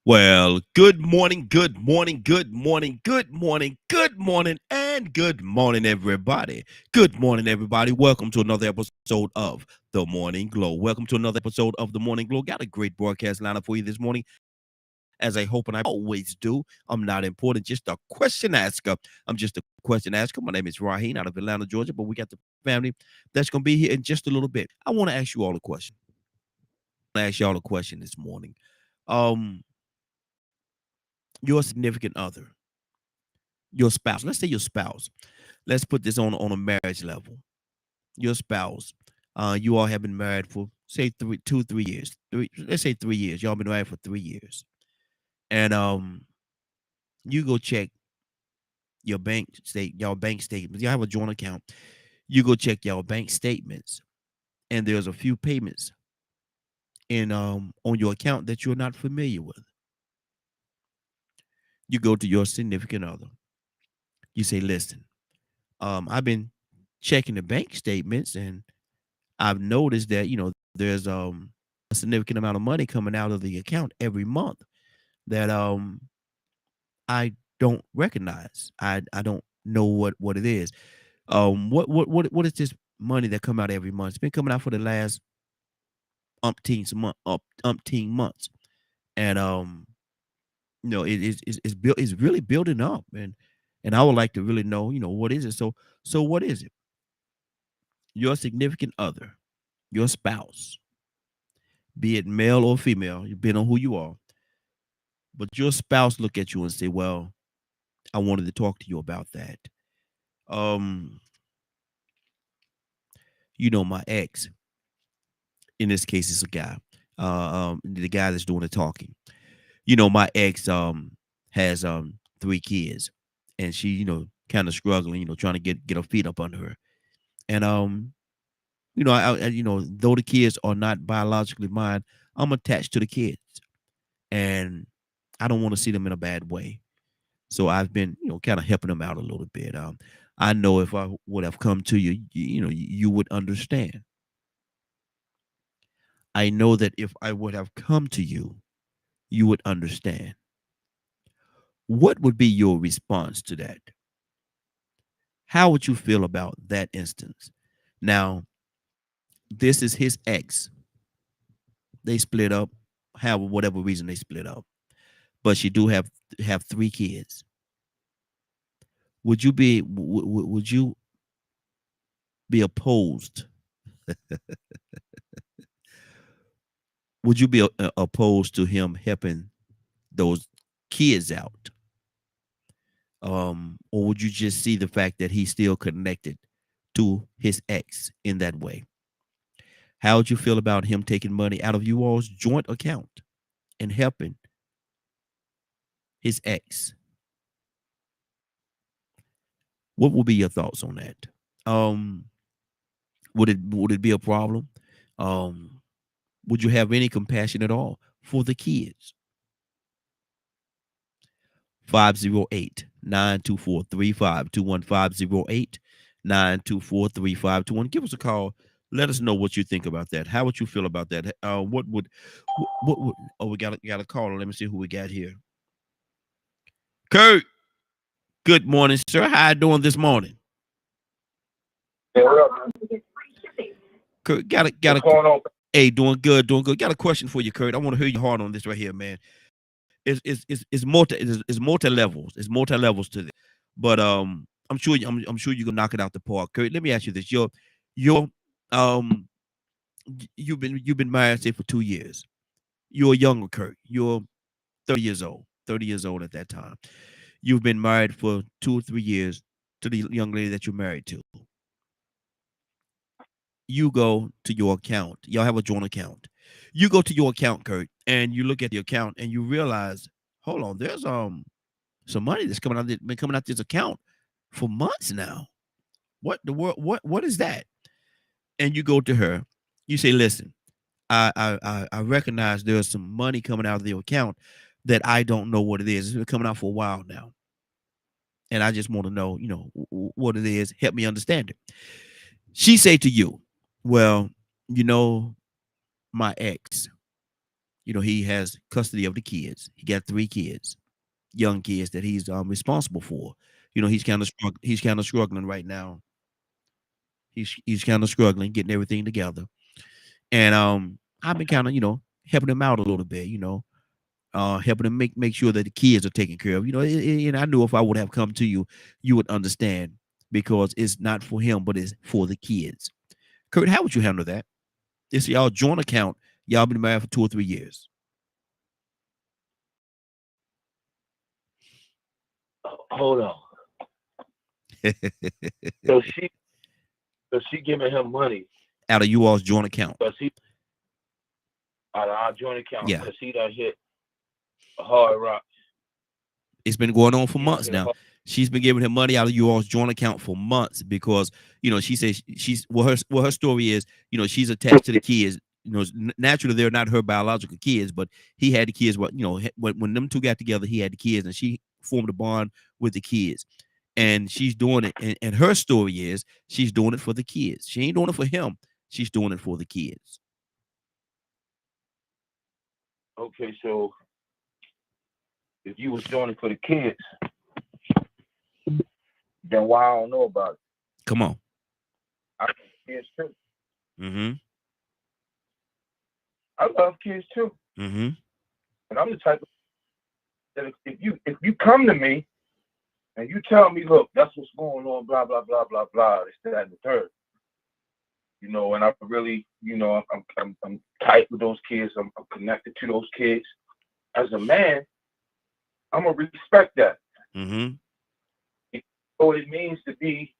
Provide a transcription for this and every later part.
Well, good morning, good morning, good morning, good morning, good morning, and good morning, everybody. Good morning, everybody. Welcome to another episode of The Morning Glow. Welcome to another episode of The Morning Glow. Got a great broadcast lineup for you this morning, as I hope and I always do. I'm not important, just a question asker. I'm just a question asker. My name is Raheen out of Atlanta, Georgia, but we got the family that's going to be here in just a little bit. I want to ask you all a question. I want to ask y'all a question this morning. Um, your significant other, your spouse. Let's say your spouse. Let's put this on a marriage level. Your spouse. You all have been married for say 3 years. Let's say 3 years. Y'all been married for 3 years. And you go check y'all bank statements. You have a joint account. You go check y'all bank statements, and there's a few payments in on your account that you're not familiar with. You go to your significant other. You say, listen, I've been checking the bank statements and I've noticed that, there's a significant amount of money coming out of the account every month that I don't recognize. I don't know what it is. What is this money that come out every month? It's been coming out for the last umpteen months. And it's really building up, and I would like to really know, what is it? So what is it? Your significant other, your spouse, be it male or female, depending on who you are, but your spouse look at you and say, "Well, I wanted to talk to you about that." Um, my ex, in this case, is a guy. The guy that's doing the talking. My ex has 3 kids, and she, kind of struggling, trying to get her feet up under her. And though the kids are not biologically mine, I'm attached to the kids, and I don't want to see them in a bad way. So I've been, kind of helping them out a little bit. I know if I would have come to you, you would understand. I know that if I would have come to you, you would understand. What would be your response to that? How would you feel about that instance? Now, this is his ex. They split up, have whatever reason they split up, but she do have 3 kids. Would you be opposed? Would you be opposed to him helping those kids out? Or would you just see the fact that he's still connected to his ex in that way? How would you feel about him taking money out of you all's joint account and helping his ex? What would be your thoughts on that? Um, would it be a problem? Um, would you have any compassion at all for the kids? 508-924-3521. 508-924-3521. Give us a call. Let us know what you think about that. How would you feel about that? What would oh, we got a caller. Let me see who we got here. Kurt, good morning, sir. How you doing this morning? Kurt, got a What's going on? hey, doing good, doing good. Got a question for you, Kurt. I want to hear your heart on this right here, man. It's multi levels. It's multi levels to this. But I'm sure you can knock it out the park. Kurt, let me ask you this. Your um you've been married say for 2 years. You're younger, Kurt. You're 30 years old. 30 years old at that time. You've been married for 2 or 3 years to the young lady that you're married to. You go to your account. Y'all have a joint account. You go to your account, Kurt, and you look at the account and you realize, hold on, there's some money that's been coming out this account for months now. What the world? What is that? and you go to her, you say, listen, I recognize there's some money coming out of the account that I don't know what it is. It's been coming out for a while now. And I just want to know, what it is. Help me understand it. She say to you, well, you know, my ex, he has custody of the kids. He got 3 kids, young kids that he's responsible for. He's kind of struggling right now. He's kind of struggling getting everything together. And I've been kind of, helping him out a little bit, helping him make sure that the kids are taken care of. And I knew if I would have come to you, you would understand because it's not for him, but it's for the kids. Kurt, how would you handle that? It's y'all joint account. Y'all been married for 2 or 3 years. Hold on. So she giving him money Out of you all's joint account. because he out of our joint account Yeah. because he done hit a hard rock. It's been going on for He done months hit a now. hard. She's been giving him money out of you all's joint account for months because she says she's her story is she's attached to the kids. Naturally they're not her biological kids, but he had the kids. But when them two got together, he had the kids, and she formed a bond with the kids. And she's doing it, and her story is she's doing it for the kids. She ain't doing it for him. She's doing it for the kids. Okay, so if you was doing it for the kids, then why I don't know about it? Come on. I love kids too. Mm-hmm. I love kids too, Mm-hmm. and I'm the type of that if you come to me and you tell me, look, that's what's going on, blah blah blah blah blah, this, that, and the third. And I really, I'm tight with those kids. I'm connected to those kids. As a man, I'm gonna respect that. Mm-hmm. So what it means to be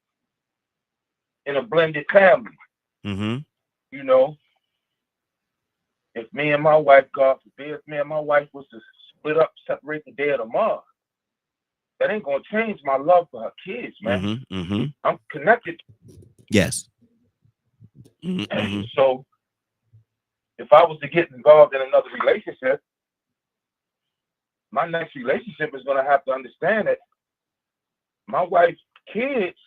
in a blended family. Mm-hmm. If me and my wife, God forbid, if me and my wife was to split up, separate the day of tomorrow, that ain't gonna change my love for her kids, man. Mm-hmm. Mm-hmm. I'm connected. Yes. Mm-hmm. So if I was to get involved in another relationship, my next relationship is gonna have to understand that my wife's kids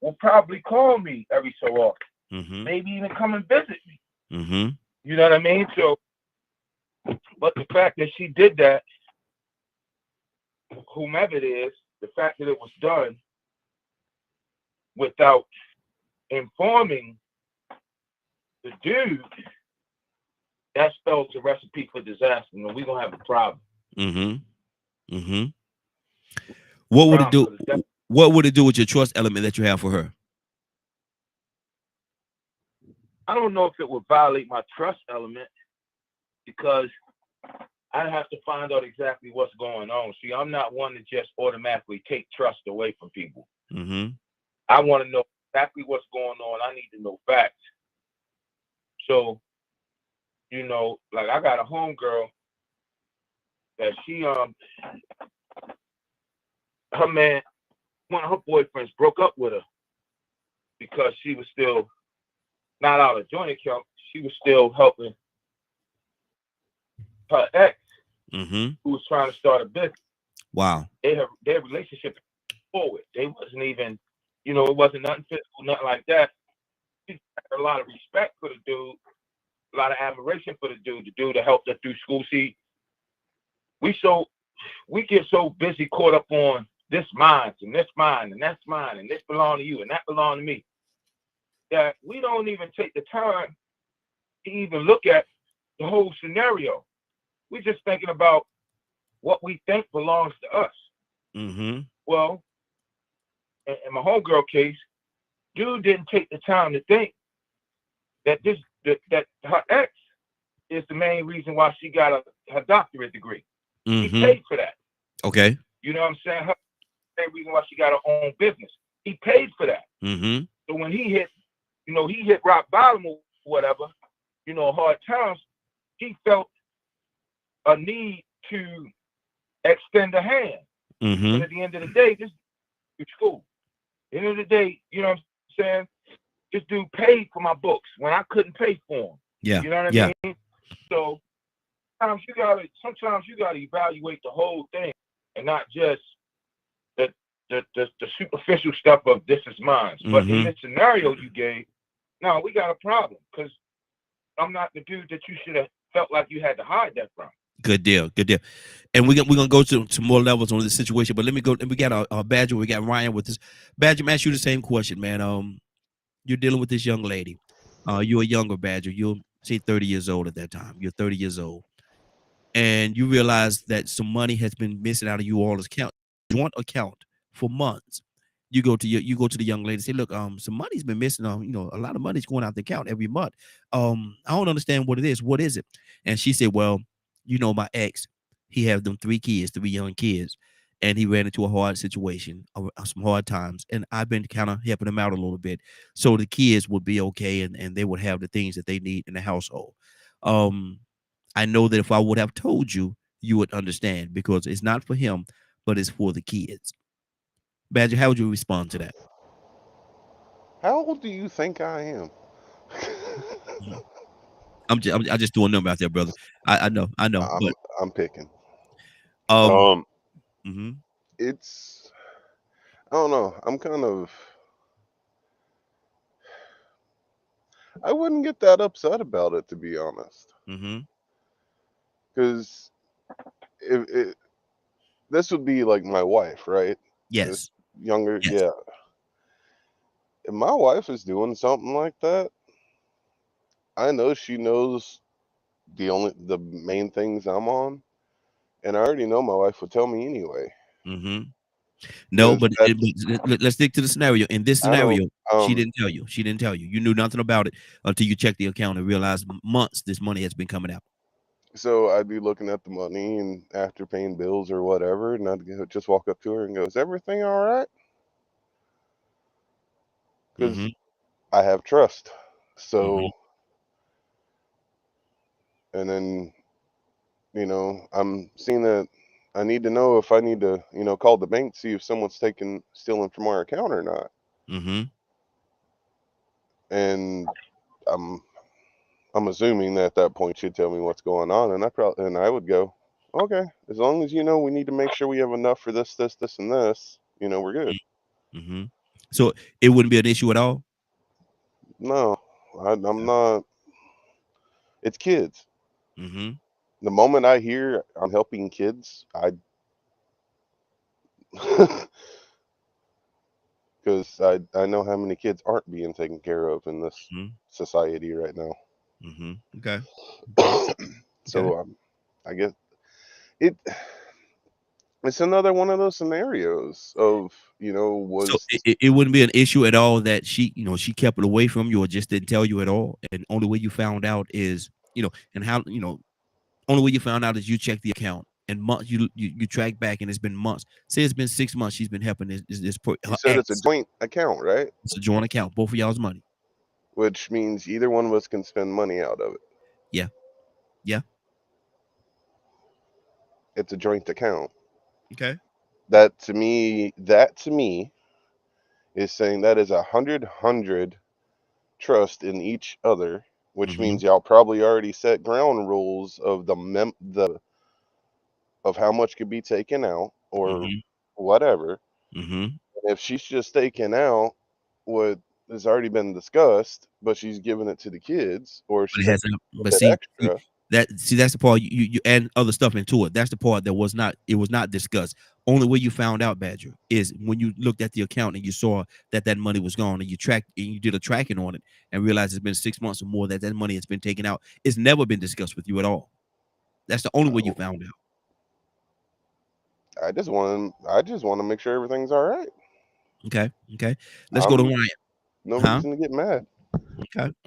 will probably call me every so often, Mm-hmm. maybe even come and visit me. Mm-hmm. You know what I mean? So, but the fact that she did that, whomever it is, the fact that it was done without informing the dude, that spells a recipe for disaster, and we're gonna have a problem. Mm-hmm. Mm-hmm. What would it do? What would it do with your trust element that you have for her? I don't know if it would violate my trust element because I have to find out exactly what's going on. See, I'm not one to just automatically take trust away from people. Mm-hmm. I want to know exactly what's going on. I need to know facts. So, like I got a homegirl that she her man, one of her boyfriends broke up with her because she was still not out of joint account. She was still helping her ex, Mm-hmm. who was trying to start a business. Wow. Their relationship forward. They wasn't even, it wasn't nothing physical, nothing like that. She had a lot of respect for the dude, a lot of admiration for the dude that helped her through school. See, we get so busy caught up on this mine and this mine and that's mine and this belong to you and that belong to me that we don't even take the time to even look at the whole scenario. We're just thinking about what we think belongs to us. Mm-hmm. Well, in my homegirl case, dude didn't take the time to think that that her ex is the main reason why she got her doctorate degree. Mm-hmm. He paid for that. Okay. You know what I'm saying? Her main reason why she got her own business. He paid for that. Mm-hmm. So when he hit rock bottom or whatever, hard times, he felt a need to extend a hand. Mm-hmm. But at the end of the day, this is cool. At the end of the day, you know what I'm saying? this dude paid for my books when I couldn't pay for them. Yeah. You know what I mean? So sometimes you gotta evaluate the whole thing and not just the superficial stuff of this is mine. But in this scenario you gave, no, we got a problem because I'm not the dude that you should have felt like you had to hide that from. Good deal. And we're gonna go to more levels on this situation. But let me go. We got our Badger. We got Ryan with this. Badger, I'm asking you the same question, man. You're dealing with this young lady. You're a younger Badger. You're say 30 years old at that time. You're 30 years old, and you realize that some money has been missing out of you all's account, joint account for months. You go to the young lady and say, look, some money's been missing. A lot of money's going out the account every month. I don't understand what it is. What is it? And she said, well, my ex, he had them 3 young kids, and he ran into a hard situation, some hard times, and I've been kind of helping him out a little bit, so the kids would be okay, and they would have the things that they need in the household. I know that if I would have told you, you would understand because it's not for him, but it's for the kids. Badger, how would you respond to that? How old do you think I am? I'm just doing them out there, brother. I know, but I'm picking. mhm. It's, I don't know. I wouldn't get that upset about it, to be honest. Because this would be like my wife, right? Yes. This younger, Yes. yeah. If my wife is doing something like that, I know she knows the main things I'm on, and I already know my wife would tell me anyway. No, but let's stick to the scenario. In this scenario, she didn't tell you. She didn't tell you. You knew nothing about it until you checked the account and realized months this money has been coming out. So I'd be looking at the money, and after paying bills or whatever, and I'd just walk up to her and go, "Is everything all right?" Because I have trust. So, and then, I'm seeing that I need to know if I need to, call the bank to see if someone's stealing from our account or not. And I'm assuming that at that point she'd tell me what's going on, and I would go, okay, as long as we need to make sure we have enough for this, this, this, and this, we're good. So it wouldn't be an issue at all? No, I'm not. It's kids. The moment I hear I'm helping kids, because I know how many kids aren't being taken care of in this society right now. Okay. So I guess it's another one of those scenarios of so it wouldn't be an issue at all that she kept it away from you or just didn't tell you at all, and only way you found out is and how only way you found out is you checked the account and months you track back and it's been months. Say it's been 6 months she's been helping this. You said it's a joint account, right? It's a joint account, both of y'all's money. Which means either one of us can spend money out of it. Yeah. It's a joint account. Okay. That to me is saying that is 100 trust in each other, which means y'all probably already set ground rules of of how much could be taken out or whatever. If she's just taking out what has already been discussed, but she's giving it to the kids, or she's that's the part you add other stuff into it. That's the part that was not discussed. Only way you found out, Badger, is when you looked at the account and you saw that money was gone, and you did a tracking on it and realized it's been 6 months or more that money has been taken out. It's never been discussed with you at all. That's the only way you found out. I just want to make sure everything's all right. Okay. Let's go to Ryan. No reason to get mad.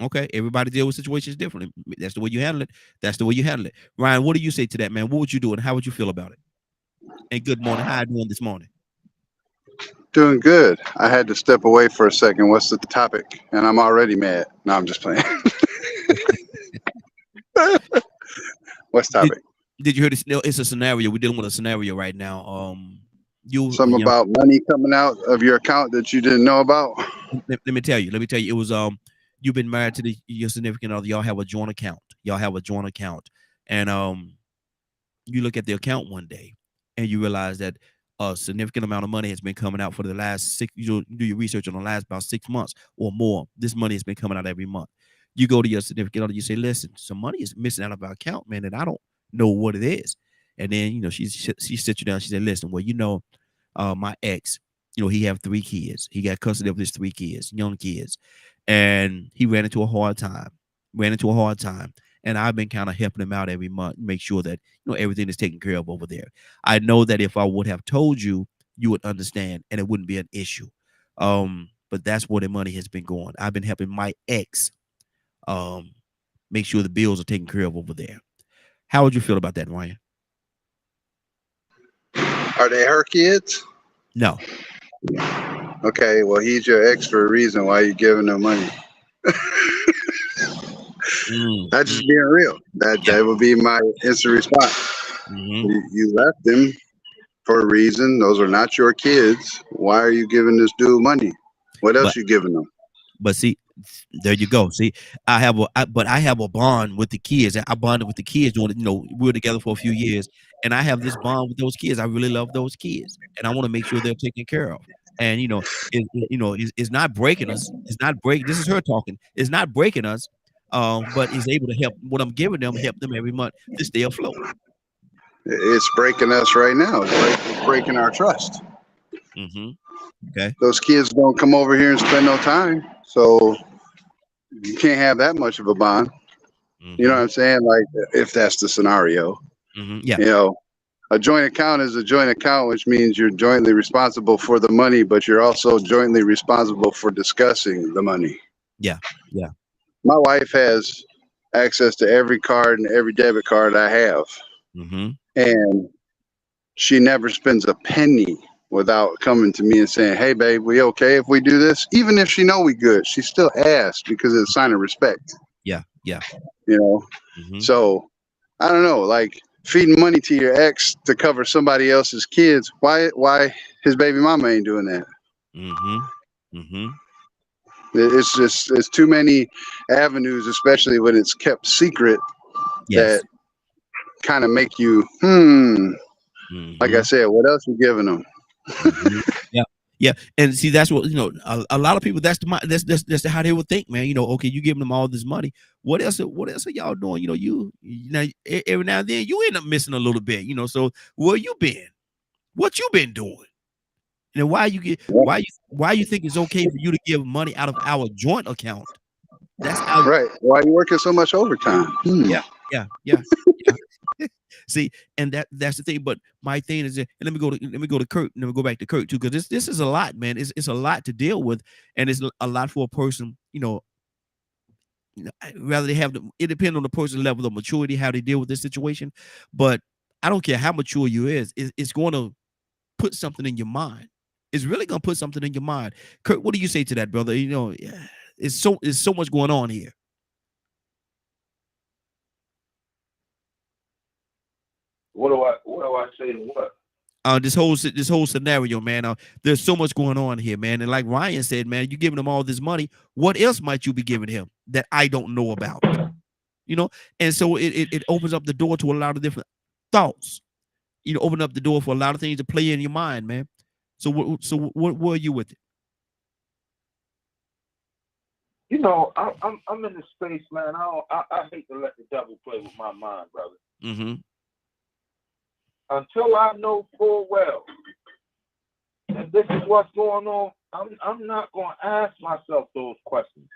Okay. Everybody deal with situations differently. That's the way you handle it. Ryan, what do you say to that, man? What would you do and how would you feel about it? And good morning. How are you doing this morning? Doing good. I had to step away for a second. What's the topic? And I'm already mad. No, I'm just playing. What's the topic? Did you hear this? It's a scenario. We're dealing with a scenario right now. You Something young, about money coming out of your account that you didn't know about. let me tell you. Let me tell you. It was you've been married to your significant other. Y'all have a joint account. Y'all have a joint account, and you look at the account one day, and you realize that a significant amount of money has been coming out for the last six. You do your research on the last about 6 months or more. This money has been coming out every month. You go to your significant other. You say, "Listen, some money is missing out of our account, man, and I don't know what it is." And then she sits you down. She said, "Listen, well, my ex, he have 3 kids. He got custody of his 3 kids, young kids, and he ran into a hard time. And I've been kind of helping him out every month, make sure that everything is taken care of over there. I know that if I would have told you, you would understand, and it wouldn't be an issue. But that's where the money has been going. I've been helping my ex, make sure the bills are taken care of over there. How would you feel about that, Ryan? Are they her kids? No. Okay, well, he's your ex for a reason. Why are you giving him money? That's just being real. That would be my instant response. You left him for a reason. Those are not your kids. Why are you giving this dude money? What else you giving them? But see, there you go. See, I have a bond with the kids. I bonded with the kids doing we were together for a few years, and I have this bond with those kids. I really love those kids, and I want to make sure they're taken care of. And it's not breaking us. It's not breaking. This is her talking. It's not breaking us, but is able to help. What I'm giving them, help them every month to stay afloat. It's breaking us right now. It's breaking our trust. Okay. Those kids don't come over here and spend no time, so you can't have that much of a bond. You know what I'm saying? Like, if that's the scenario. Yeah. A joint account is a joint account, which means you're jointly responsible for the money, but you're also jointly responsible for discussing the money. Yeah. My wife has access to every card and every debit card I have. And she never spends a penny without coming to me and saying, "Hey, babe, we okay if we do this?" Even if she know we good, she still asks because it's a sign of respect. Yeah. So I don't know, like feeding money to your ex to cover somebody else's kids. Why his baby mama ain't doing that? It's too many avenues, especially when it's kept secret, that kind of make you like I said, what else you giving them? Yeah, and see, that's what a lot of people. That's how they would think, man. Okay, you giving them all this money. What else are y'all doing? Every now and then you end up missing a little bit. So where you been? What you been doing? And why you think it's okay for you to give money out of our joint account? That's how. Right. Why are you working so much overtime? Yeah. See, and that's the thing. But my thing is, and let me go to Kurt, and then we go back to Kurt too, because this is a lot, man. It's a lot to deal with, and it's a lot for a person. Rather they have it depends on the person's level of maturity, how they deal with this situation. But I don't care how mature you is, it's going to put something in your mind. It's really going to put something in your mind. Kurt, what do you say to that, brother? It's so much going on here. What do I say to what? This whole scenario, man. There's so much going on here, man. And like Ryan said, man, you're giving him all this money. What else might you be giving him that I don't know about? And so it opens up the door to a lot of different thoughts. Open up the door for a lot of things to play in your mind, man. So what are you with it? I'm in the space, man. I hate to let the devil play with my mind, brother. Until I know full well that this is what's going on, I'm not going to ask myself those questions.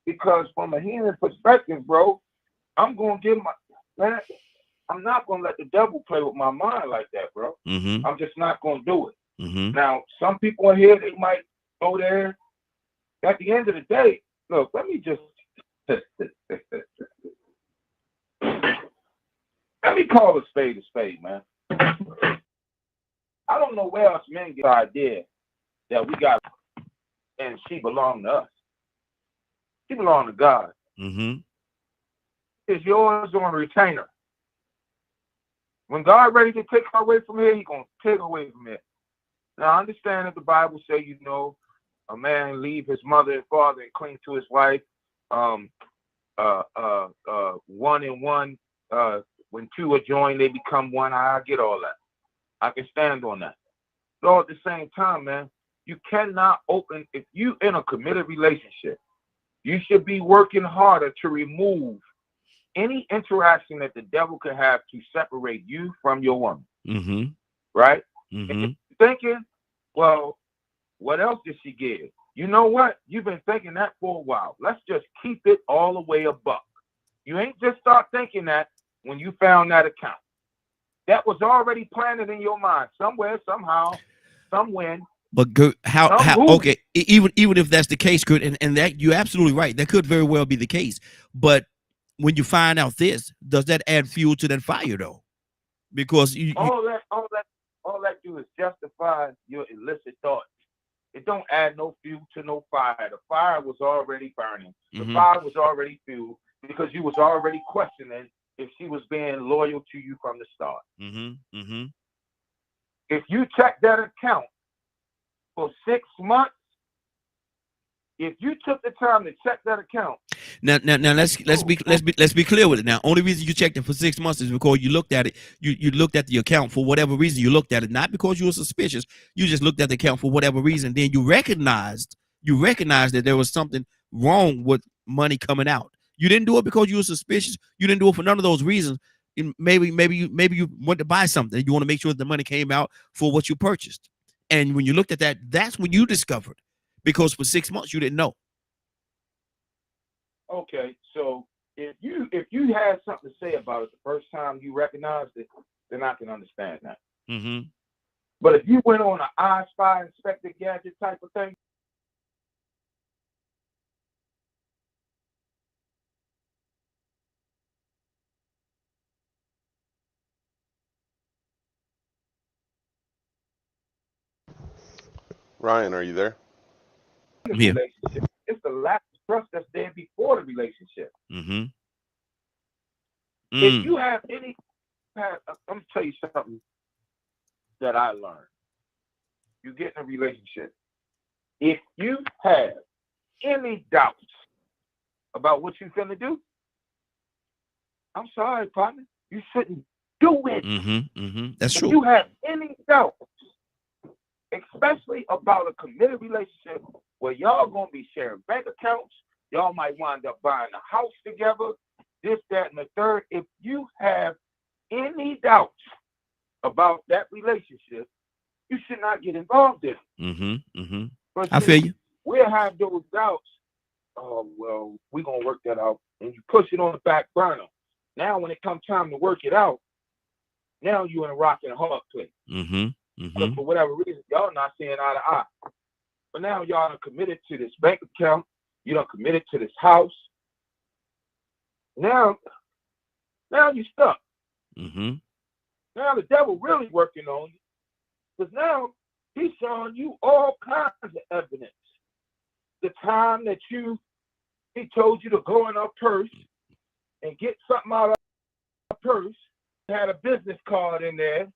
Because from a human perspective, bro, I'm going to give I'm not going to let the devil play with my mind like that, bro. I'm just not going to do it. Now, some people in here, they might go there. At the end of the day, look, let me just let me call a spade, man. I don't know where else men get the idea that we got and she belonged to us. She belonged to God. It's yours on retainer. When God ready to take her away from here, He gonna take her away from here. Now, I understand that the Bible say, you know, a man leave his mother and father and cling to his wife. One and one, when two are joined, they become one. I get all that. I can stand on that. But at the same time, man, you cannot open, if you in a committed relationship, you should be working harder to remove any interaction that the devil could have to separate you from your woman. Mm-hmm. Right? Mm-hmm. And you're thinking, well, what else did she give? You know what? You've been thinking that for a while. Let's just keep it all the way a buck. You ain't just start thinking that when you found that account. That was already planted in your mind somewhere, somehow, somewhere. But Kurt, how okay, even if that's the case, Kurt, and that you're absolutely right. That could very well be the case. But when you find out this, does that add fuel to that fire though? Because all that do is justify your illicit thoughts. It don't add no fuel to no fire. The fire was already burning. The fire was already fueled because you was already questioning if she was being loyal to you from the start. If you check that account for 6 months, if you took the time to check that account. Now let's be clear with it. Now, only reason you checked it for 6 months is because you looked at it. You looked at the account for whatever reason. You looked at it, not because you were suspicious. You just looked at the account for whatever reason. Then you recognized that there was something wrong with money coming out. You didn't do it because you were suspicious. You didn't do it for none of those reasons. And maybe you went to buy something. You want to make sure that the money came out for what you purchased. And when you looked at that, that's when you discovered. Because for 6 months you didn't know. Okay, so if you had something to say about it the first time you recognized it, then I can understand that. But if you went on an I Spy Inspector Gadget type of thing, Ryan, are you there? Yeah. It's the lack of trust that's there before the relationship. If you have any, I'm gonna tell you something that I learned. You get in a relationship. If you have any doubts about what you're gonna do, I'm sorry, partner, you shouldn't do it. That's true. If you have any doubts, especially about a committed relationship where y'all gonna be sharing bank accounts, y'all might wind up buying a house together, this, that, and the third. If you have any doubts about that relationship, you should not get involved in it. But I feel you. We'll have those doubts. Oh, well, we're gonna work that out. And you push it on the back burner. Now when it comes time to work it out, now you're in a rock and a hard place. But for whatever reason, y'all not seeing eye to eye. But now y'all are committed to this bank account. You done committed to this house. Now you're stuck. Now the devil really working on you. Because now he's showing you all kinds of evidence. The time that he told you to go in our purse and get something out of our purse, had a business card in there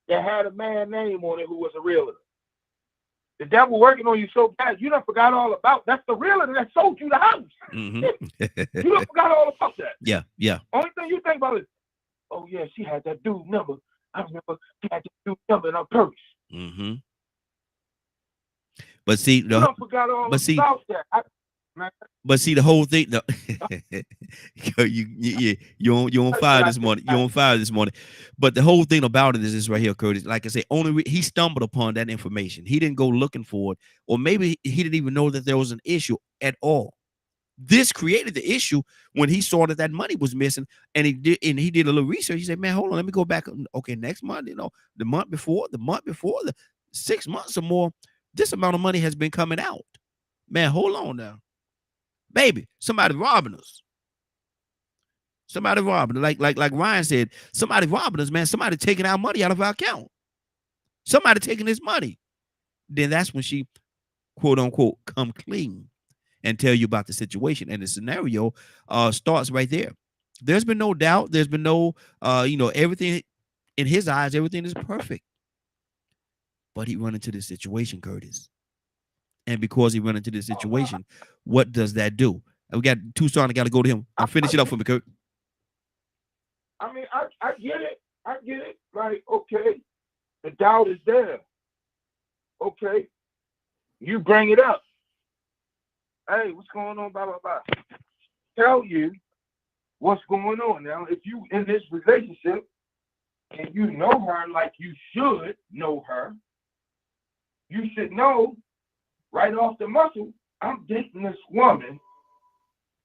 that had a man's name on it who was a realtor. The devil working on you so bad, you done forgot all about. That's the realtor that sold you the house. You done forgot all about that. Yeah. Only thing you think about is, oh yeah, she had that dude number. I remember she had that dude number in her purse. But see, you done forgot all about that. But see, the whole thing, no, you on fire this morning. You're on fire this morning. But the whole thing about it is this right here, Curtis. Like I say, he stumbled upon that information. He didn't go looking for it, or maybe he didn't even know that there was an issue at all. This created the issue when he saw that money was missing, and he did a little research. He said, "Man, hold on, let me go back. Okay, next month, the month before, the 6 months or more, this amount of money has been coming out. Man, hold on now." Baby, somebody robbing us. Somebody robbing us. Like Ryan said, somebody robbing us, man. Somebody taking our money out of our account. Somebody taking his money. Then that's when she, quote unquote, come clean and tell you about the situation. And the scenario starts right there. There's been no doubt. There's been no, everything in his eyes, everything is perfect. But he run into this situation, Curtis. And because he run into this situation, what does that do? We got Tucson. I got to go to him. I'll finish it up for me, Kurt. I mean, I get it. I get it. Like, okay, the doubt is there. Okay, you bring it up. Hey, what's going on? Blah, blah, blah. Tell you what's going on. Now, if you in this relationship and you know her like you should know her, you should know right off the muscle, I'm dating this woman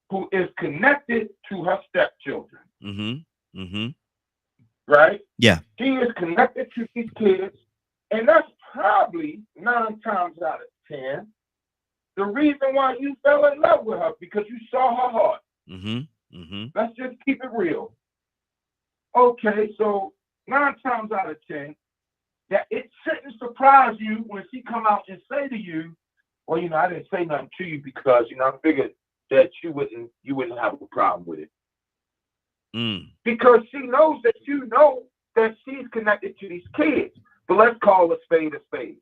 who is connected to her stepchildren. Mm-hmm. Mm-hmm. Right? Yeah. She is connected to these kids, and that's probably 9 times out of 10 the reason why you fell in love with her, because you saw her heart. Mm-hmm. Mm-hmm. Let's just keep it real. Okay, so 9 times out of 10, that it shouldn't surprise you when she come out and say to you, well, I didn't say nothing to you because, I figured that you wouldn't have a problem with it. Because she knows that you know that she's connected to these kids. But let's call a spade a spade.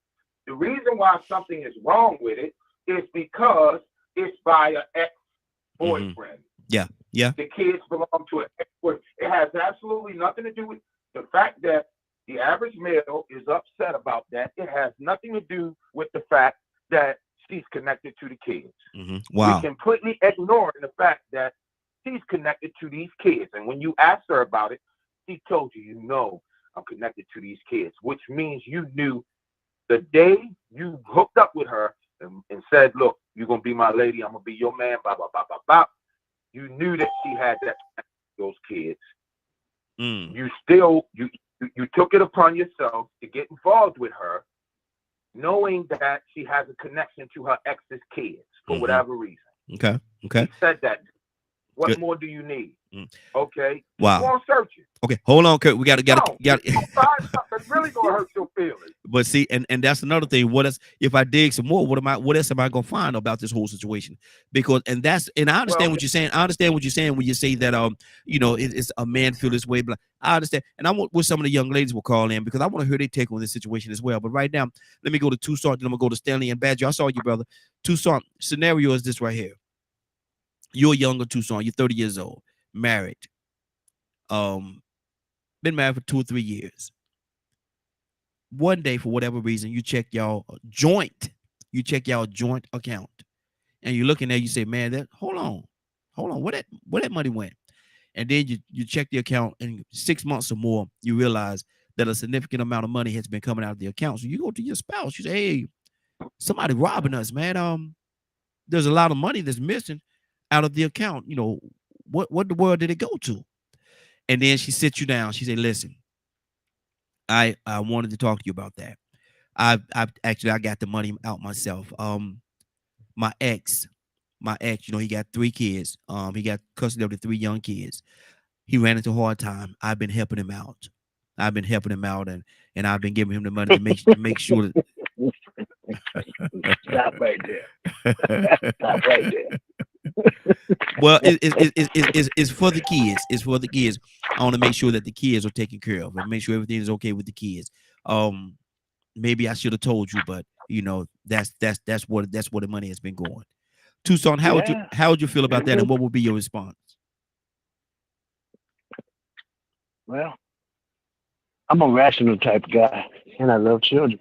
The reason why something is wrong with it is because it's by an ex-boyfriend. Mm-hmm. Yeah. The kids belong to an ex-boyfriend. It has absolutely nothing to do with the fact that the average male is upset about that. It has nothing to do with the fact that she's connected to the kids. Mm-hmm. Wow. We completely ignore the fact that she's connected to these kids. And when you asked her about it, she told you, I'm connected to these kids, which means you knew the day you hooked up with her and said, look, you're going to be my lady, I'm going to be your man, blah, blah, blah, blah, blah. You knew that she had that those kids. You still, you took it upon yourself to get involved with her, knowing that she has a connection to her ex's kids for whatever reason. Okay. He said that. What Good. More do you need? Okay. Wow. Go on searching. Okay, hold on, Kurt. We got. Find something that's really gonna hurt your feelings. But see, and that's another thing. What else? If I dig some more, what else am I gonna find about this whole situation? Because I understand what you're saying. I understand what you're saying when you say that it's a man feel this way. But I understand, and I want what some of the young ladies will call in because I want to hear their take on this situation as well. But right now, let me go to Tucson. Then I'm gonna go to Stanley and Badger. I saw you, brother. Tucson scenario is this right here. You're younger, Tucson. You're 30 years old, married. Been married for 2 or 3 years. One day, for whatever reason, you check y'all joint account, and you're looking there. You say, "Man, hold on, where that money went?" And then you check the account, and 6 months or more, you realize that a significant amount of money has been coming out of the account. So you go to your spouse. You say, "Hey, somebody robbing us, man. There's a lot of money that's missing out of the account. What the world did it go to?" And then she sits you down. She said, "Listen, I wanted to talk to you about that. I got the money out myself. My ex, he got 3 kids. He got custody of the 3 young kids. He ran into a hard time. I've been helping him out. And I've been giving him the money to make sure that." Stop right there. Stop right there. Well, it's for the kids. It's for the kids. I want to make sure that the kids are taken care of and make sure everything is okay with the kids. Maybe I should have told you, but that's where the money has been going. Tucson, how would you feel about that, and what would be your response? Well, I'm a rational type of guy, and I love children,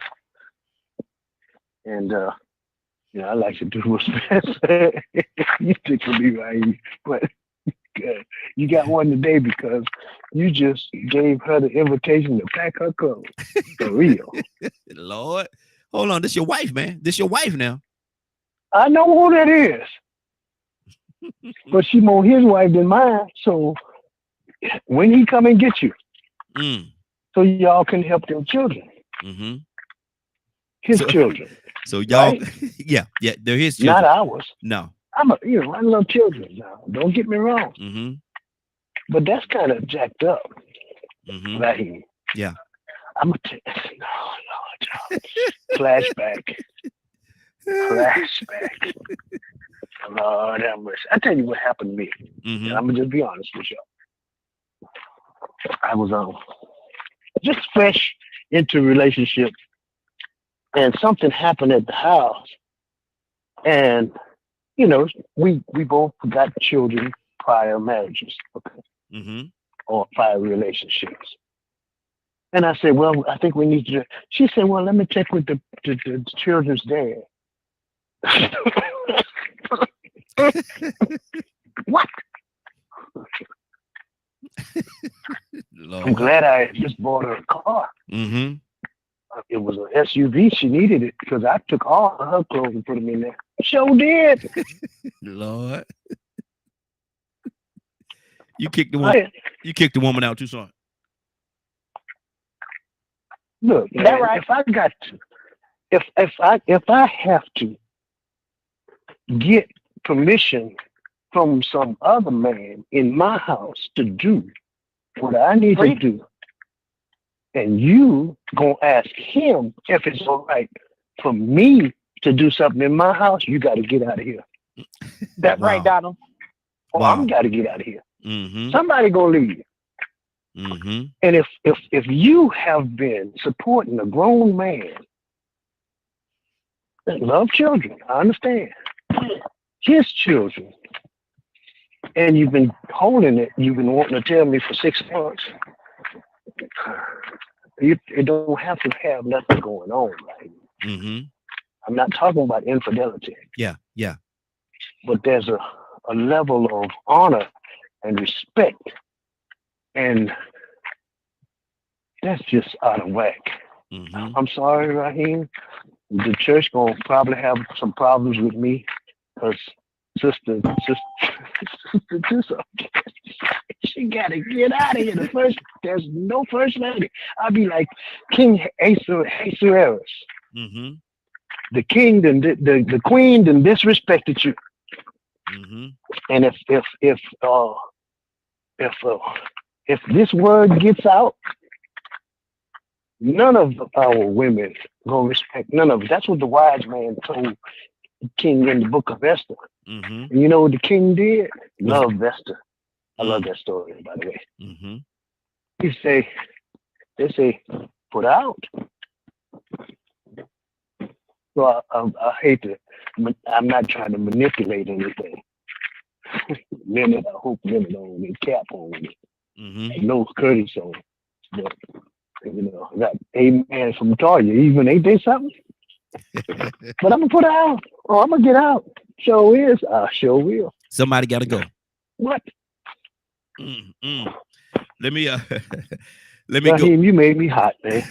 and I like to do what's best. You tickle me right, but you got one today because you just gave her the invitation to pack her clothes. For real. Lord, hold on. This your wife, man. This your wife now. I know who that is, but she more his wife than mine. So when he come and get you, so y'all can help them children, his children. So y'all, right? yeah, they're his children. Not ours. No. I love children now. Don't get me wrong. But that's kind of jacked up. Right? Yeah. I'm gonna tell you. No, Lord. Flashback. Lord have mercy. I tell you what happened to me. And I'm gonna just be honest with you. I was just fresh into a relationship and something happened at the house, and we both got children prior marriages, okay, or prior relationships. And I said, well, I think we need to. She said, well, let me check with the children's dad. What? I'm glad I just bought her a car. It was an SUV. She needed it because I took all of her clothes and put them in there. Sure did. Lord. You kicked the woman. You kicked the woman out too, son. Look, man, that right? If I got to, if I have to get permission from some other man in my house to do what I need to do, and you gonna ask him if it's all right for me to do something in my house, you got to get out of here. That's right, Donald. Oh, I'm got to get out of here. Somebody gonna leave. And if you have been supporting a grown man that love children, I understand his children, and you've been holding it, you've been wanting to tell me for 6 months. You don't have to have nothing going on, right? I'm not talking about infidelity. Yeah. But there's a level of honor and respect, and that's just out of whack. I'm sorry, Raheem. The church gonna probably have some problems with me because sister, she gotta get out of here. There's no first lady. I'll be like King Ahasuerus. The king, the queen, then disrespected you. And if this word gets out, none of our women gonna respect none of it. That's what the wise man told the king in the book of Esther. And you know what the king did? Loved Esther. I love that story, by the way. They say, put out. So I hate to, I'm not trying to manipulate anything. Women, I hope women don't get cap on me. No courtesy on. But, I got amen from Toya. Even ain't they something? But I'm going to put out. Oh, I'm going to get out. Sure is. I sure will. Somebody got to go. What? Let me Raheem, go. You made me hot, man.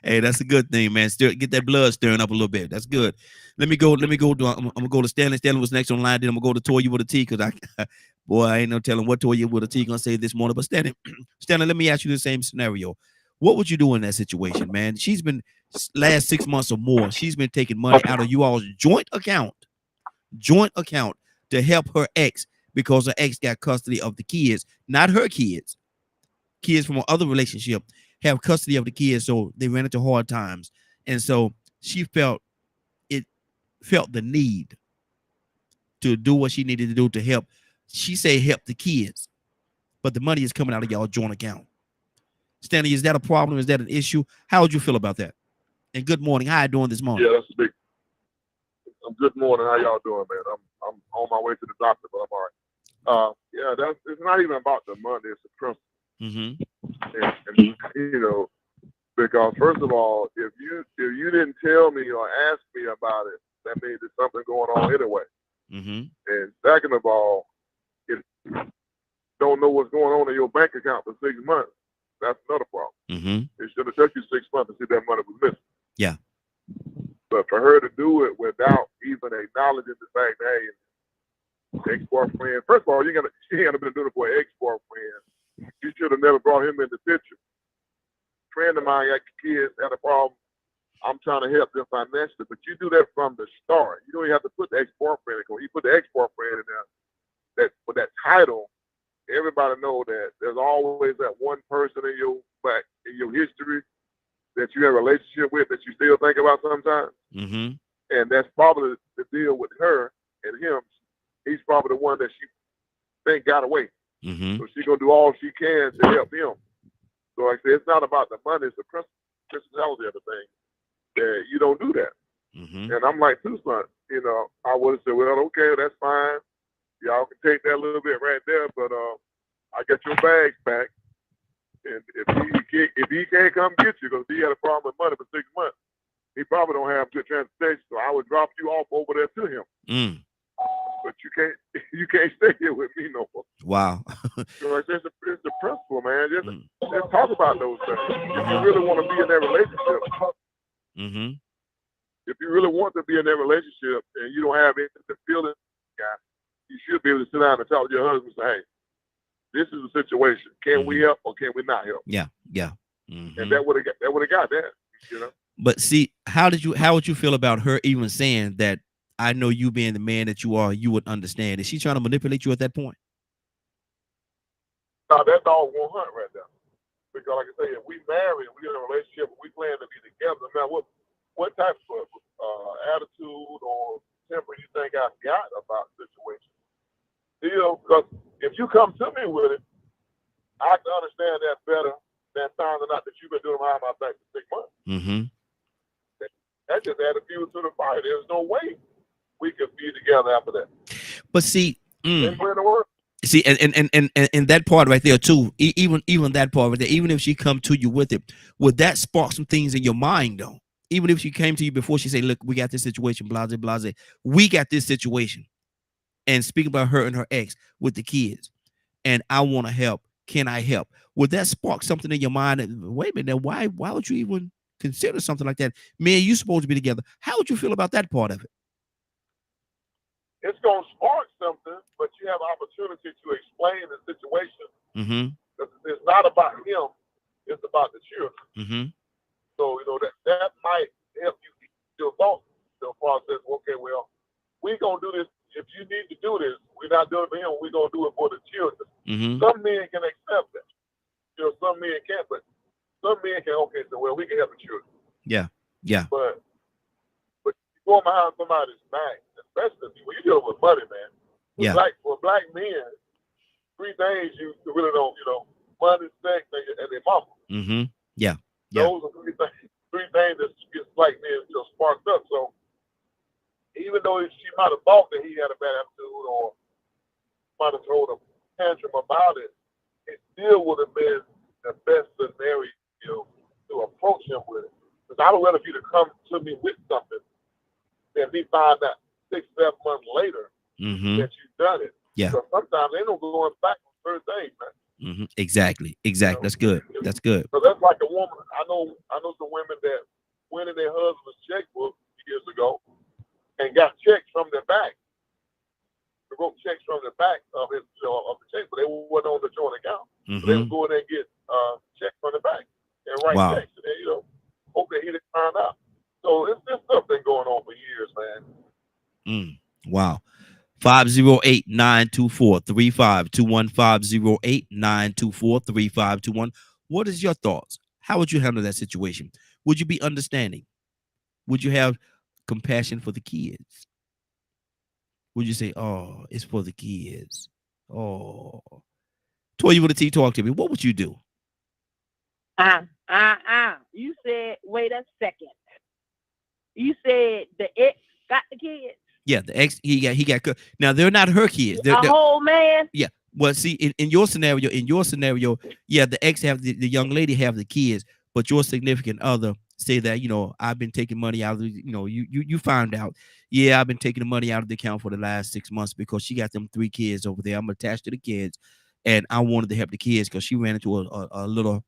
Hey, that's a good thing, man. Get that blood stirring up a little bit. That's good. Let me go. I'm gonna go to Stanley. Stanley was next on line. Then I'm gonna go to Toya with a T because I ain't no telling what Toya with a T gonna say this morning. But Stanley, let me ask you the same scenario. What would you do in that situation, man? She's been last 6 months or more. She's been taking money out of you all's joint account to help her ex because her ex got custody of the kids, not her kids. Kids from another relationship have custody of the kids, so they ran into hard times, and so she felt the need to do what she needed to do to help. She say help the kids, but the money is coming out of y'all joint account. Stanley, is that a problem? Is that an issue? How would you feel about that? And good morning. How you doing this morning? Yeah, that's a big. Good morning. How y'all doing, man? I'm on my way to the doctor, but I'm all right. Yeah, it's not even about the money; it's the principle. And, because first of all, if you didn't tell me or ask me about it, that means there's something going on anyway. And second of all, if you don't know what's going on in your bank account for 6 months, that's another problem. It should have took you 6 months to see that money was missing. Yeah. But for her to do it without even acknowledging the fact that, hey, ex-boyfriend, first of all, she ain't gonna been doing it for an ex-boyfriend. You should have never brought him in the picture. A friend of mine got kids, had a problem. I'm trying to help them financially, but you do that from the start. You don't even have to put the ex-boyfriend in. You put the ex-boyfriend in there. That with that title, everybody know that there's always that one person in your history that you have a relationship with that you still think about sometimes. And that's probably the deal with her and him. He's probably the one that she think got away. So she's gonna do all she can to help him. So like I said, it's not about the money, it's the principality of the thing. that you don't do that. Mm-hmm. And I'm like, too, son, you know, I would have said, well, okay, that's fine. Y'all can take that little bit right there, but I got your bags back. And if he can't come get you, because he had a problem with money for 6 months, he probably don't have good transportation. So I would drop you off over there to him. Mm. But you can't stay here with me no more. Wow. So it's the principle, man. Just talk about those things. If you really want to be in that relationship, Mm-hmm. if you really want to be in that relationship and you don't have anything to feel it, guy, you should be able to sit down and talk to your husband and say, hey, this is the situation. Can we help or can we not help? Yeah. Mm-hmm. And that would have got that, you know. But see, how would you feel about her even saying that, I know you being the man that you are, you would understand? Is she trying to manipulate you at that point? No, that's all 100 right there. Because like I say, if we marry and we in a relationship and we plan to be together, no matter what type of attitude or temper you think I've got about the situation. You know, because if you come to me with it, I can understand that better than finding out that you've been doing behind my back for 6 months. Mm-hmm. That just added fuel to the fire. There's no way we could be together after that. But see, Anywhere in the world. see, and that part right there too, even that part right there, even if she come to you with it, would that spark some things in your mind though? Even if she came to you before, she say, look, we got this situation, blase, blase. We got this situation. And speak about her and her ex with the kids. And I want to help. Can I help? Would that spark something in your mind? Wait a minute, why would you even consider something like that? Me and you supposed to be together. How would you feel about that part of it? It's going to spark something, but you have opportunity to explain the situation. Mm-hmm. It's not about him. It's about the children. Mm-hmm. So, you know, that might help you get your thoughts to the process. Okay, well, we're going to do this. If you need to do this, we're not doing it for him. We're going to do it for the children. Mm-hmm. Some men can accept that. You know, some men can't, but some men can, okay, so, well, we can help the children. Yeah. But going behind somebody's back, especially when you're dealing with money, man. Yeah. For black men, 3 things you really don't, you know, money, sex, and their mama. Mm-hmm. Yeah. Those are 3 things that gets black men, you know, sparked up. So even though she might have thought that he had a bad attitude or might have told a tantrum about it, it still would have been the best scenario to approach him with it. Because I would rather for you to come to me with something than me find out 6, 7 months later that you've done it. Yeah. So sometimes they don't go going back on certain things, man. Mm-hmm. Exactly. You know, that's good. That's good. So that's like a woman. I know some women that went in their husband's checkbook years ago and got checks from their bank. They wrote checks from the back of his, of the check, but they weren't on the joint account. Mm-hmm. So they would go in there and get checks from the bank and write checks, and then, hope that he didn't find out. So it's just something going on for years, man. Wow. 508-924-3521. 508-924-3521. What is your thoughts? How would you handle that situation? Would you be understanding? Would you have compassion for the kids? Would you say, oh, it's for the kids? Oh. Toy, you want to talk to me. What would you do? You said, wait a second. You said the ex got the kids? Yeah, the ex, he got. Now, they're not her kids. They're whole man? Yeah. Well, see, in your scenario, yeah, the ex have the young lady have the kids, but your significant other say that, I've been taking money out of the, you found out, yeah, I've been taking the money out of the account for the last 6 months because she got them 3 kids over there. I'm attached to the kids, and I wanted to help the kids because she ran into a little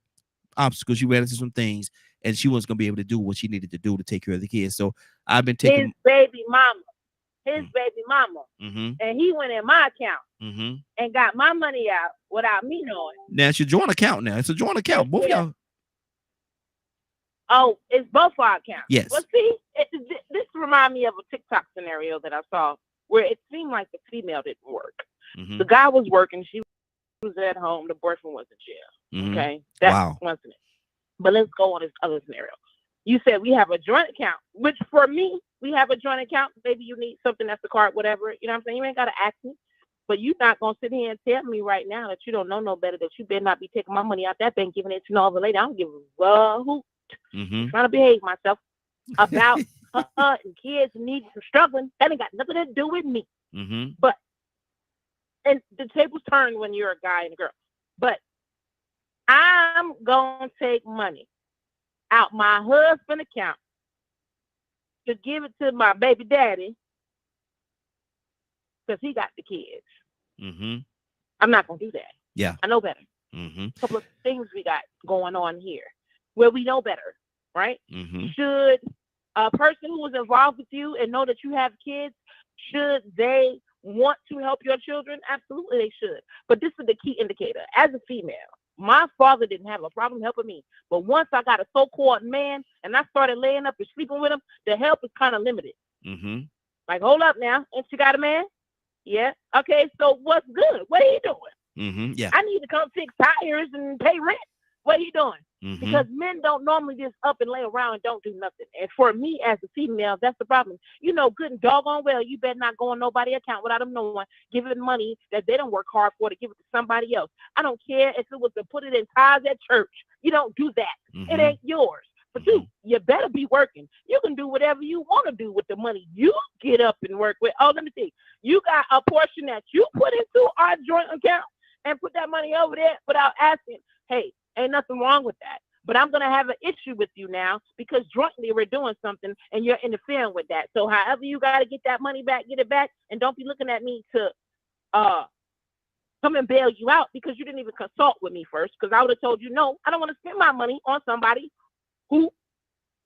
obstacle. She ran into some things, and she wasn't gonna be able to do what she needed to do to take care of the kids. So I've been taking his baby mama, mm-hmm. and he went in my account mm-hmm. and got my money out without me knowing. Now it's your joint account. Now it's a joint account. Both y'all. Oh, it's both our accounts. Yes. But see, this reminds me of a TikTok scenario that I saw where it seemed like the female didn't work. Mm-hmm. The guy was working. She was at home. The boyfriend was in jail. Mm-hmm. Okay. That's one scenario. But let's go on this other scenario. You said we have a joint account, which for me, we have a joint account. Maybe you need something that's the card, whatever. You know what I'm saying? You ain't got to ask me. But you're not going to sit here and tell me right now that you don't know no better, that you better not be taking my money out that bank, giving it to no other lady. I don't give a hoot. Mm-hmm. I'm trying to behave myself. about her and kids and needs and struggling. That ain't got nothing to do with me. But and the tables turn when you're a guy and a girl. But I'm gonna take money out my husband's account to give it to my baby daddy because he got the kids. I'm not gonna do that. Yeah, I know better. A couple of things we got going on here where we know better, right? Should a person who is involved with you and know that you have kids, should they want to help your children? Absolutely, they should. But this is the key indicator. As a female, my father didn't have a problem helping me. But once I got a so-called man and I started laying up and sleeping with him, the help is kind of limited. Like, hold up now. Ain't you got a man? Yeah. Okay, so what's good? What are you doing? Yeah. I need to come fix tires and pay rent. What are you doing? Because men don't normally just up and lay around and don't do nothing. And for me as a female, that's the problem. You know, good and doggone well, you better not go on nobody's account without them knowing, giving money that they don't work hard for to give it to somebody else. I don't care if it was to put it in tithes at church. You don't do that. It ain't yours. But you better be working. You can do whatever you want to do with the money you get up and work with. Oh, let me see. You got a portion that you put into our joint account and put that money over there without asking. Hey, ain't nothing wrong with that. But I'm going to have an issue with you now because jointly we're doing something and you're interfering with that. So however you got to get that money back, get it back. And don't be looking at me to come and bail you out because you didn't even consult with me first. Because I would have told you, no, I don't want to spend my money on somebody who,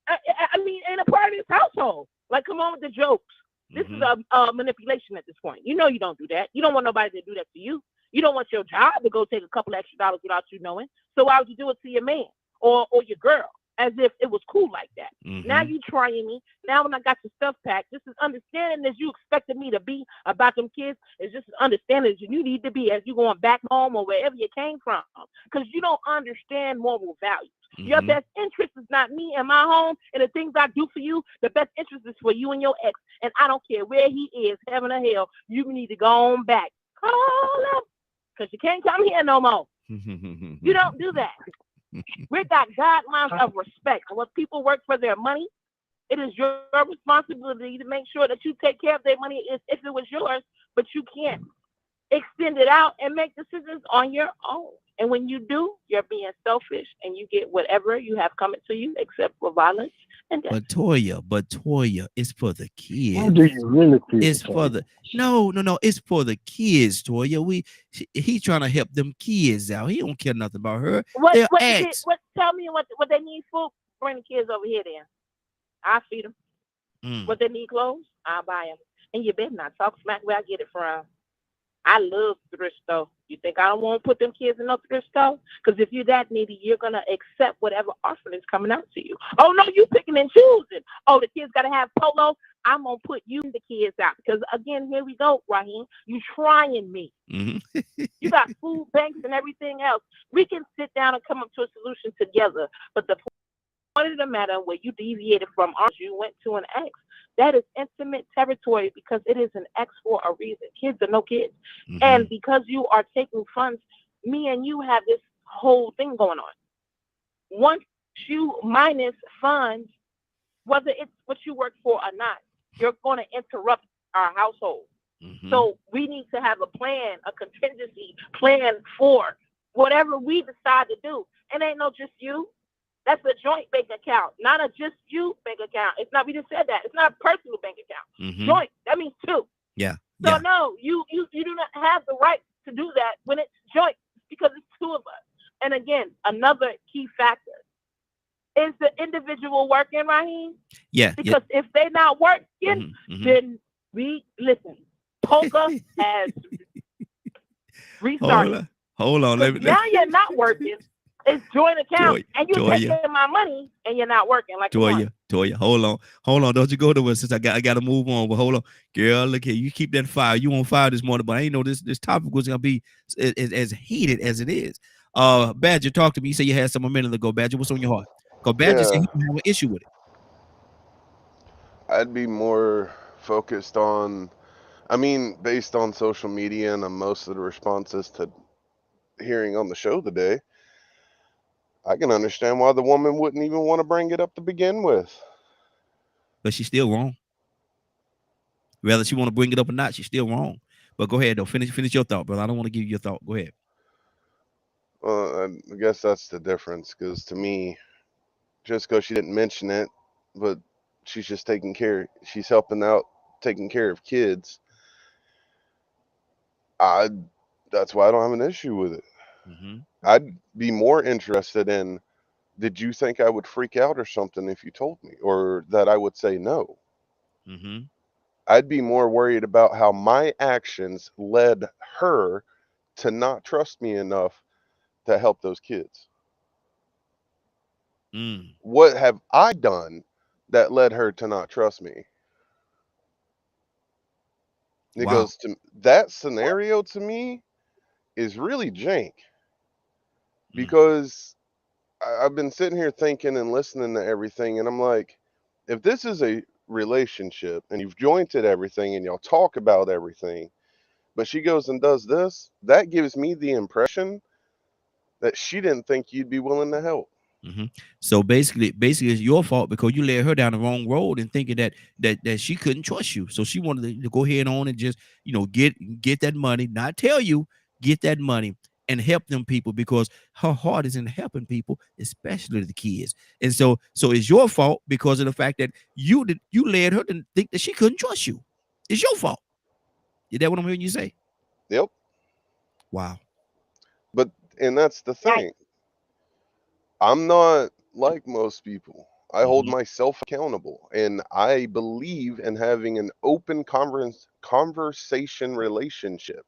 I mean, ain't a part of this household. Like, come on with the jokes. This is a manipulation at this point. You know you don't do that. You don't want nobody to do that to you. You don't want your job to go take a couple extra dollars without you knowing. So why would you do it to your man or your girl as if it was cool like that? Now you trying me. Now when I got your stuff packed, this is understanding as you expected me to be about them kids. It's just understanding as you need to be as you going back home or wherever you came from. Because you don't understand moral values. Your best interest is not me and my home and the things I do for you. The best interest is for you and your ex. And I don't care where he is, heaven or hell. You need to go on back. Call him. Because you can't come here no more. You don't do that. We got guidelines of respect. And when people work for their money, it is your responsibility to make sure that you take care of their money if it was yours, but you can't extend it out and make decisions on your own. And when you do, you're being selfish and you get whatever you have coming to you except for violence and death. But Toya, it's for the kids. How do you really feel? It's for the no, it's for the kids, Toya. He's trying to help them kids out. He don't care nothing about her. Tell me what they need food. Bring the kids over here then. I'll feed them. What they need clothes, I'll buy them. And you better not talk smack where I get it from. I love thrift store. You think I don't want to put them kids in no thrift store? Because if you're that needy, you're going to accept whatever offer is coming out to you. Oh, no, you picking and choosing. Oh, the kids got to have polo. I'm going to put you and the kids out. Because, again, here we go, Raheem. You trying me. You got food banks and everything else. We can sit down and come up to a solution together. But the point of the matter where you deviated from ours, you went to an ex. That is intimate territory because it is an ex for a reason. Kids are no kids. And because you are taking funds, me and you have this whole thing going on. Once you minus funds, whether it's what you work for or not, you're going to interrupt our household. So we need to have a plan, a contingency plan for whatever we decide to do. It ain't no just you. That's a joint bank account, not a just you bank account. It's not, we just said that. It's not a personal bank account. Joint, that means two. Yeah. So no, you do not have the right to do that when it's joint because it's two of us. And again, another key factor is the individual working, Raheem. Yeah. Because if they're not working, then we listen. Poker has restarted. Hold on. Now you're not working. It's joint account, and you're taking my money, and you're not working. Like Toya, hold on. Don't you go to us since I got to move on. But hold on, girl. Look here, you keep that fire. You on fire this morning, but I ain't know this topic was gonna be as heated as it is. Badger, talk to me. You said you had some a minute ago. Badger, what's on your heart? Because Badger said he don't have an issue with it. I'd be more focused on, based on social media and most of the responses to hearing on the show today, I can understand why the woman wouldn't even want to bring it up to begin with. because she's still wrong. Whether she want to bring it up or not, she's still wrong. But go ahead, though. Finish your thought, brother. I don't want to give you your thought. Go ahead. Well, I guess that's the difference, because to me, just because she didn't mention it, but she's just taking care, she's helping out, taking care of kids. That's why I don't have an issue with it. Mm-hmm. I'd be more interested in, did you think I would freak out or something if you told me, or that I would say no? Mm-hmm. I'd be more worried about how my actions led her to not trust me enough to help those kids. Mm. What have I done that led her to not trust me? Because to that scenario to me is really jank, because I've been sitting here thinking and listening to everything, and I'm like, if this is a relationship and you've jointed everything and y'all talk about everything, but she goes and does this, that gives me the impression that she didn't think you'd be willing to help. Mm-hmm. So basically, it's your fault because you led her down the wrong road and thinking that she couldn't trust you. So she wanted to go ahead on and just get that money, not tell you, get that money and help them people, because her heart is in helping people, especially the kids. And so it's your fault because of the fact that you led her to think that she couldn't trust you. It's your fault. Is that what I'm hearing you say? Yep. Wow. And that's the thing. I'm not like most people. I hold myself accountable, and I believe in having an open conversation relationship.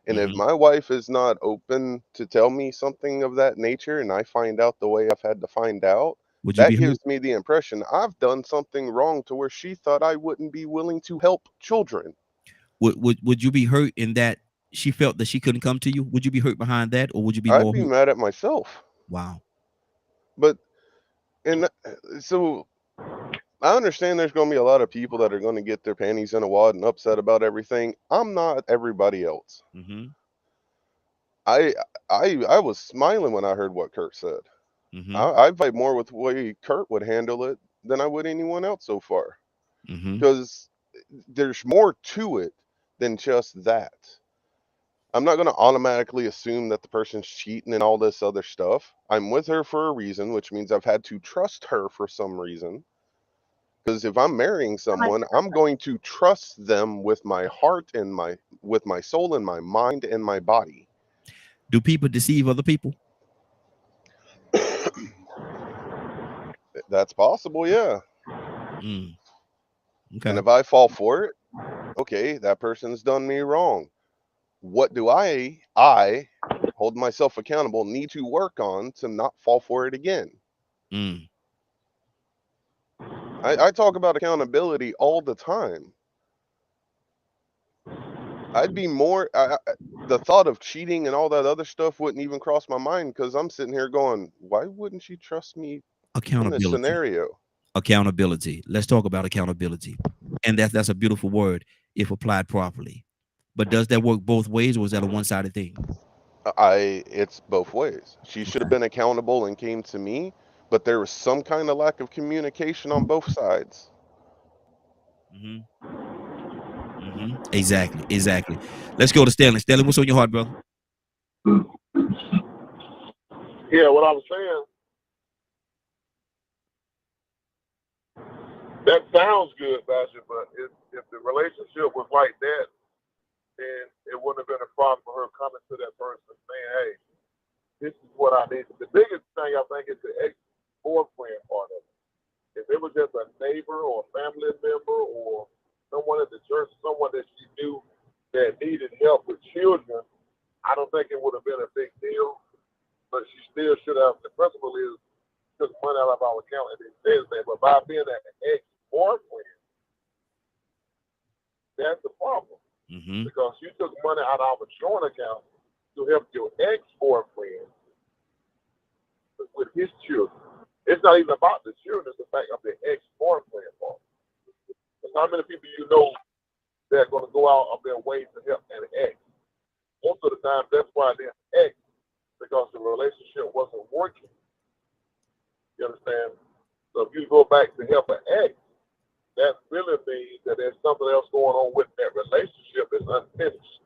And if my wife is not open to tell me something of that nature, and I find out the way I've had to find out, that gives me the impression I've done something wrong to where she thought I wouldn't be willing to help children. Would you be hurt in that she felt that she couldn't come to you? Would you be hurt behind that, or would you be more I'd be hurt? mad at myself. Wow. But, and so I understand there's going to be a lot of people that are going to get their panties in a wad and upset about everything. I'm not everybody else. I was smiling when I heard what Kurt said. I vibe more with the way Kurt would handle it than I would anyone else so far. Because there's more to it than just that. I'm not going to automatically assume that the person's cheating and all this other stuff. I'm with her for a reason, which means I've had to trust her for some reason. Because if I'm marrying someone, I'm going to trust them with my heart and with my soul and my mind and my body. Do people deceive other people? That's possible, yeah. Okay. And if I fall for it, okay, that person's done me wrong. What do I hold myself accountable, need to work on to not fall for it again? I talk about accountability all the time. I'd be more, the thought of cheating and all that other stuff wouldn't even cross my mind, because I'm sitting here going, why wouldn't she trust me in this scenario? Accountability. Let's talk about accountability. And that's a beautiful word if applied properly. But does that work both ways, or is that a one-sided thing? It's both ways. She should have been accountable and came to me, but there was some kind of lack of communication on both sides. Exactly. Let's go to Stanley. Stanley, what's on your heart, brother? Yeah, what I was saying, that sounds good, Basher, but if the relationship was like that, then it wouldn't have been a problem for her coming to that person and saying, hey, this is what I need. The biggest thing, I think, is the ex-boyfriend part of it. If it was just a neighbor or a family member or someone at the church, someone that she knew that needed help with children, I don't think it would have been a big deal. But she still should have. The principle is, took money out of our account and it says that. But by being an ex-boyfriend, that's the problem. Because you took money out of our joint account to help your ex-boyfriend with his children. It's not even about the children, it's the fact of the ex-boyfriend part. Because how many people you know that are going to go out of their way to help an ex? Most of the time, that's why they're ex, because the relationship wasn't working. You understand? So if you go back to help an ex, that really means that there's something else going on with that relationship that's unfinished.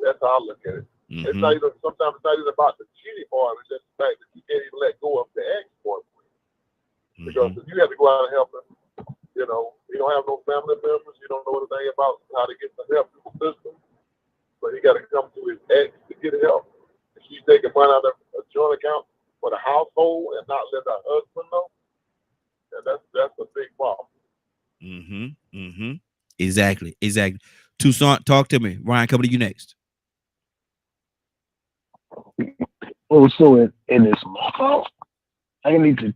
That's how I look at it. It's not even, sometimes it's not even about the cheating part, it's just the fact that you can't even let go of the ex-boyfriend. Because if you have to go out and help him, you know, you don't have no family members, you don't know anything about how to get the help through the system, but he got to come to his ex to get help. If she's taking money out of a joint account for the household and not let her husband know, and that's a big problem. Exactly. Toussaint, talk to me. Ryan, coming to you next. Oh, so and it's my fault. I need to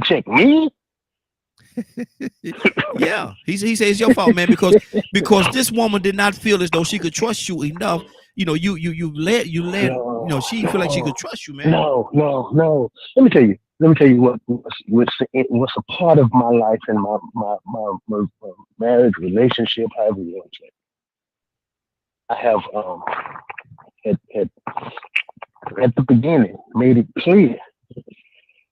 check me. Yeah, he says it's your fault, man, because this woman did not feel as though she could trust you enough. You know, you let you know, she didn't feel like she could trust you, man. No. Let me tell you what's a part of my life and my marriage relationship, however you want to say. I have at the beginning made it clear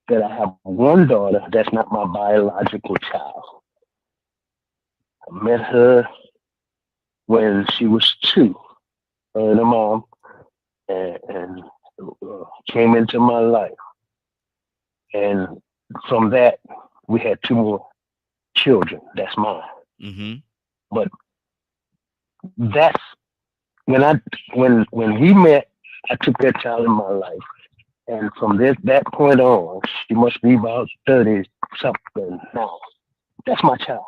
that I have one daughter that's not my biological child. I met her when she was 2, her and her mom, and came into my life. And from that, we had 2 more children. That's mine. But that's when we met, I took that child in my life. And from that point on, she must be about 30 something now. That's my child.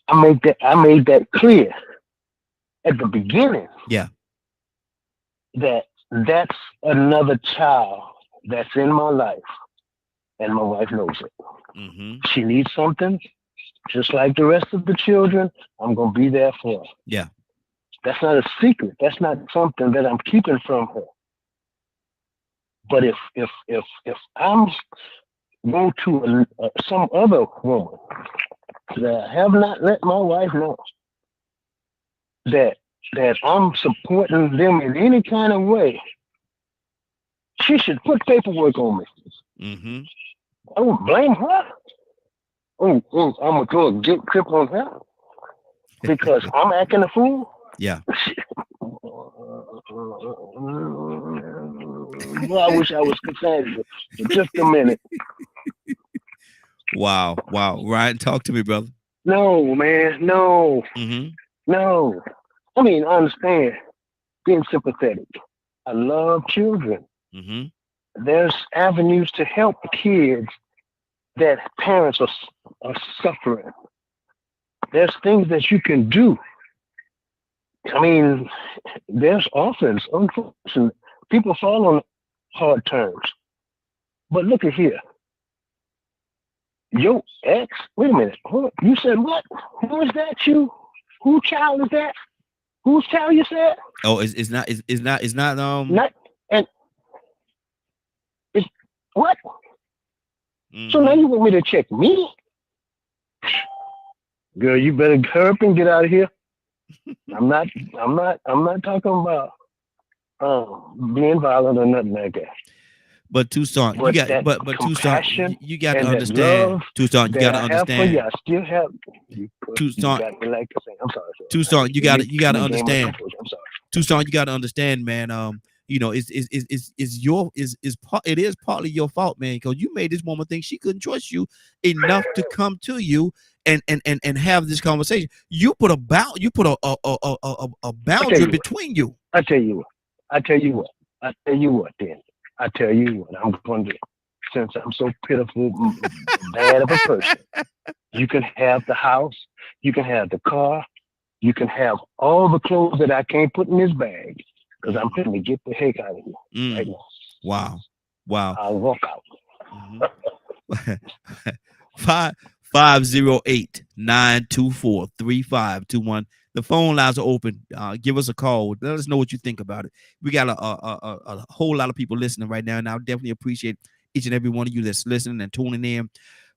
I made that clear at the beginning. Yeah. That's another child that's in my life, and my wife knows it. She needs something, just like the rest of the children. I'm gonna be there for her. Yeah. That's not a secret. That's not something that I'm keeping from her. But if I'm going to some other woman that I have not let my wife know that I'm supporting them in any kind of way, she should put paperwork on me. I won't blame her. I'm gonna throw a guilt trip on her because I'm acting a fool. Yeah. I wish I was concerned for just a minute. Wow. Ryan, talk to me, brother. No, man. No. No. I mean, I understand being sympathetic. I love children. There's avenues to help kids that parents are suffering. There's things that you can do. I mean, there's orphans, unfortunately. People fall on hard terms. But look at here. Your ex, wait a minute. You said what? Who is that you? Whose child is that? Whose child you said? Oh, it's not Not and it's what? So now you want me to check me? Girl, you better hurry up and get out of here. I'm not talking about being violent or nothing like that. But Toussaint, you got Toussaint, you got to understand. Toussaint, you got to understand. I still have Toussaint. I'm sorry. Toussaint, you got to understand. I'm sorry. Toussaint, you got to understand, man. You know, it is partly your fault, man, because you made this woman think she couldn't trust you enough to come to you and have this conversation. You put a boundary between you. I tell you what. Then I tell you what. I'm going to, since I'm so pitiful, bad of a person. You can have the house. You can have the car. You can have all the clothes that I can't put in this bag. Because I'm going to get the heck out of here right now. Wow. I'll walk out. 508-924-3521. The phone lines are open. Give us a call. Let us know what you think about it. We got a whole lot of people listening right now, and I definitely appreciate each and every one of you that's listening and tuning in.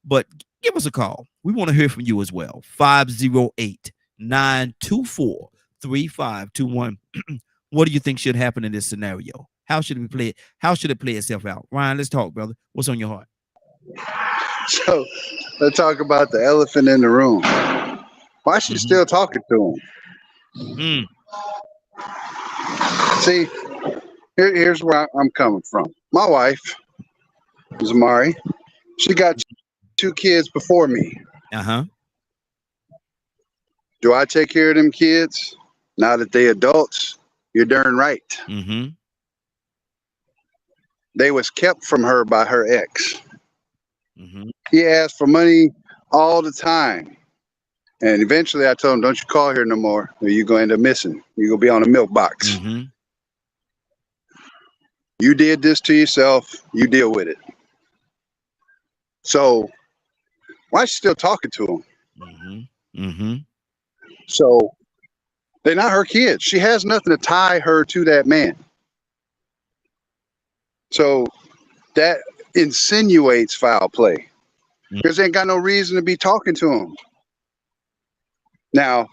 But give us a call. We want to hear from you as well. 508-924-3521. What do you think should happen in this scenario? How should we play it? How should it play itself out? Ryan, let's talk, brother. What's on your heart? So let's talk about the elephant in the room. Why is she still talking to him? See, here's where I'm coming from. My wife, Zamari, she got 2 kids before me. Do I take care of them kids now that they adults? You're darn right. They was kept from her by her ex. He asked for money all the time. And eventually I told him, don't you call here no more, or you're going to end up missing. You're going to be on a milk box. You did this to yourself. You deal with it. So why is she still talking to him? So they're not her kids. She has nothing to tie her to that man. So that insinuates foul play because they ain't got no reason to be talking to him. Now,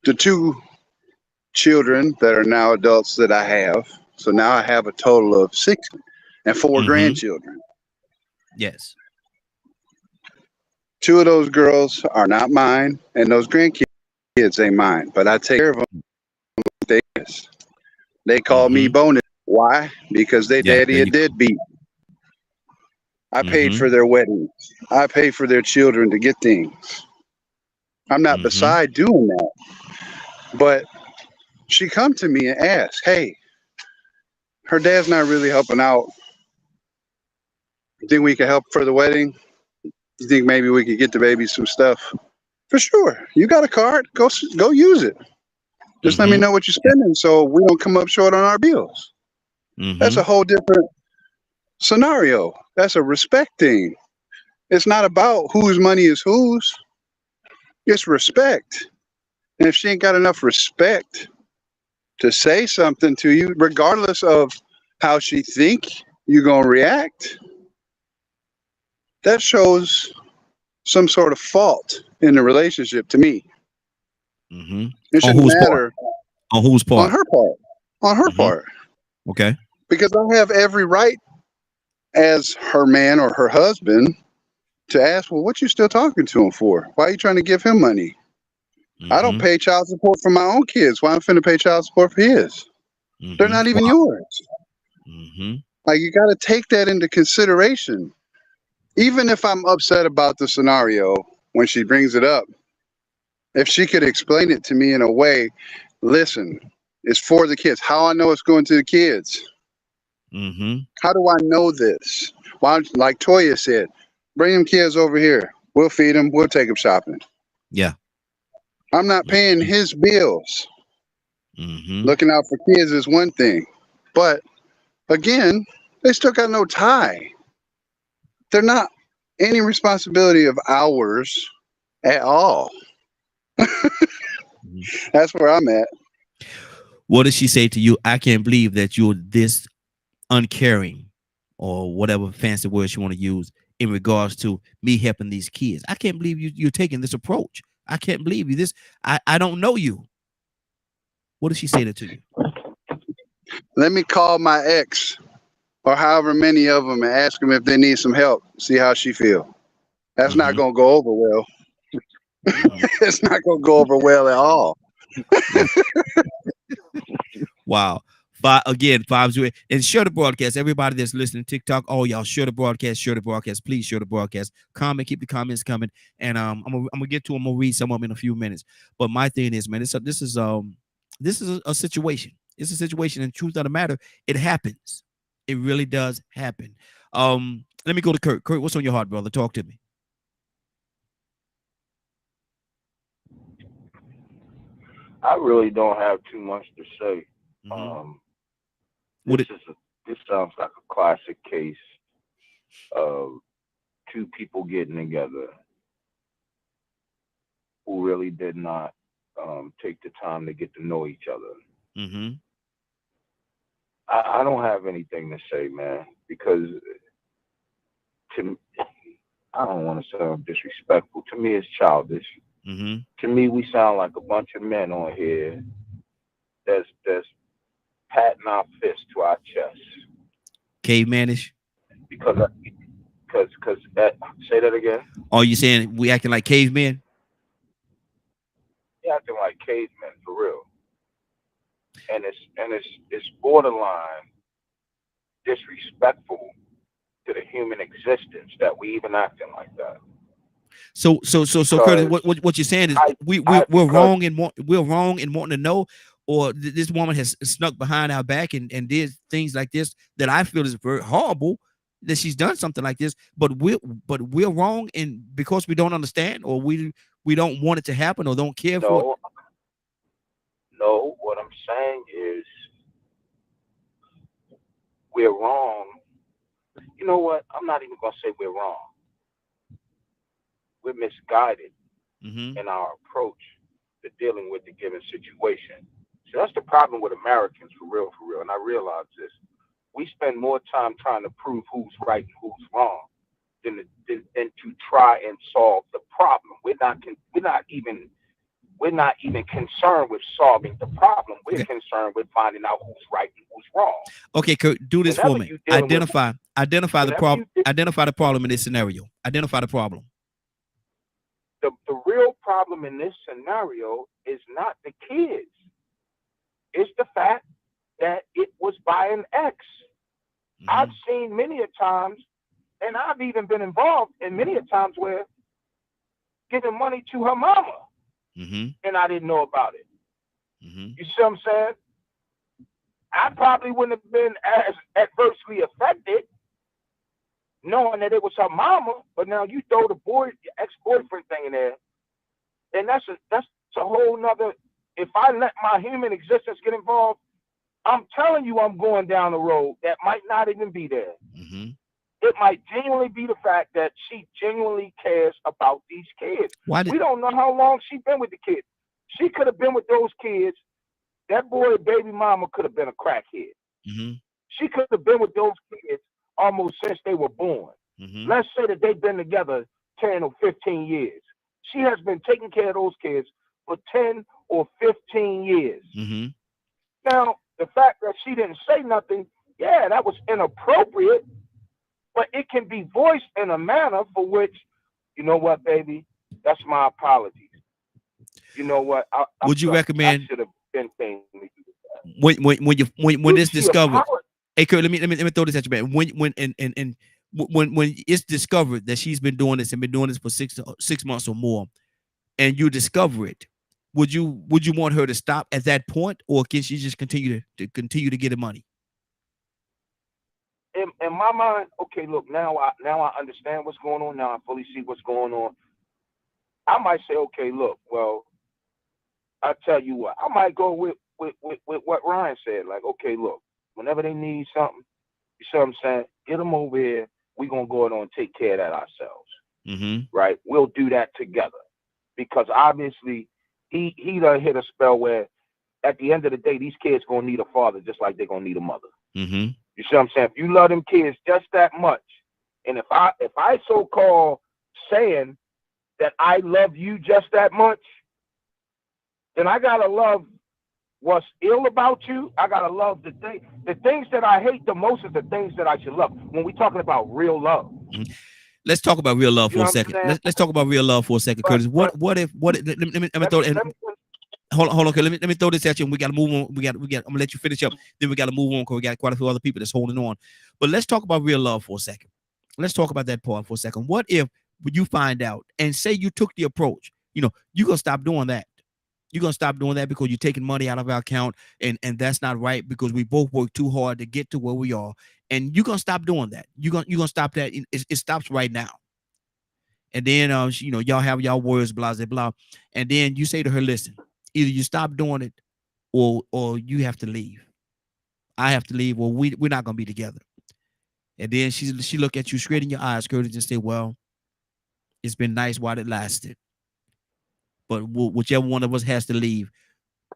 the 2 children that are now adults that I have, so now I have a total of 6 and 4 grandchildren. Yes. 2 of those girls are not mine, and those grandkids ain't mine, but I take care of them. They call me bonus. Why? Because they daddy a deadbeat. I paid for their weddings. I paid for their children to get things. I'm not beside doing that. But she come to me and ask, hey, her dad's not really helping out. You think we can help for the wedding? You think maybe we could get the baby some stuff? For sure. You got a card. Go use it. Just let me know what you're spending so we don't come up short on our bills. That's a whole different scenario. That's a respect thing. It's not about whose money is whose. It's respect. And if she ain't got enough respect to say something to you, regardless of how she think you're going to react, that shows some sort of fault in the relationship to me. It shouldn't matter. On whose part? On her part. On her part. Okay. Because I have every right as her man or her husband to ask, well, what you still talking to him for? Why are you trying to give him money? I don't pay child support for my own kids. Why I'm finna pay child support for his? They're not even yours. Like, you got to take that into consideration. Even if I'm upset about the scenario when she brings it up, if she could explain it to me in a way, listen, it's for the kids. How I know it's going to the kids? How do I know this? Why, like Toya said, bring them kids over here. We'll feed them. We'll take them shopping. Yeah. I'm not paying his bills. Looking out for kids is one thing. But again, they still got no tie. They're not any responsibility of ours at all. That's where I'm at. What does she say to you? I can't believe that you're this uncaring, or whatever fancy words you want to use, in regards to me helping these kids. I can't believe you're taking this approach. I can't believe you. I don't know you. What does she say that to you? Let me call my ex, or however many of them, and ask them if they need some help. See how she feel. That's not going to go over well. It's not going to go over well at all. Wow. 508 and share the broadcast. Everybody that's listening to TikTok, oh y'all, share the broadcast, please share the broadcast. Comment, keep the comments coming, and I'm gonna get to them. I'm gonna read some of them in a few minutes. But my thing is, man, this is a situation. It's a situation, and truth of the matter, it happens. It really does happen. Let me go to Kurt. Kurt, what's on your heart, brother? Talk to me. I really don't have too much to say. This sounds like a classic case of 2 people getting together who really did not take the time to get to know each other. I don't have anything to say, man, because I don't want to sound disrespectful. To me, it's childish. To me, we sound like a bunch of men on here that's patting our fists to our chests. Cavemanish? Because Because say that again. Are you saying we acting like cavemen? Yeah, acting like cavemen for real. And it's borderline disrespectful to the human existence that we even acting like that. So Curtis, what you're saying is we're wrong in wanting to know, or this woman has snuck behind our back and did things like this that I feel is very horrible, that she's done something like this, but we're wrong in because we don't understand, or we don't want it to happen, or don't care for it. No, what I'm saying is we're wrong. You know what? I'm not even gonna say we're wrong. We're misguided in our approach to dealing with the given situation. So that's the problem with Americans, for real. And I realize this. We spend more time trying to prove who's right and who's wrong than to try and solve the problem. We're not even concerned with solving the problem. We're concerned with finding out who's right and who's wrong. Okay, Kurt, do this for me. Identify the problem. Identify the problem in this scenario. Identify the problem. The real problem in this scenario is not the kids. It's the fact that it was by an ex. I've seen many a times, and I've even been involved in many a times where giving money to her mama, and I didn't know about it. You see what I'm saying? I probably wouldn't have been as adversely affected knowing that it was her mama, but now you throw the ex-boyfriend thing in there, and that's a whole nother. If I let my human existence get involved, I'm telling you, I'm going down the road that might not even be there. It might genuinely be the fact that she genuinely cares about these kids. We don't know how long she's been with the kids. She could have been with those kids. That boy, baby mama, could have been a crackhead. She could have been with those kids almost since they were born. Let's say that they've been together 10 or 15 years. She has been taking care of those kids for 10 or 15 years. Now, the fact that she didn't say nothing, yeah, that was inappropriate, but it can be voiced in a manner for which, you know what, baby, that's my apologies. You know what? Would you recommend? I should have been saying when it's discovered. Hey, Kurt, let me throw this at you, man. When it's discovered that she's been doing this and been doing this for 6 months or more, and you discover it, would you want her to stop at that point, or can she just continue to get the money? In my mind, okay, look, now I understand what's going on. Now I fully see what's going on. I might say, okay, look, well, I tell you what, I might go with what Ryan said. Like, okay, look, whenever they need something, you see what I'm saying? Get them over here. We're going to go on and take care of that ourselves. Right? We'll do that together. Because obviously, he done hit a spell where at the end of the day, these kids going to need a father just like they're going to need a mother. You see what I'm saying? If you love them kids just that much, and if I so-called saying that I love you just that much, then I got to love what's ill about you. I got to love the things that I hate the most is the things that I should love. When we're talking about real love. Let's talk about real love for a second. Let's talk about real love for a second, Curtis. What if let me throw it. Hold on, okay. Let me throw this at you, and we got to move on. I'm gonna let you finish up. Then we got to move on because we got quite a few other people that's holding on. But let's talk about real love for a second. Let's talk about that part for a second. What if you find out and say you took the approach? You're gonna stop doing that. You're gonna stop doing that because you're taking money out of our account, and that's not right because we both work too hard to get to where we are. And you're gonna stop doing that. You're gonna stop that. It stops right now. And then y'all have y'all words, blah blah blah. And then you say to her, listen, either you stop doing it or you have to leave. I have to leave, or we're not gonna be together. And then she look at you straight in your eyes, Curtis, and say, well, it's been nice while it lasted. But whichever one of us has to leave,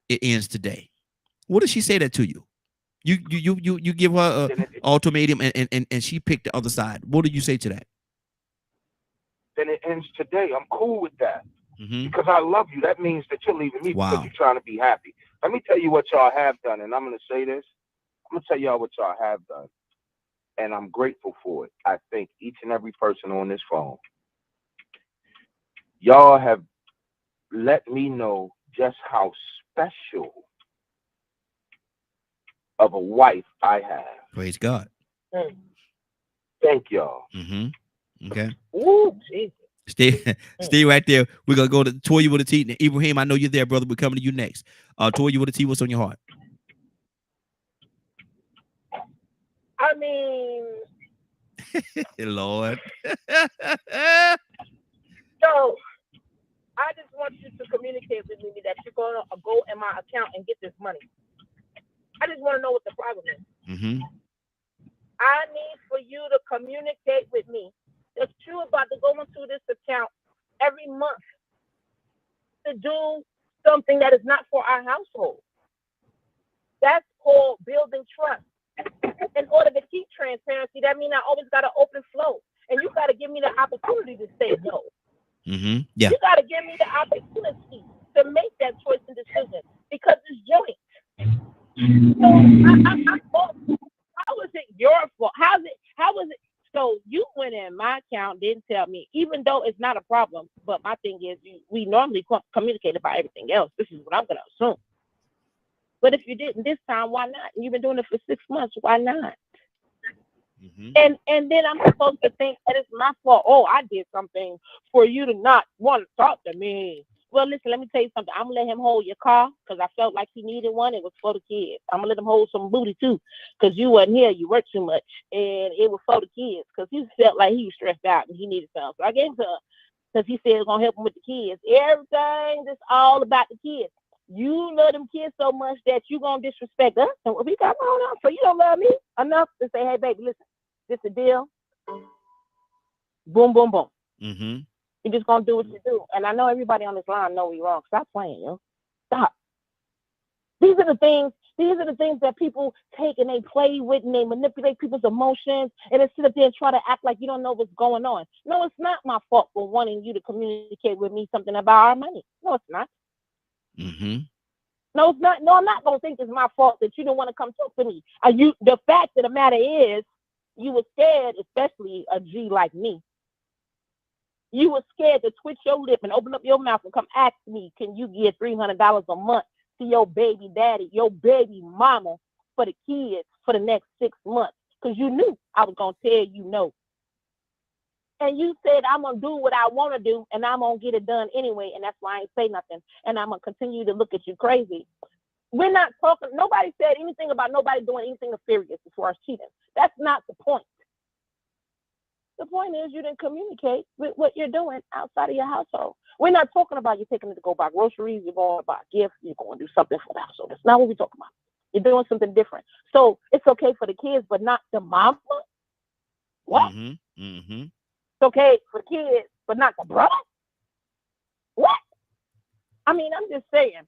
it ends today. What does she say that to you? You give her an ultimatum and she picked the other side. What do you say to that? Then it ends today. I'm cool with that. Because I love you. That means that you're leaving me because you're trying to be happy. Let me tell you what y'all have done, and I'm going to say this. I'm going to tell y'all what y'all have done. and I'm grateful for it. I thank each and every person on this phone. Y'all have let me know just how special of a wife I have. Praise God. Thank y'all. Okay. Ooh, Jesus. Stay right there. We're gonna go to Toya with a T. Ibrahim, I know you're there, brother. We're coming to you next. Toya with a T, what's on your heart? I mean, Lord. so I just want you to communicate with me that you're gonna go in my account and get this money. I just want to know what the problem is. I need for you to communicate with me that you're about to go into this account every month to do something that is not for our household. That's called building trust. In order to keep transparency, that means I always got an open flow. And you got to give me the opportunity to say no. Yeah. You got to give me the opportunity to make that choice and decision because it's joint. So how is it your fault? How is it? So you went in my account, didn't tell me, even though it's not a problem. But my thing is, we normally communicate about everything else. This is what I'm going to assume. But if you didn't this time, why not? You've been doing it for 6 months. Why not? And then I'm supposed to think that it's my fault. Oh, I did something for you to not want to talk to me. Well, listen, let me tell you something. I'm going to let him hold your car because I felt like he needed one. It was for the kids. I'm going to let him hold some booty too because you wasn't here. You worked too much. And it was for the kids because he felt like he was stressed out and he needed something. So I gave him to him because he said it was going to help him with the kids. Everything is all about the kids. You love them kids so much that you going to disrespect us. And we got on. So you don't love me enough to say, hey, baby, listen, this a deal. Boom, boom, boom. You're just going to do what you do. And I know everybody on this line know we wrong. Stop playing, yo. Stop. These are the things that people take and they play with and they manipulate people's emotions and they sit up there and try to act like you don't know what's going on. No, it's not my fault for wanting you to communicate with me something about our money. No, it's not. No, it's not. No, I'm not going to think it's my fault that you don't want to come talk to me. The fact of the matter is you were scared, especially a G like me. You were scared to twitch your lip and open up your mouth and come ask me, can you give $300 a month to your baby daddy, your baby mama for the kids for the next 6 months? Because you knew I was going to tell you no. And you said, I'm going to do what I want to do and I'm going to get it done anyway. And that's why I ain't say nothing. And I'm going to continue to look at you crazy. We're not talking, nobody said anything about nobody doing anything nefarious as far as cheating. That's not the point. The point is you didn't communicate with what you're doing outside of your household. We're not talking about you taking it to go buy groceries, you're going to buy gifts, you're going to do something for the household. That's not what we're talking about. You're doing something different. So it's okay for the kids, but not the mama. What? It's okay for kids, but not the brother. What? I mean, I'm just saying.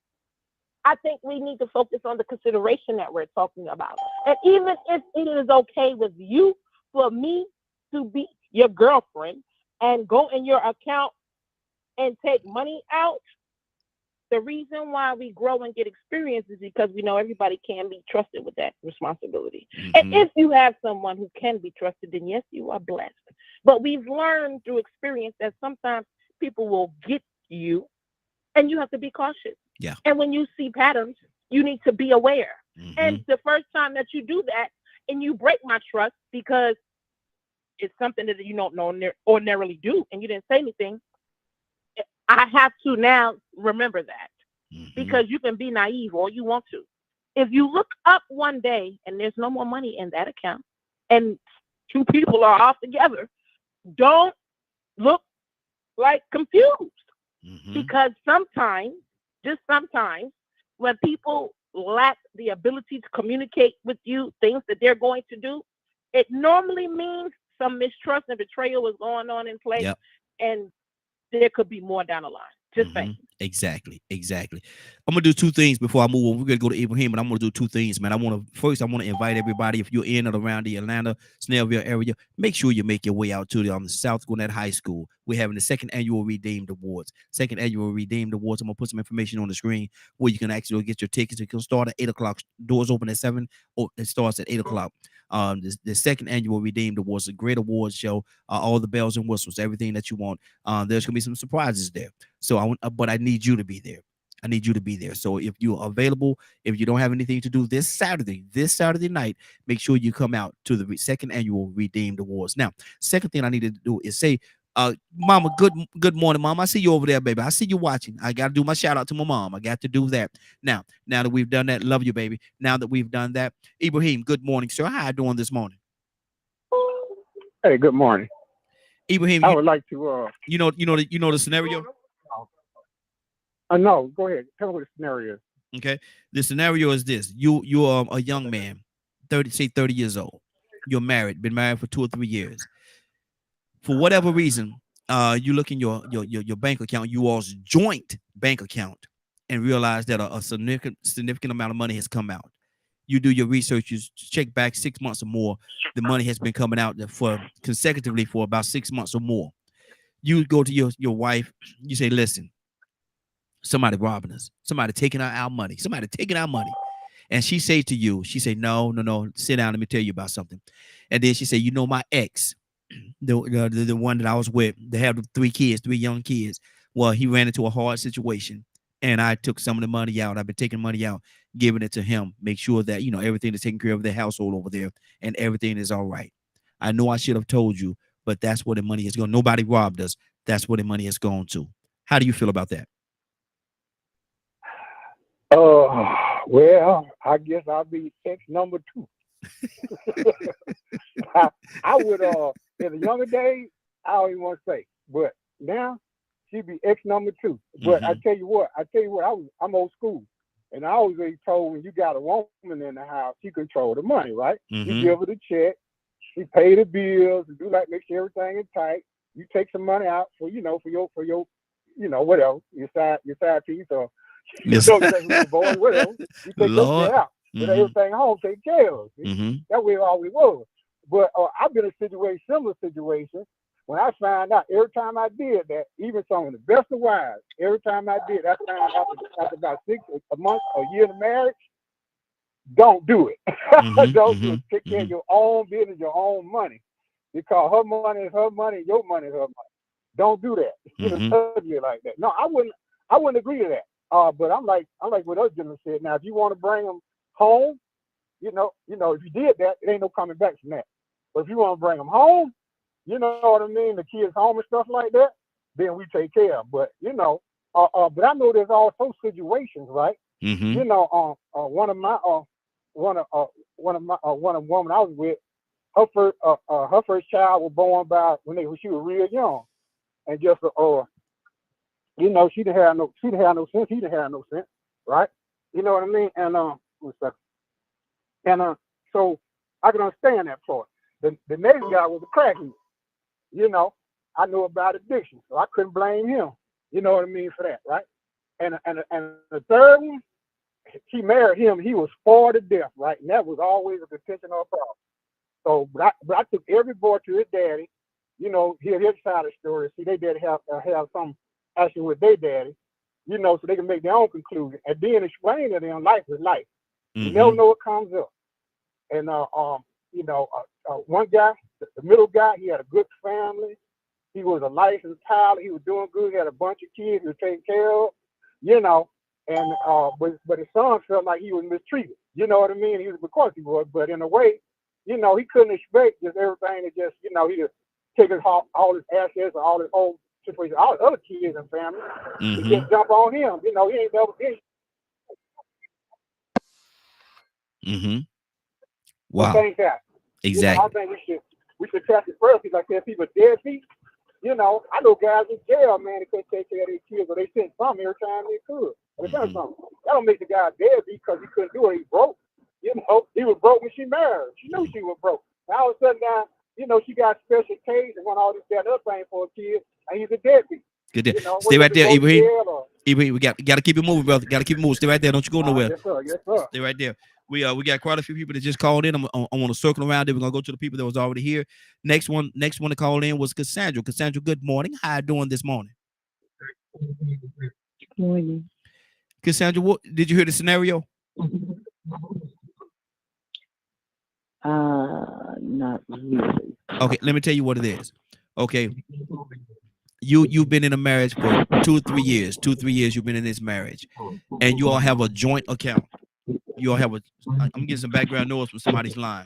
I think we need to focus on the consideration that we're talking about. And even if it is okay with you, for me to be your girlfriend and go in your account and take money out, the reason why we grow and get experience is because we know everybody can be trusted with that responsibility. And if you have someone who can be trusted, then yes, you are blessed. But we've learned through experience that sometimes people will get you and you have to be cautious. Yeah. And when you see patterns, you need to be aware. And the first time that you do that and you break my trust because it's something that you don't ordinarily do and you didn't say anything, I have to now remember that because you can be naive all you want to. If you look up one day and there's no more money in that account and two people are off together, don't look like confused because sometimes, just sometimes, when people lack the ability to communicate with you things that they're going to do, it normally means some mistrust and betrayal is going on in place, and there could be more down the line. Just saying. Exactly. I'm gonna do two things before I move on. We're gonna go to Ibrahim, but I'm gonna do two things, man. I want to invite everybody. If you're in or around the Atlanta, Snellville area, make sure you make your way out to the South Gwinnett High School. We're having the second annual Redeemed Awards. I'm gonna put some information on the screen where you can actually get your tickets. It can start at 8:00. Doors open at 7. It starts at 8:00. The second annual Redeemed Awards, a great award show, all the bells and whistles, everything that you want. There's gonna be some surprises there. So but I need you to be there. I need you to be there. So if you're available, if you don't have anything to do this Saturday night, make sure you come out to the second annual Redeemed Awards. Now, second thing I need to do is say, Mama, good morning, Mom. I see you over there, baby. I see you watching. I got to do my shout out to my mom. I got to do that. Now that we've done that, love you, baby. Now that we've done that, Ibrahim, good morning, sir. How you doing this morning? Hey, good morning. Ibrahim, I would like to you know the scenario? No, go ahead. Tell me what the scenario is. Okay. The scenario is this. You're a young man, 30 years old. You're married, been married for 2 or 3 years. For whatever reason, you look in your bank account, you all's joint bank account, and realize that a significant amount of money has come out. You do your research, you check back 6 months or more. The money has been coming out consecutively for about 6 months or more. You go to your wife, you say, listen, somebody robbing us, somebody taking out our money, and she say to you, no, sit down, let me tell you about something. And then she say, my ex, the one that I was with, they have 3 young kids. Well, he ran into a hard situation, and I took some of the money out. I've been taking money out, giving it to him, make sure that everything is taken care of, the household over there, and everything is all right. I know I should have told you, but that's where the money is going. Nobody robbed us. That's where the money is going to. How do you feel about that? Well, I guess I'll be ex number 2. I would in the younger days, I don't even want to say, but now she'd be ex number 2. But I tell you what, I'm old school, and I always been told when you got a woman in the house, she control the money, right? You give her the check, she pay the bills, and make sure everything is tight. You take some money out for your whatever your side piece or. Yes. Boy, whatever. You take your out. But everything home take care of. That way it always was. But I've been in similar situations when I found out every time I did that, even some of the best of wives, every time I did, I found out after about 6 months, a year of marriage, don't do it. Don't do it. Take care of your own business, your own money. Because her money is her money, your money is her money. Don't do that. Like that. No, I wouldn't agree to that. But I'm like what other gentlemen said. Now, if you want to bring them home, if you did that, it ain't no coming back from that. But if you want to bring them home, you know what I mean, the kids home and stuff like that, then we take care of. But but I know there's also situations, right? One of a woman I was with, her first child was born when she was real young, and just she didn't have no sense. He didn't have no sense, right? You know what I mean? And so I can understand that part. The next guy was a crackhead. I know about addiction, so I couldn't blame him. You know what I mean for that, right? And the third one, she married him. He was spoiled to death, right? And that was always a contention or a problem. So, but I took every boy to his daddy. Hear his side of the story. See, they daddy have some action with their daddy, so they can make their own conclusion and then explain to them life is life. You never know what comes up. And one guy, the middle guy, he had a good family. He was a licensed pilot. He was doing good. He had a bunch of kids he was taking care of, and but his son felt like he was mistreated. You know what I mean? Of course he was, but in a way, he couldn't expect just everything to just, he just take all his assets or all his whole situation, all the other kids and family, he just jump on him. He ain't never been. Wow. Exactly. I think we should test it first. Like I said, people deadbeat. I know guys in jail, man, they couldn't take care of their kids, or they sent some every time they could. That don't make the guy deadbeat because he couldn't do it. He broke. He was broke when she married. She knew she was broke. Now all of a sudden now, she got special case and want all this that other thing for a kid, and he's a deadbeat. Good deal. Stay right there, Ibrahim. Ibrahim, we got to keep it moving, brother. Got to keep it moving. Stay right there. Don't you go nowhere. Yes, sir. Yes, sir. Stay right there. We got quite a few people that just called in. I want to circle around. Then we're gonna go to the people that was already here. Next one to call in was Cassandra. Cassandra, good morning. How you doing this morning? Good morning. Cassandra, did you hear the scenario? Not really. Okay, let me tell you what it is. Okay, you've been in a marriage for 2-3 years. 2-3 years you've been in this marriage, and you all have a joint account. You all have a. I'm getting some background noise from somebody's line.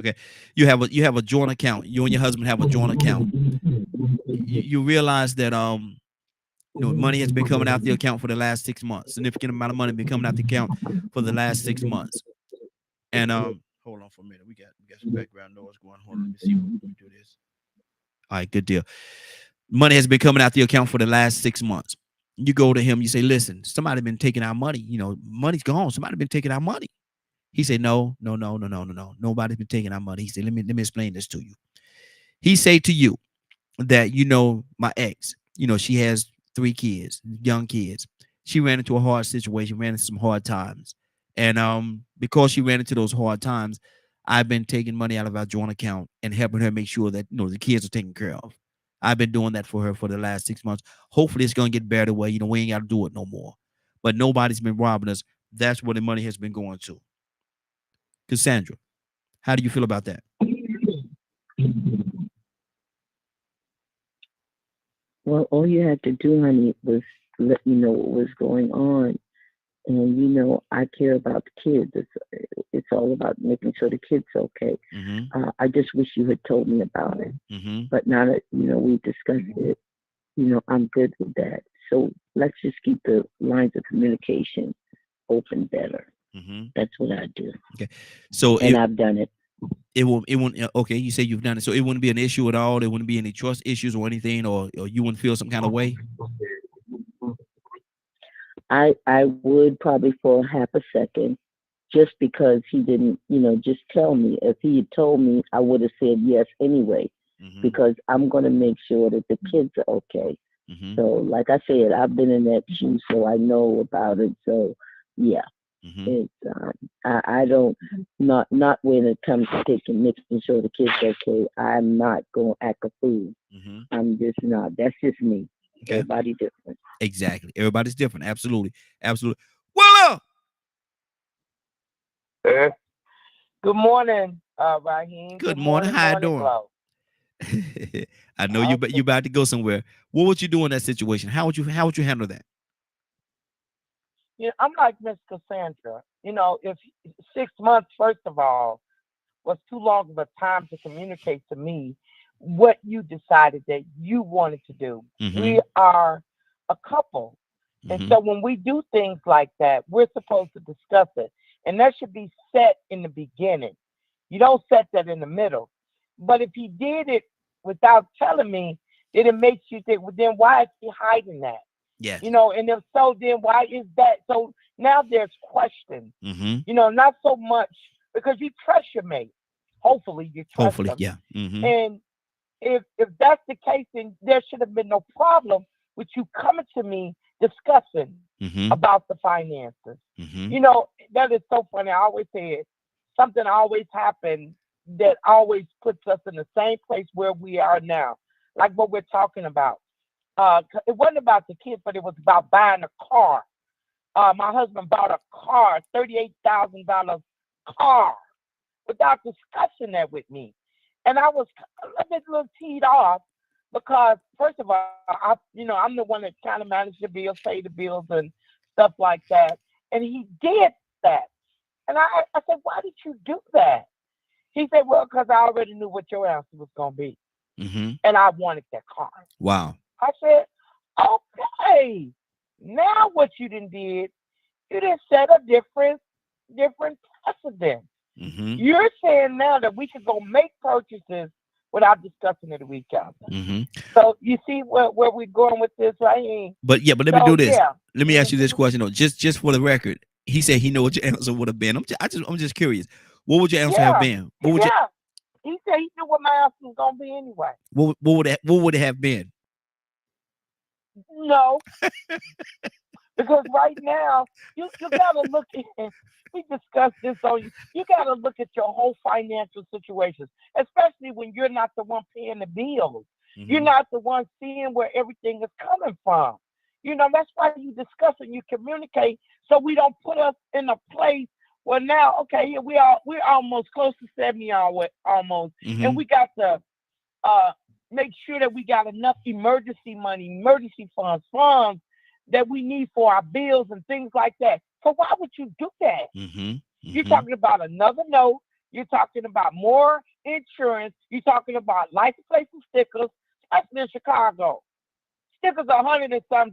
Okay, you have a joint account. You and your husband have a joint account. You realize that money has been coming out the account for the last 6 months. Significant amount of money been coming out the account for the last 6 months. And hold on for a minute. We got some background noise going on. Hold on, let me see what we do this. All right, good deal. Money has been coming out the account for the last 6 months. You go to him, you say, listen, somebody been taking our money. Money's gone. Somebody been taking our money. He said, no. Nobody's been taking our money. He said, let me explain this to you. He say to you that, my ex, she has 3 kids, young kids. She ran into a hard situation, ran into some hard times. And because she ran into those hard times, I've been taking money out of our joint account and helping her make sure that, the kids are taken care of. I've been doing that for her for the last 6 months. Hopefully it's going to get better where, we ain't got to do it no more. But nobody's been robbing us. That's where the money has been going to. Cassandra, how do you feel about that? Well, all you had to do, honey, was let me know what was going on. And, I care about the kids. It's all about making sure the kids are okay. Mm-hmm. I just wish you had told me about it. Mm-hmm. But now that, we discussed it, I'm good with that. So let's just keep the lines of communication open better. Mm-hmm. That's what I do. Okay. So I've done it. It won't. Okay, you say you've done it, so it wouldn't be an issue at all. There wouldn't be any trust issues or anything, or you wouldn't feel some kind of way. I would probably for half a second, just because he didn't, just tell me. If he had told me, I would have said yes anyway, because I'm going to make sure that the kids are okay. Mm-hmm. So, like I said, I've been in that shoe, so I know about it. So, yeah. Mm-hmm. It's I don't not when it comes to making sure the kids are okay. I'm not gonna act a fool. Mm-hmm. I'm just not. That's just me. Okay. Everybody different. Exactly. Everybody's different. Absolutely. Well, good morning, Raheem. Good morning. How you doing? I know you about to go somewhere. What would you do in that situation? How would you handle that? I'm like Miss Cassandra. If 6 months, first of all, was too long of a time to communicate to me what you decided that you wanted to do. Mm-hmm. We are a couple. Mm-hmm. And so when we do things like that, we're supposed to discuss it. And that should be set in the beginning. You don't set that in the middle. But if he did it without telling me, then it makes you think, well, then why is he hiding that? Yes. And if so, then why is that? So now there's questions. Mm-hmm. Not so much because you trust your mate. Hopefully you trust them. Yeah. Mm-hmm. And if that's the case, then there should have been no problem with you coming to me discussing about the finances. Mm-hmm. That is so funny. I always say it. Something always happens that always puts us in the same place where we are now, like what we're talking about. It wasn't about the kids, but it was about buying a car. My husband bought a car, $38,000 car, without discussing that with me. And I was a little teed off because, first of all, I'm the one that kind of managed the bills, pay the bills and stuff like that. And he did that. And I said, why did you do that? He said, well, because I already knew what your answer was going to be. Mm-hmm. And I wanted that car. Wow. I said, okay, now what you done did, you done set a different precedent. Mm-hmm. You're saying now that we could go make purchases without discussing it a week out. Mm-hmm. So you see where we're going with this, right? But let me do this. Yeah. Let me ask you this question, though, just for the record. He said he know what your answer would have been. I'm just curious. What would your answer have been? He said he knew what my answer was gonna be anyway. What would it have been? No, because right now you gotta look at. We discussed this on you. You gotta look at your whole financial situations, especially when you're not the one paying the bills. Mm-hmm. You're not the one seeing where everything is coming from. That's why you discuss and you communicate, so we don't put us in a place Well, now, okay, here we're almost close to 70 almost, and we got to make sure that we got enough emergency money, emergency funds that we need for our bills and things like that. So why would you do that? You're talking about another note. You're talking about more insurance. You're talking about license plates and stickers, especially in Chicago. Stickers are $100 and some.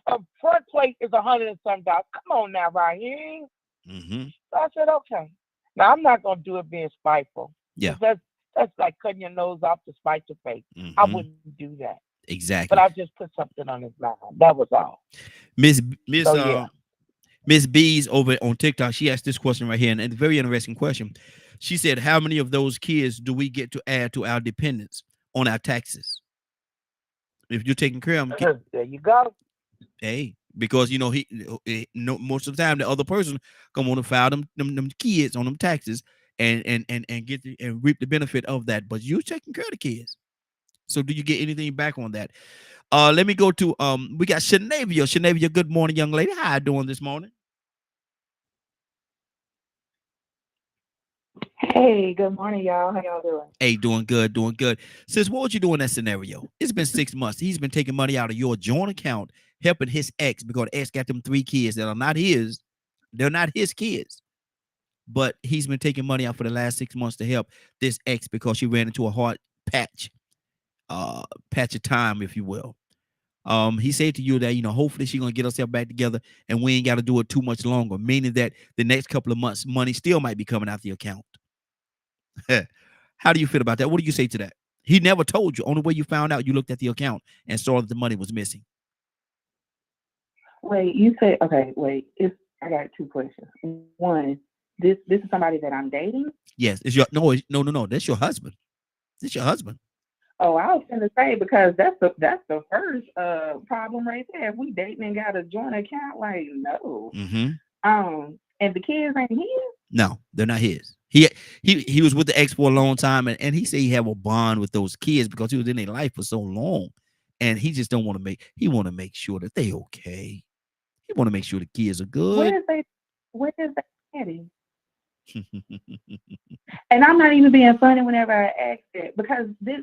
A front plate is $100 and some. Come on now, Raheem. So I said, okay. Now I'm not gonna do it being spiteful. Yeah. That's like cutting your nose off to spite your face. I wouldn't do that. Exactly. But I just put something on his mind. That was all. Miss B's over on TikTok, she asked this question right here, and it's a very interesting question. She said, how many of those kids do we get to add to our dependents on our taxes? If you're taking care of them, there you go. Hey, because most of the time the other person come on to file them kids on them taxes and get and reap the benefit of that. But you're taking care of the kids. So do you get anything back on that? Let me go to we got Shanavia. Shanavia, good morning, young lady. How you doing this morning? Hey, good morning, y'all. How y'all doing? Hey, doing good, doing good. Sis, what would you do in that scenario? It's been 6 months. He's been taking money out of your joint account, helping his ex, because the ex got them 3 kids that are not his. They're not his kids. But he's been taking money out for the last 6 months to help this ex because she ran into a hard patch of time, if you will. He said to you that, hopefully she's gonna get herself back together and we ain't got to do it too much longer, meaning that the next couple of months money still might be coming out the account. How do you feel about that? What do you say to that? He never told you. Only way you found out, you looked at the account and saw that the money was missing. Wait, you said, okay, wait. I got 2 questions. One, this is somebody that I'm dating? Yes. It's your no. That's your husband. It's your husband. Oh, I was gonna say, because that's the first problem right there. If we dating and got a joint account, like, no. And the kids ain't his? No, they're not his. He was with the ex for a long time, and he said he had a bond with those kids because he was in their life for so long, and he just don't want to make sure that they okay. He want to make sure the kids are good. Where is that daddy? And I'm not even being funny whenever I ask it, because this,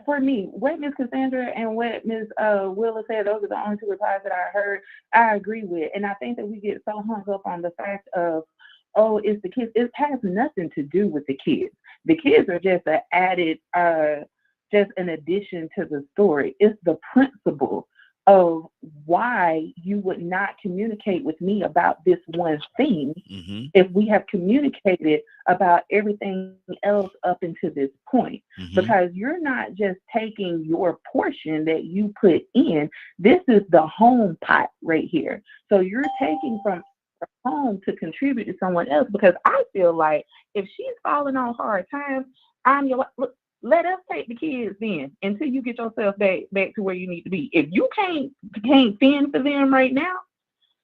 for me, what Miss Cassandra and what Miss Willa said, those are the only 2 replies that I heard. I agree with, and I think that we get so hung up on the fact of, oh, it's the kids. It has nothing to do with the kids. The kids are just an added, just an addition to the story. It's the principle of why you would not communicate with me about this one thing if we have communicated about everything else up until this point. Because you're not just taking your portion that you put in. This is the home pot right here. So you're taking from home to contribute to someone else, because I feel like if she's falling on hard times, look, let us take the kids then until you get yourself back to where you need to be. If you can't fend for them right now,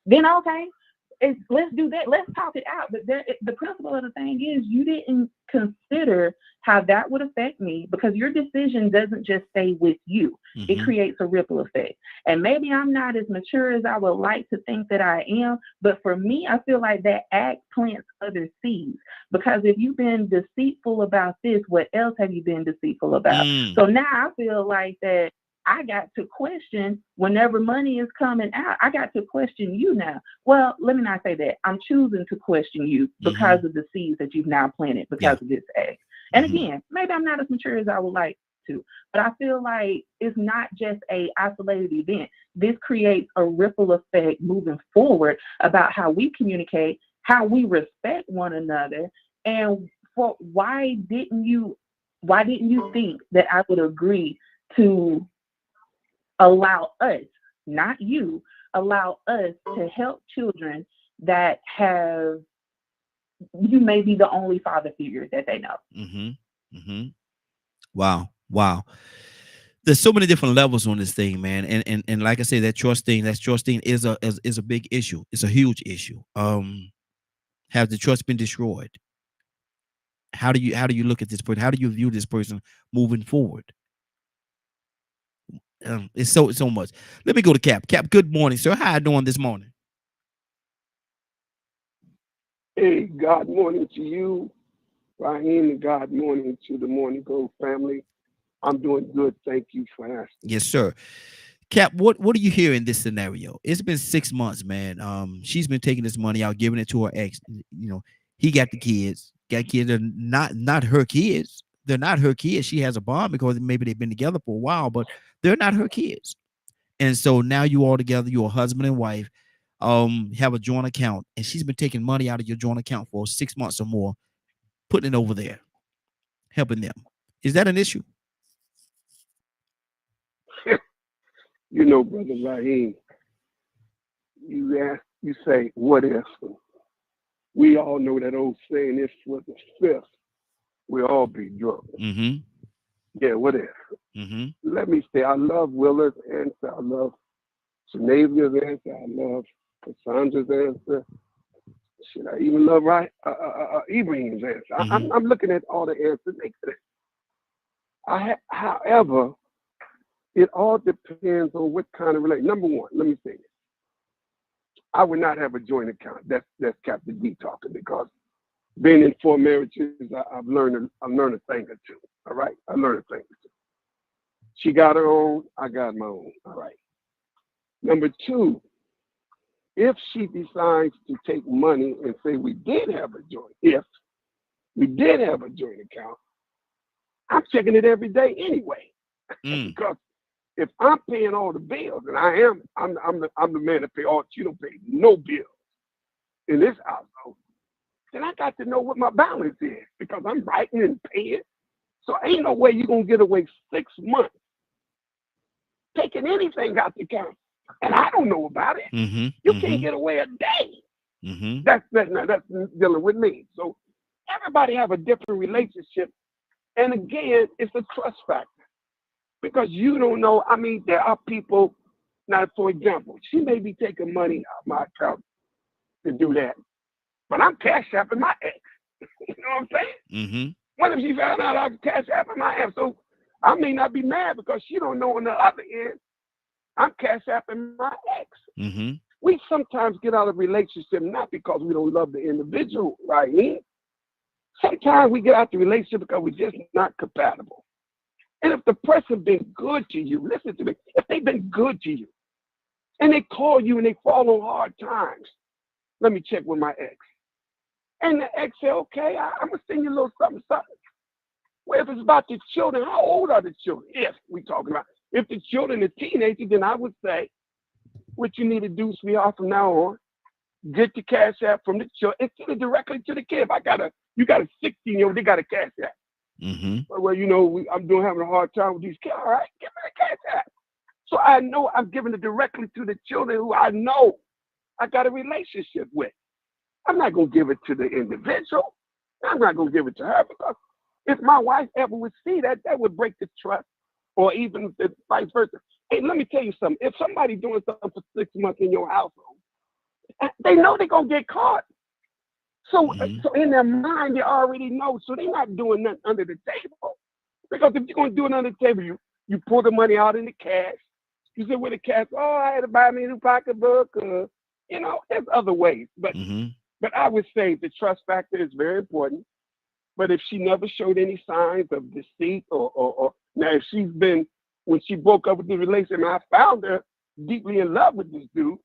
then okay, let's do that. Let's talk it out. But the principle of the thing is, you didn't consider how that would affect me, because your decision doesn't just stay with you. It creates a ripple effect. And maybe I'm not as mature as I would like to think that I am, but for me, I feel like that act plants other seeds. Because if you've been deceitful about this, what else have you been deceitful about? So now I feel like that I got to question, whenever money is coming out, I got to question you now. Well, let me not say that. I'm choosing to question you because of the seeds that you've now planted because of this act. And again, maybe I'm not as mature as I would like to, but I feel like it's not just a isolated event. This creates a ripple effect moving forward about how we communicate, how we respect one another, and why didn't you think that I would agree to allow us, not you, allow us to help children that have, you may be the only father figure that they know. Wow. There's so many different levels on this thing, man. And like I said, that trust thing is a big issue. It's a huge issue. Has the trust been destroyed? How do you look at this person? How do you view this person moving forward? It's so much. Let me go to Cap. Cap, good morning, sir. How you doing this morning? Hey, God morning to you, Raheem, and God morning to the Morning Glow family. I'm doing good. Thank you for asking. Yes, sir. Cap, what do you hear in this scenario? It's been 6 months, man. She's been taking this money out, giving it to her ex. You know, he got the kids. Got kids that are not her kids. They're not her kids. She has a bond because maybe they've been together for a while, but they're not her kids. And so now you all together, you're a husband and wife, have a joint account, and she's been taking money out of your joint account for 6 months or more, putting it over there, helping them. Is that an issue? You know, Brother Raheem, you say, what if? We all know that old saying, if was the fifth, we'll all be drunk. Mm-hmm. Yeah, what if? Mm-hmm. Let me say, I love Willard's answer. I love Shanavia's answer. I love Cassandra's answer. Should I even love Ibrahim's answer? Mm-hmm. I'm looking at all the answers. However, it all depends on what kind of relationship. Number one, let me say this. I would not have a joint account. That's Captain D talking, because being in 4 marriages, I've learned a thing or two. All right, I learned a thing or two. She got her own, I got my own. All right. Number two, if she decides to take money and say we did have a joint, if we did have a joint account, I'm checking it every day anyway. Because if I'm paying all the bills, and I'm the man that pay all, she don't pay no bills in this household, then I got to know what my balance is, because I'm writing and paying. So ain't no way you're gonna get away 6 months taking anything out the account, and I don't know about it. Mm-hmm. You can't get away a day. Mm-hmm. That's dealing with me. So everybody have a different relationship, and again, it's a trust factor, because you don't know. I mean, there are people. Now, for example, she may be taking money out of my account to do that, but I'm cash apping my ex. You know what I'm saying? Mm-hmm. What if she found out I was cash apping my ex? So I may not be mad, because she don't know on the other end I'm cash apping my ex. Mm-hmm. We sometimes get out of relationship not because we don't love the individual, right? Sometimes we get out the relationship because we're just not compatible. And if the person been good to you, listen to me, if they've been good to you and they call you and they fall on hard times, let me check with my ex. And the ex say, okay, I'm going to send you a little something. Well, if it's about the children, how old are the children? If we talking about, if the children are teenagers, then I would say, what you need to do, sweetheart, from now on, get the cash app from the children and send it directly to the kid. If you got a 16-year-old, they got a cash app. Mm-hmm. Well, you know, I'm having a hard time with these kids. All right, give me the cash app. So I know I'm giving it directly to the children who I know I got a relationship with. I'm not going to give it to the individual. I'm not going to give it to her, because if my wife ever would see that, that would break the trust, or even the vice versa. Hey, let me tell you something. If somebody doing something for 6 months in your household, they know they're going to get caught. So in their mind, they already know. So they're not doing nothing under the table. Because if you're going to do it under the table, you pull the money out in the cash. You say, with the cash, oh, I had to buy me a new pocketbook. You know, there's other ways. But I would say the trust factor is very important. But if she never showed any signs of deceit or now if she's been, when she broke up with the relationship, I found her deeply in love with this dude,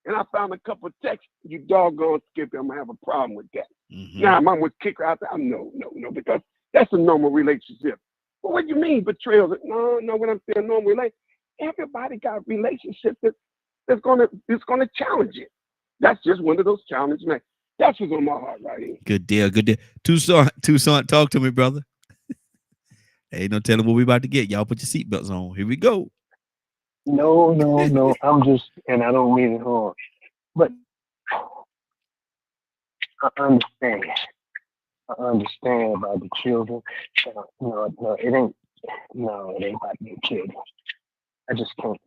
and I found a couple of texts, you doggone Skippy, I'm gonna have a problem with that. Now I'm gonna kick her out there. No, because that's a normal relationship. But what do you mean betrayal? No, when I'm saying normal relationship, everybody got relationships that's gonna challenge it. That's just one of those challenges, man. That's what's on my heart right here. Good deal. Tucson, talk to me, brother. Ain't no telling what we about to get. Y'all put your seatbelts on. Here we go. No. I'm just, and I don't mean it hard, but I understand. I understand about the children. No, it ain't about the children. I just can't.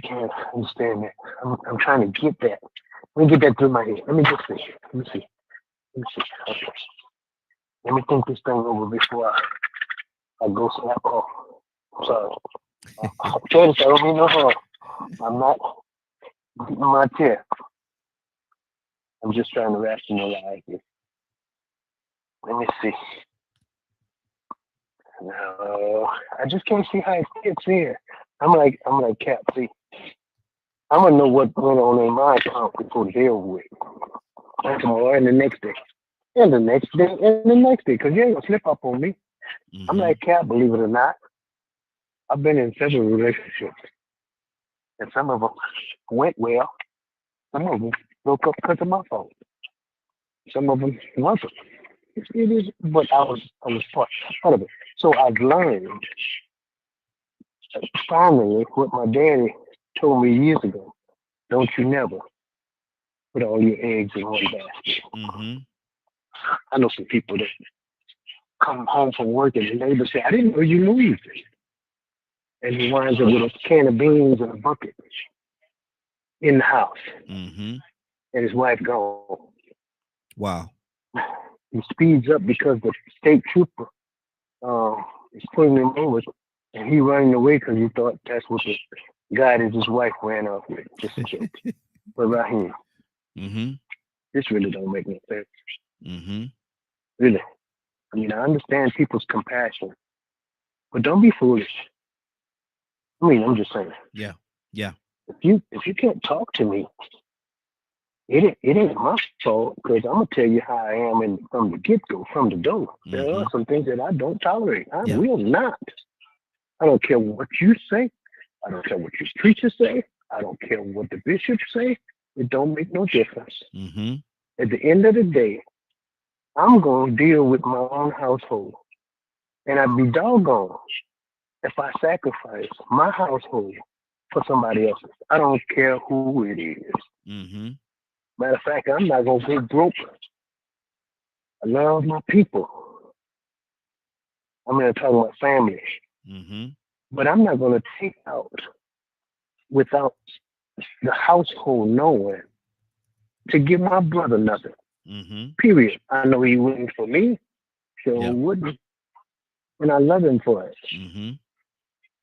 Can't understand that. I'm trying to get that. Let me get that through my head. Let me see. Okay. Let me think this thing over before I go snap off. I'm sorry. Curtis, I don't mean no harm. I'm not getting my chair. I'm just trying to rationalize it. Let me see. No, I just can't see how it fits here. I'm like Cap. See, I'm gonna know what went on in my account before they over with. And tomorrow and the next day. And the next day and the next day. Because you ain't gonna slip up on me. I'm like Cap, believe it or not. I've been in several relationships. And some of them went well. Some of them broke up because of my fault. Some of them wasn't. It is, but I was part of it. So I've learned finally what my daddy told me years ago. Don't you never put all your eggs in one basket. I know some people that come home from work and the neighbor say, I didn't know you moved. And he winds up with a can of beans and a bucket in the house. And his wife gone. Wow. He speeds up because the state trooper is pulling him over, and he running away because he thought that's what the guy that his wife ran off with. Just a joke. But Raheem, this really don't make no sense. Really. I mean, I understand people's compassion, but don't be foolish. I mean, I'm just saying. Yeah. If you can't talk to me, it ain't my fault, because I'm gonna tell you how I am from the get-go, from the door. There are some things that I don't tolerate. I will not. I don't care what you say. I don't care what your preachers say. I don't care what the bishops say. It don't make no difference. At the end of the day, I'm gonna deal with my own household, and I'd be doggone if I sacrifice my household for somebody else's. I don't care who it is. Matter of fact, I'm not gonna get broke. I love my people. I'm gonna talk about family. But I'm not gonna take out without the household knowing to give my brother nothing. Period. I know he wouldn't for me, so wouldn't. And I love him for it.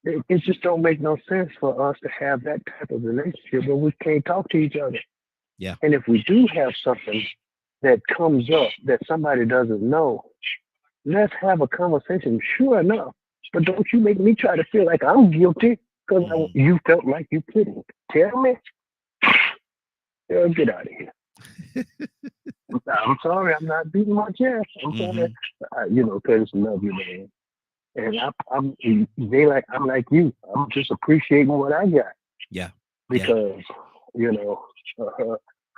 It just don't make no sense for us to have that type of relationship where we can't talk to each other. And if we do have something that comes up that somebody doesn't know, let's have a conversation. Sure enough, but don't you make me try to feel like I'm guilty because you felt like you couldn't. Tell me. Get out of here. I'm sorry, I'm not beating my chest. I'm sorry. Because I love you, man. And I'm like you. I'm just appreciating what I got. Because,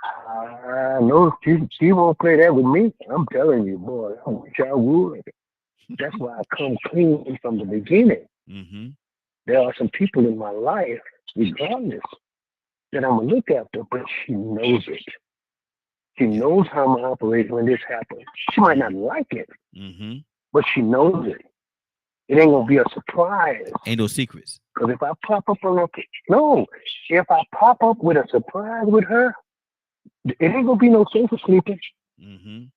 I know she won't play that with me. I'm telling you, boy, I wish I would. That's why I come clean from the beginning. There are some people in my life, regardless, that I'm going to look after, but she knows it. She knows how I'm going to operate when this happens. She might not like it, but she knows it. It ain't going to be a surprise. Ain't no secrets. Because if I pop up if I pop up with a surprise with her, it ain't going to be no sofa sleeping. You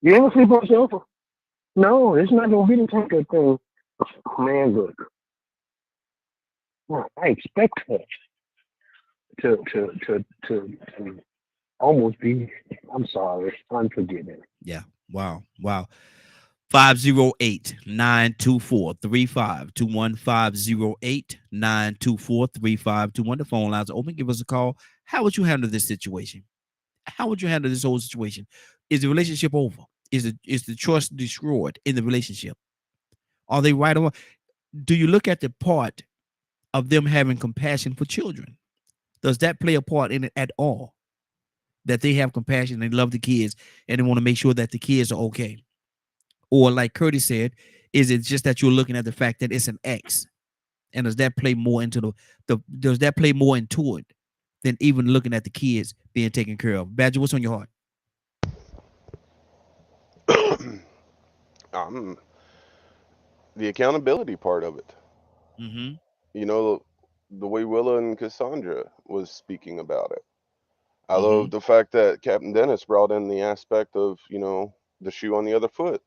ain't going to sleep on the sofa. No, it's not going to be the type of thing. Man, look. Well, I expect her to almost be, I'm sorry, unforgiving. Yeah. Wow. 508-924-3521. 508-924-3521. The phone lines are open. Give us a call. How would you handle this situation? How would you handle this whole situation? Is the relationship over? Is the trust destroyed in the relationship? Are they right or wrong? Do you look at the part of them having compassion for children? Does that play a part in it at all? That they have compassion, they love the kids, and they want to make sure that the kids are okay? Or like Curtis said, is it just that you're looking at the fact that it's an ex? And does that play more into does that play more into it than even looking at the kids being taken care of? Badger, what's on your heart? The accountability part of it. The way Willa and Cassandra was speaking about it. I love the fact that Captain Dennis brought in the aspect of, the shoe on the other foot.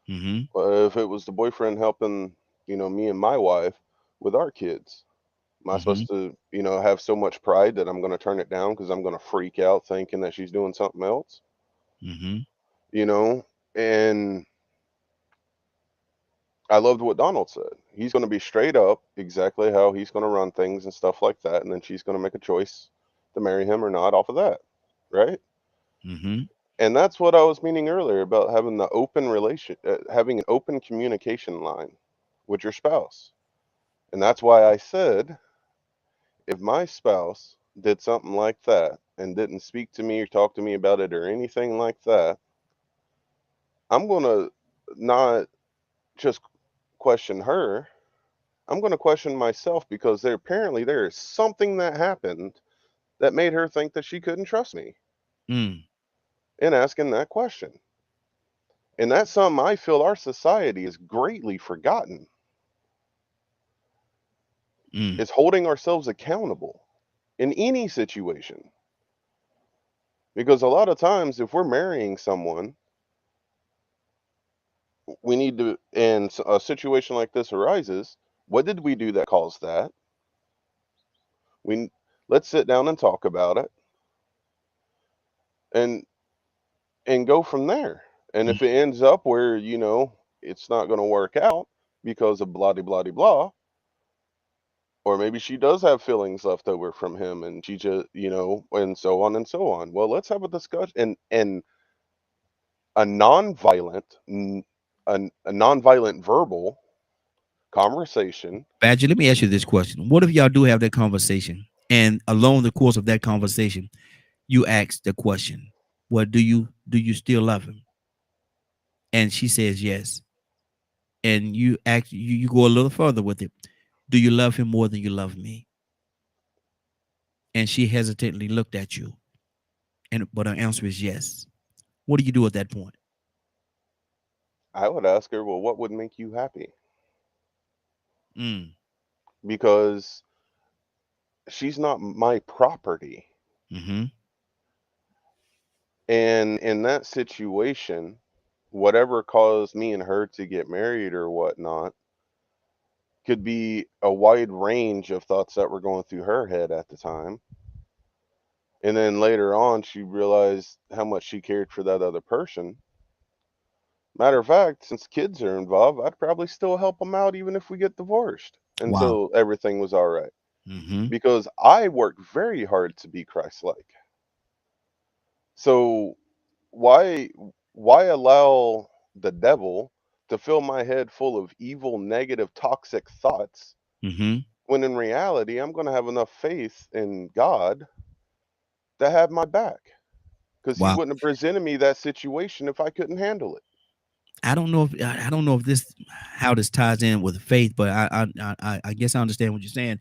If it was the boyfriend helping, me and my wife with our kids, Am I supposed to, you know, have so much pride that I'm going to turn it down because I'm going to freak out thinking that she's doing something else? You know, and I loved what Donald said. He's going to be straight up exactly how he's going to run things and stuff like that, and then she's going to make a choice to marry him or not off of that, right? And that's what I was meaning earlier about having the open having an open communication line with your spouse. And that's why I said, if my spouse did something like that and didn't speak to me or talk to me about it or anything like that, I'm going to not just question her. I'm going to question myself, because apparently there is something that happened that made her think that she couldn't trust me in asking that question. And that's something I feel our society is greatly forgotten. Is holding ourselves accountable in any situation. Because a lot of times, if we're marrying someone, we need to, and a situation like this arises, what did we do that caused that? Let's sit down and talk about it, and go from there. And if it ends up where, you know, it's not going to work out because of blah blah blah blah, or maybe she does have feelings left over from him and she just, you know, and so on and so on. Well, let's have a discussion and a non-violent verbal conversation. Badger, let me ask you this question. What if y'all do have that conversation, and along the course of that conversation, you ask the question, well, do you still love him? And she says yes. And you go a little further with it. Do you love him more than you love me? And she hesitantly looked at you. But her answer is yes. What do you do at that point? I would ask her, well, what would make you happy? Because she's not my property. And in that situation, whatever caused me and her to get married or whatnot could be a wide range of thoughts that were going through her head at the time. And then later on, she realized how much she cared for that other person. Matter of fact, since kids are involved, I'd probably still help them out even if we get divorced until everything was all right. Because I worked very hard to be Christ-like. So why allow the devil to fill my head full of evil, negative, toxic thoughts when in reality I'm going to have enough faith in God to have my back? Because he wouldn't have presented me that situation if I couldn't handle it. I don't know if this how this ties in with faith, but I guess I understand what you're saying.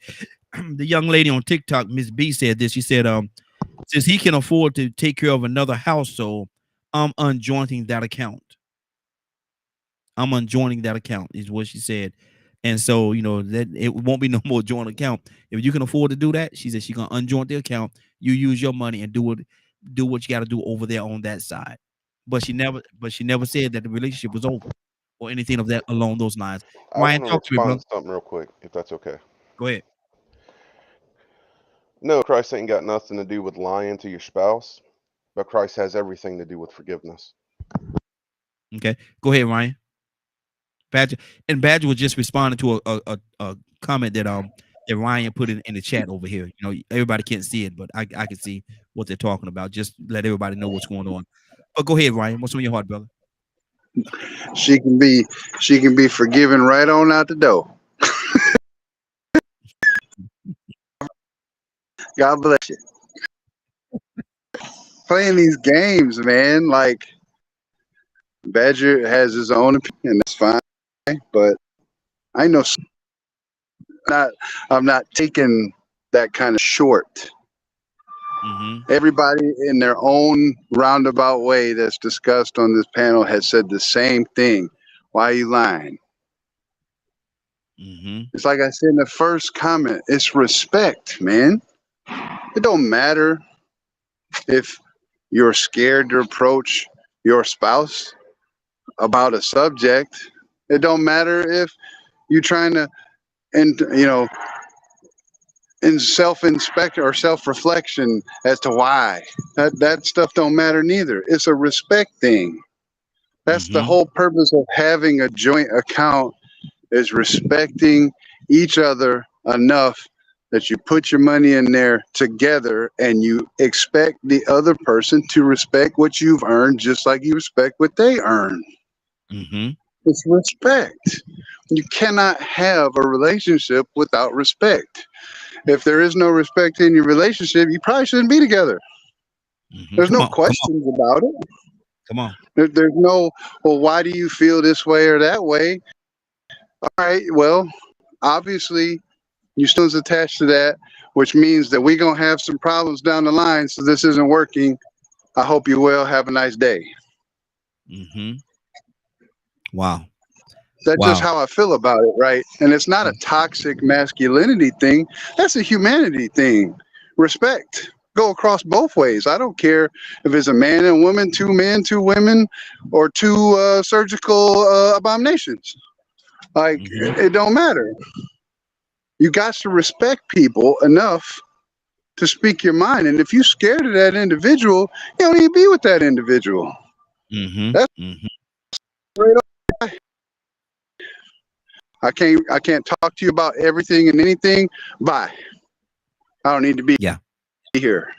The young lady on TikTok, Miss B, said this. She said, since he can afford to take care of another household, I'm unjointing that account. I'm unjoining that account is what she said. And so, you know, that it won't be no more joint account. If you can afford to do that, she said she's gonna unjoin the account. You use your money and do what you got to do over there on that side. But she never said that the relationship was over or anything of that along those lines. I Ryan, want to talk to me, bro. respond to something real quick, if that's okay. Go ahead. No, Christ ain't got nothing to do with lying to your spouse, but Christ has everything to do with forgiveness. Okay, go ahead, Ryan. Badger was just responding to a comment that Ryan put in the chat over here. You know, everybody can't see it, but I can see what they're talking about. Just let everybody know what's going on. But go ahead, Ryan. What's on your heart, brother? She can be forgiven right on out the door. God bless you. Playing these games, man. Like, Badger has his own opinion. That's fine, but I know I'm not taking that kind of short. Everybody in their own roundabout way that's discussed on this panel has said the same thing. Why are you lying? It's like I said in the first comment. It's respect, man. It don't matter if you're scared to approach your spouse about a subject. It don't matter if you're trying to, and you know, in self-inspection or self-reflection as to why. That stuff don't matter neither. It's a respect thing. That's the whole purpose of having a joint account, is respecting each other enough that you put your money in there together and you expect the other person to respect what you've earned just like you respect what they earn. It's respect. You cannot have a relationship without respect. If there is no respect in your relationship, you probably shouldn't be together. There's no questions about it. Come on. There's no, well, why do you feel this way or that way? All right, well, obviously, you still attached to that, which means that we're going to have some problems down the line, so this isn't working. I hope you will. Have a nice day. Wow. That's just how I feel about it, right? And it's not a toxic masculinity thing. That's a humanity thing. Respect. Go across both ways. I don't care if it's a man and woman, two men, two women, or two surgical abominations. Like, it don't matter. You got to respect people enough to speak your mind. And if you're scared of that individual, you don't need to be with that individual. That's straight up. I can't talk to you about everything and anything. Bye. I don't need to be here.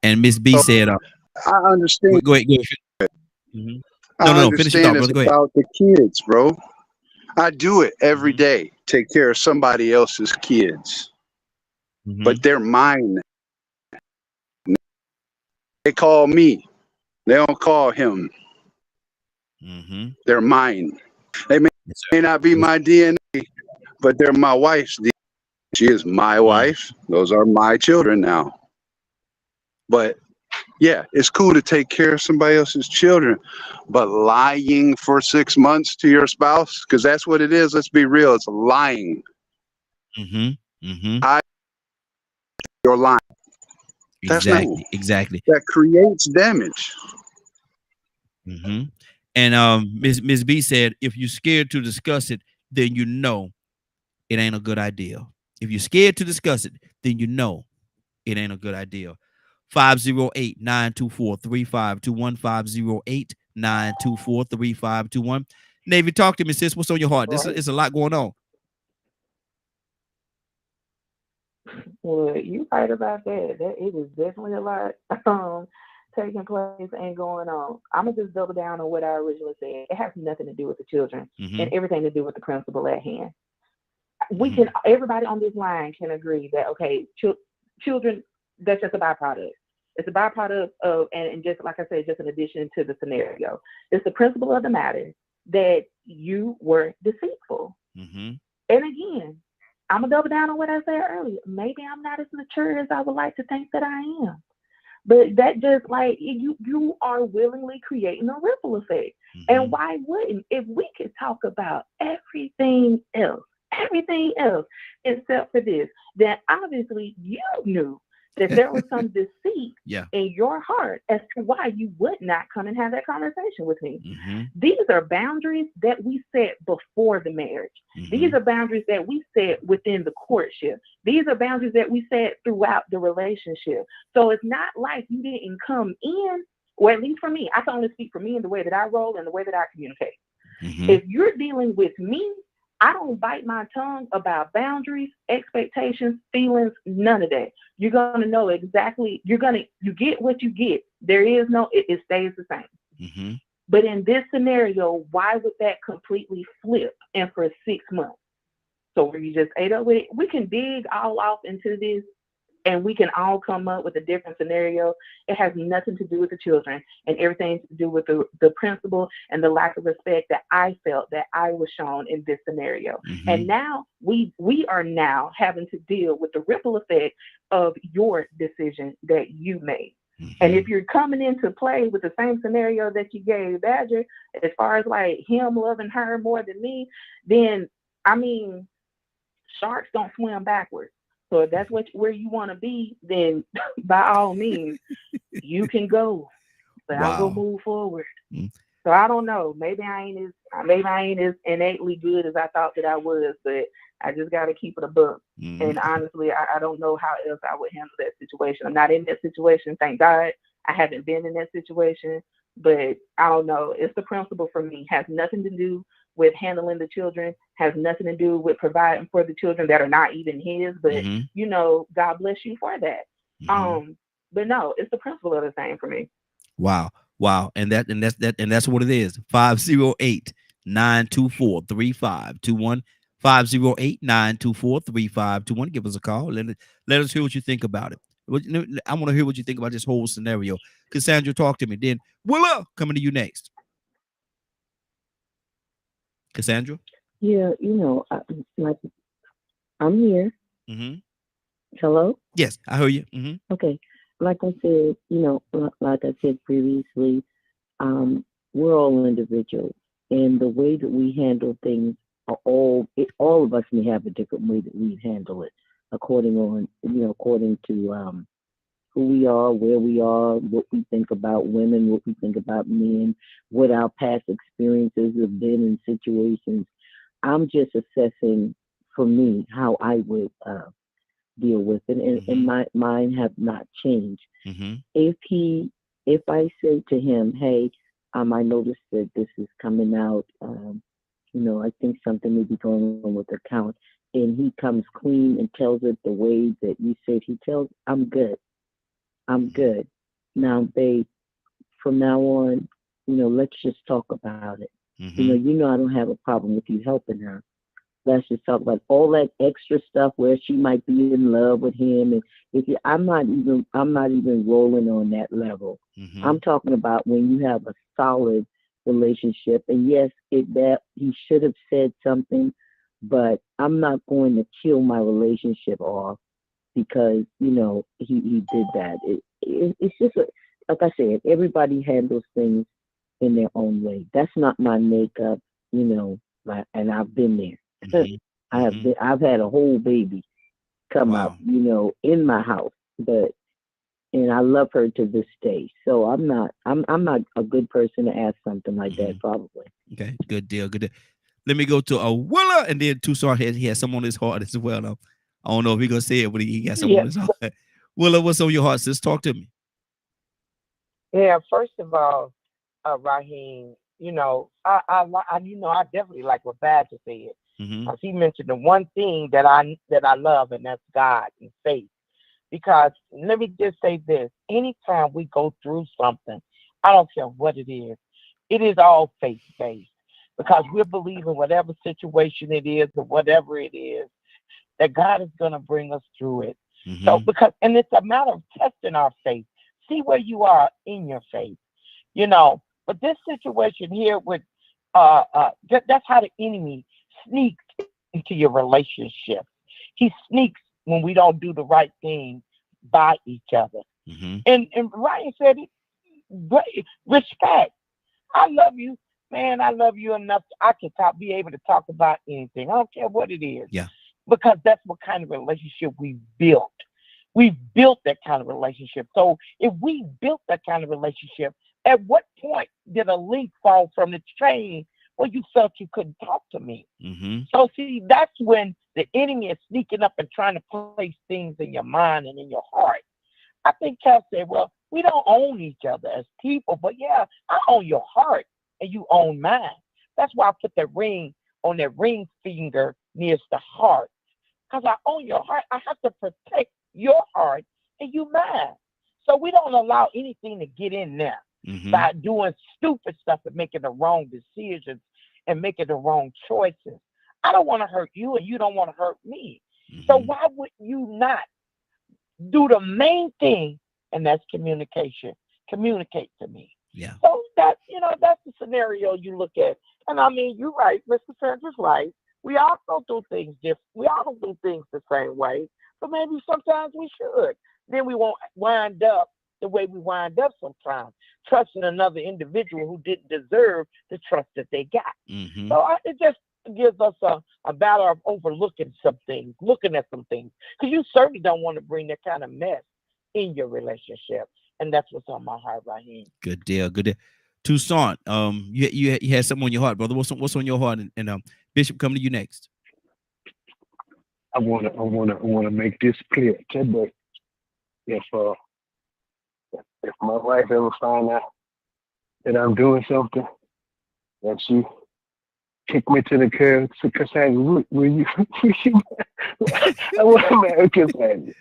And Miss B said, I understand. Go ahead. No, finish it off, brother. Go ahead. It's about the kids, bro. I do it every day. Take care of somebody else's kids. But they're mine. They call me. They don't call him. They're mine. They may not be my DNA, but they're my wife's DNA. She is my wife. Those are my children now. But yeah, it's cool to take care of somebody else's children, but lying for 6 months to your spouse, because that's what it is. Let's be real. It's lying. You're lying. That's exactly. That creates damage. And Miss B said, if you're scared to discuss it, then you know it ain't a good idea. If you're scared to discuss it, then you know it ain't a good idea. 508-924-3521. 508-924-3521. Navy, talk to me, sis. What's on your heart? It's a lot going on. Well, you right about that. It is definitely a lot taking place and going on. I'm gonna just double down on what I originally said. It has nothing to do with the children and everything to do with the principle at hand. We can, everybody on this line can agree that children, that's just a byproduct. It's a byproduct of, and just like I said, just an addition to the scenario. It's the principle of the matter that you were deceitful. And again, I'm gonna double down on what I said earlier. Maybe I'm not as mature as I would like to think that I am. But that just like you are willingly creating a ripple effect. And why wouldn't? If we could talk about everything else except for this, then obviously you knew that there was some deceit in your heart as to why you would not come and have that conversation with me. These are boundaries that we set before the marriage. These are boundaries that we set within the courtship. These are boundaries that we set throughout the relationship. So it's not like you didn't come in, or at least for me, I can only speak for me and the way that I roll and the way that I communicate. If you're dealing with me, I don't bite my tongue about boundaries, expectations, feelings, none of that. You're going to know exactly, you get what you get. There is no, it stays the same. But in this scenario, why would that completely flip and for 6 months? So where you just ate up with it, we can dig all off into this and we can all come up with a different scenario. It has nothing to do with the children and everything to do with the principle and the lack of respect that I felt that I was shown in this scenario. And now we are now having to deal with the ripple effect of your decision that you made. And if you're coming into play with the same scenario that you gave Badger, as far as like him loving her more than me, then I mean, sharks don't swim backwards. So if that's where you want to be, then by all means, you can go. But I'll go move forward. So I don't know. Maybe I ain't as innately good as I thought that I was. But I just got to keep it a book. And honestly, I don't know how else I would handle that situation. I'm not in that situation. Thank God I haven't been in that situation. But I don't know. It's the principle for me. Has nothing to do with handling the children. Has nothing to do with providing for the children that are not even his. But you know, God bless you for that. But no, it's the principle of the same for me. Wow. And that's what it is. 508-924-3521. 508-924-3521. Give us a call. Let us hear what you think about it. I want to hear what you think about this whole scenario. Cassandra, talk to me. Then Willa, coming to you next. Cassandra? Yeah, you know, I'm here. Hello? Yes, I hear you. Okay. Like I said, you know, like I said previously, we're all individuals, and the way that we handle things are all of us may have a different way that we handle it, according to who we are, where we are, what we think about women, what we think about men, what our past experiences have been in situations. I'm just assessing, for me, how I would deal with it, and mine have not changed. If I say to him, hey, I noticed that this is coming out, you know, I think something may be going on with the account, and he comes clean and tells it the way that you said he tells, I'm good. Now, babe, from now on, you know, let's just talk about it. You know, I don't have a problem with you helping her. Let's just talk about all that extra stuff where she might be in love with him, and I'm not even rolling on that level. I'm talking about when you have a solid relationship, and yes, that he should have said something, but I'm not going to kill my relationship off because, you know, he did that. It's just like I said, everybody handles things in their own way. That's not my makeup, you know, and I've been there. I've had a whole baby come up, you know, in my house, and I love her to this day. So I'm not a good person to ask something like that, probably. Okay, good deal. Let me go to Willa, and then Tucson he has some on his heart as well. I don't know if he's gonna say it, but he got some on his heart. Willa, what's on your heart, sis? Talk to me. Yeah, first of all, Raheem, you know, I definitely like what Badger said. He mentioned the one thing that I love, and that's God and faith. Because let me just say this: anytime we go through something, I don't care what it is all faith based. Because we're believing whatever situation it is or whatever it is, that God is going to bring us through it. So and it's a matter of testing our faith. See where you are in your faith, you know. But this situation here with that's how the enemy sneaks into your relationship. He sneaks when we don't do the right thing by each other. And Ryan said it great. Respect. I love you, man. I love you enough. I can be able to talk about anything. I don't care what it is. Yeah. Because that's what kind of relationship we built. We built that kind of relationship. So if we built that kind of relationship, at what point did a link fall from the chain where you felt you couldn't talk to me? So see, that's when the enemy is sneaking up and trying to place things in your mind and in your heart. I think Cal said, well, we don't own each other as people, but yeah, I own your heart and you own mine. That's why I put that ring on that ring finger near the heart. Because I own your heart. I have to protect your heart and you mine. So we don't allow anything to get in there by doing stupid stuff and making the wrong decisions and making the wrong choices. I don't want to hurt you and you don't want to hurt me. So why would you not do the main thing, and that's communication? Communicate to me. Yeah. So that's the scenario you look at. And I mean, you're right. Mr. Sanders right. We all don't do things different. We all don't do things the same way. But maybe sometimes we should. Then we won't wind up the way we wind up sometimes, trusting another individual who didn't deserve the trust that they got. So it just gives us a matter of overlooking some things, looking at some things. Because you certainly don't want to bring that kind of mess in your relationship. And that's what's on my heart right here. Good deal. Tucson, you had something on your heart, brother. What's on your heart? And Bishop, coming to you next. I wanna make this clear today. If my wife ever find out that I'm doing something, and she kick me to the curb, so Cassandra, will you? I want to marry Cassandra.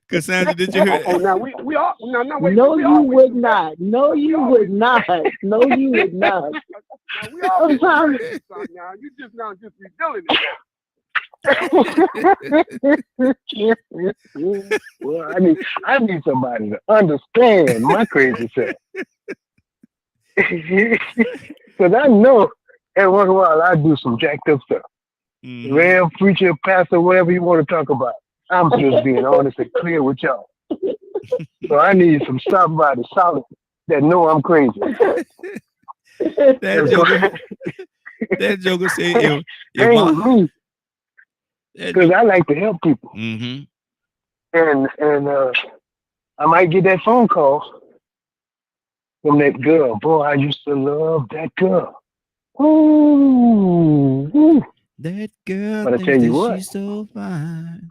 Cassandra, did you hear? Oh, now we all wait. No, you would not. No, you would not. No, you would not. Now we all now. You just revealing it. Well, I need somebody to understand my crazy self. Because I know every once in a while I do some jacked up stuff. Ram, preacher, pastor, whatever you want to talk about. I'm just being honest and clear with y'all. So I need somebody solid that know I'm crazy. That joker said, because I like to help people. Mm-hmm. And I might get that phone call from that girl. Boy, I used to love that girl. Ooh. That girl, but I tell you what, she's so fine.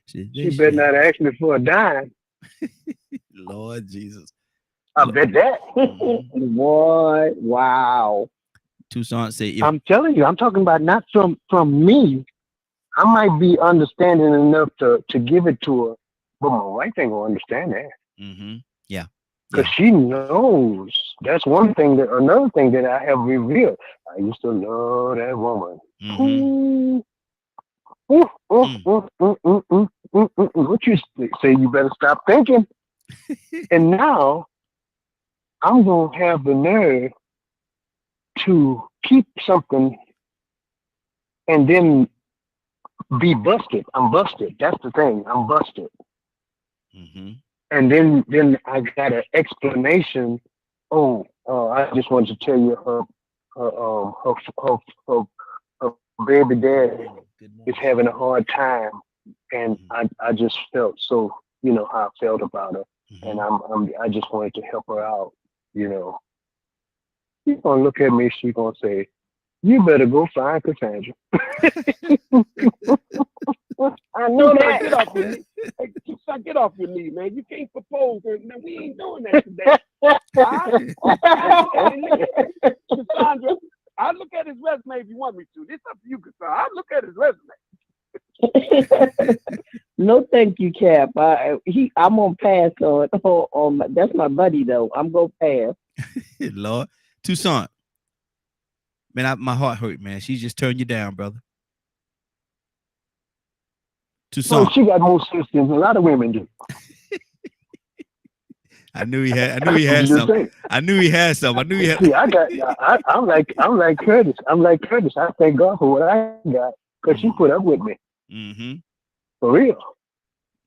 She better not ask me for a dime. Lord Jesus. I bet that. Boy, wow. Toussaint said, I'm telling you, I'm talking about not from me. I might be understanding enough to give it to her, but my wife ain't gonna understand that. Mm-hmm. Yeah. Because she knows. That's one thing another thing that I have revealed. I used to love that woman. Mm-hmm. What you say? You better stop thinking. And now I'm gonna have the nerve to keep something and then be busted. I'm busted. That's the thing. I'm busted. Mm-hmm. And then I got an explanation. I just wanted to tell you her baby daddy is having a hard time, and I just felt so, how I felt about her, and I just wanted to help her out. She's gonna look at me. She's gonna say, "You better go find Cassandra." I know that. Get off your knee. Hey, get off your knee, man. You can't propose. And we ain't doing that today. Cassandra, I'll look at his resume if you want me to. This up to you, Cassandra. I'll look at his resume. No, thank you, Cap. I'm gonna pass on. That's my buddy, though. I'm gonna pass. Lord, Toussaint, man, my heart hurt, man. She just turned you down, brother. Toussaint. She got more sense than a lot of women do. I knew he had something. I knew he had something. See, I'm like Curtis. I'm like Curtis. I thank God for what I got because she put up with me. Mm-hmm. For real.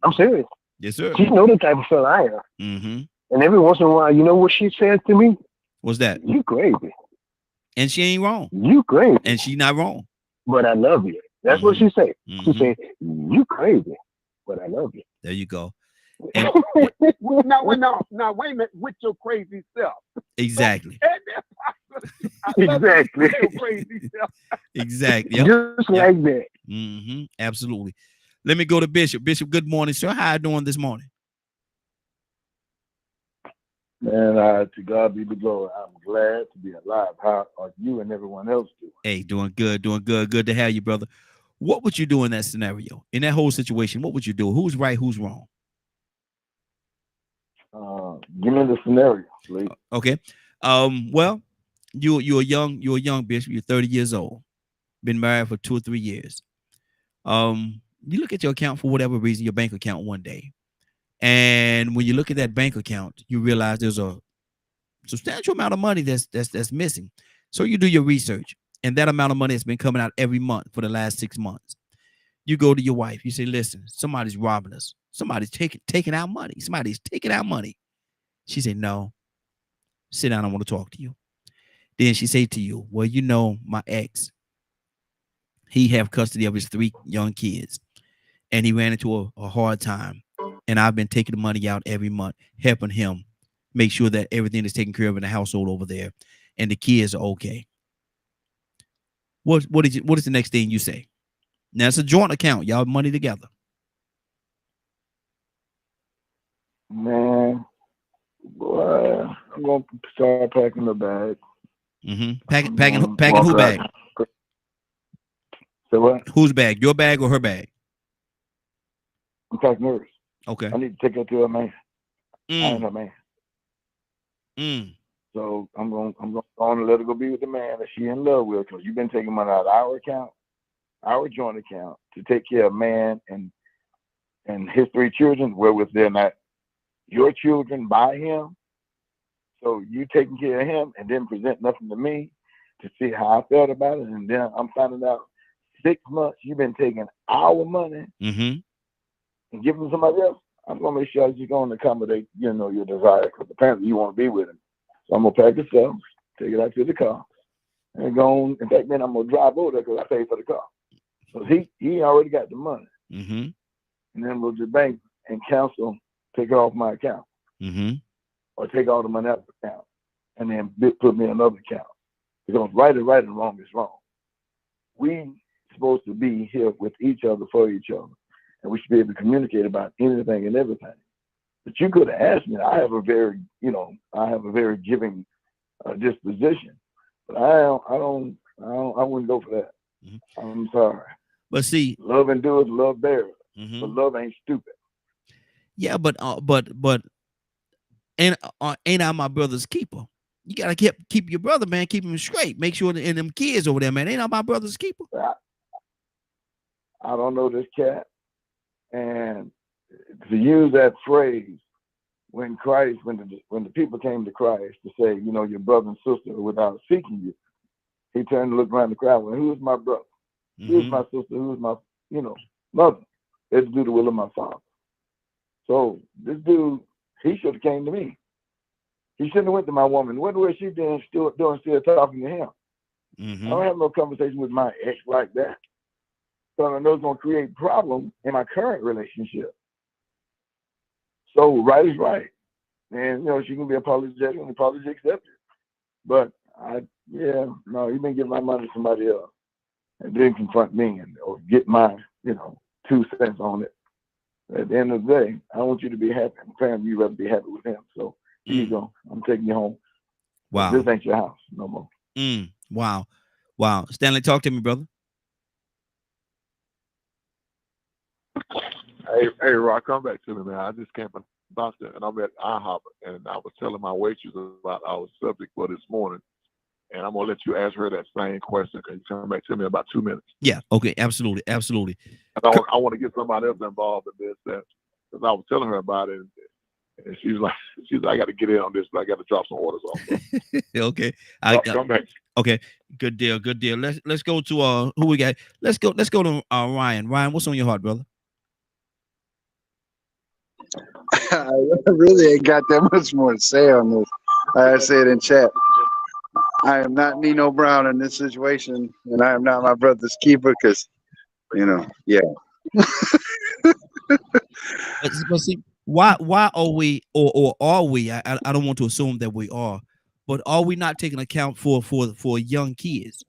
I'm serious. Yes, sir. She know the type of fella I am. Mm-hmm. And every once in a while, you know what she says to me? What's that? You crazy. And she ain't wrong. You crazy. And she not wrong. But I love you. That's what she say. She say, you crazy, but I love you. There you go. Now, wait a minute, with your crazy self. Exactly. Exactly. Crazy self. Exactly. Yep. Just like that. Mm-hmm. Absolutely. Let me go to Bishop. Bishop, good morning, sir. How are you doing this morning? Man, to God be the glory. I'm glad to be alive. How are you and everyone else doing? Hey, doing good. Good to have you, brother. What would you do in that scenario? In that whole situation, what would you do? Who's right? Who's wrong? Give me the scenario, please. Okay. Well, you're a young bishop. You're 30 years old. Been married for 2 or 3 years. You look at your account for whatever reason, your bank account one day. And when you look at that bank account, you realize there's a substantial amount of money that's missing. So you do your research, and that amount of money has been coming out every month for the last 6 months. You go to your wife. You say, listen, somebody's robbing us. Somebody's taking out money. Somebody's taking out money. She said, no. Sit down. I want to talk to you. Then she say to you, well, my ex, he have custody of his 3 young kids, and he ran into a hard time. And I've been taking the money out every month, helping him make sure that everything is taken care of in the household over there, and the kids are okay. what is the next thing you say? Now it's a joint account. Y'all have money together. Man, boy, I'm gonna start packing the bag. Packing who bag? So what? Whose bag? Your bag or her bag? I'm packing hers. Okay. I need to take her to her man. I ain't her man. So I'm going to let her go be with the man that she in love with, because you've been taking money out of our account, our joint account, to take care of man and his 3 children, wherewith they're not your children by him. So you taking care of him and then present nothing to me to see how I felt about it, and then I'm finding out 6 months you've been taking our money and giving somebody else. I'm gonna make sure you're gonna accommodate, your desire, because apparently you want to be with him. So I'm gonna pack the stuff, take it out to the car, and go on. In fact, then I'm gonna drive over there because I paid for the car. So he already got the money, and then we'll just bank and cancel, take it off my account, or take all the money out of the account, and then put me in another account. Because right is right and wrong is wrong. We supposed to be here with each other for each other, and we should be able to communicate about anything and everything. But you could have asked me. I have a very giving disposition, but I wouldn't go for that. I'm sorry. But see, love endures, love bears, but love ain't stupid. Yeah, but ain't I my brother's keeper? You gotta keep your brother, man. Keep him straight. Make sure and them kids over there, man. Ain't I my brother's keeper? I don't know this cat, and to use that phrase, when the people came to Christ to say, your brother and sister without seeking you, he turned to look around the crowd and went, who's my brother? Who's my sister? Who's my, mother? Let's do the will of my Father. So this dude, he should have came to me. He shouldn't have went to my woman. What was she doing still talking to him? I don't have no conversation with my ex like that. So I know it's going to create problems in my current relationship. So right is right. And, she can be apologetic and apology accepted. But you've been giving my money to somebody else and then confront me or get my, 2 cents on it. At the end of the day, I want you to be happy. Apparently, you'd rather be happy with him. So here you go. I'm taking you home. Wow. This ain't your house no more. Wow. Stanley, talk to me, brother. Hey, Rock, come back to me, man. I just came from Boston, and I'm at IHOP, and I was telling my waitress about our subject for this morning, and I'm gonna let you ask her that same question. Can you come back to me in about 2 minutes? Yeah. Okay. Absolutely. I want to get somebody else involved in this, because I was telling her about it, and she's like, I got to get in on this, but I got to drop some orders off. Okay. Come back. Okay. Good deal. Let's go to who we got. Let's go to Ryan. Ryan, what's on your heart, brother? I really ain't got that much more to say on this. I said in chat, I am not Nino Brown in this situation, and I am not my brother's keeper because, yeah. But see, why are we or are we? I don't want to assume that we are, but are we not taking account for young kids?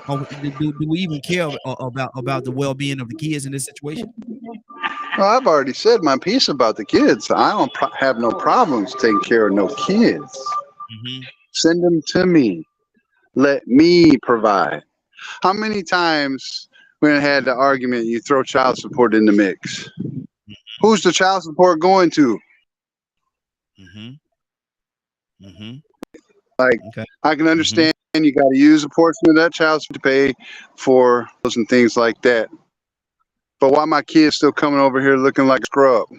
Do we even care about the well-being of the kids in this situation? Well, I've already said my piece about the kids. I don't have no problems taking care of no kids. Send them to me. Let me provide. How many times we had the argument you throw child support in the mix? Who's the child support going to? Like, okay. I can understand you got to use a portion of that child support to pay for those and things like that. But why my kid's still coming over here looking like a scrub?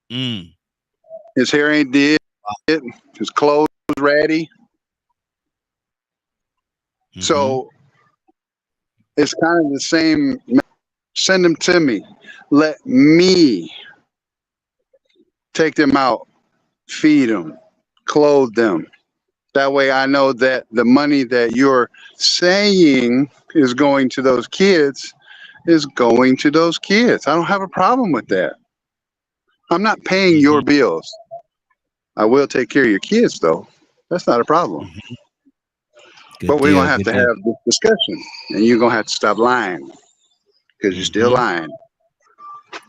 His hair ain't did. His clothes ratty. So it's kind of the same. Send them to me. Let me take them out, feed them, clothe them. That way I know that the money that you're saying is going to those kids is going to those kids. I don't have a problem with that. I'm not paying your bills. I will take care of your kids, though. That's not a problem. But we're gonna have to have this discussion, and you're gonna have to stop lying because you're still lying.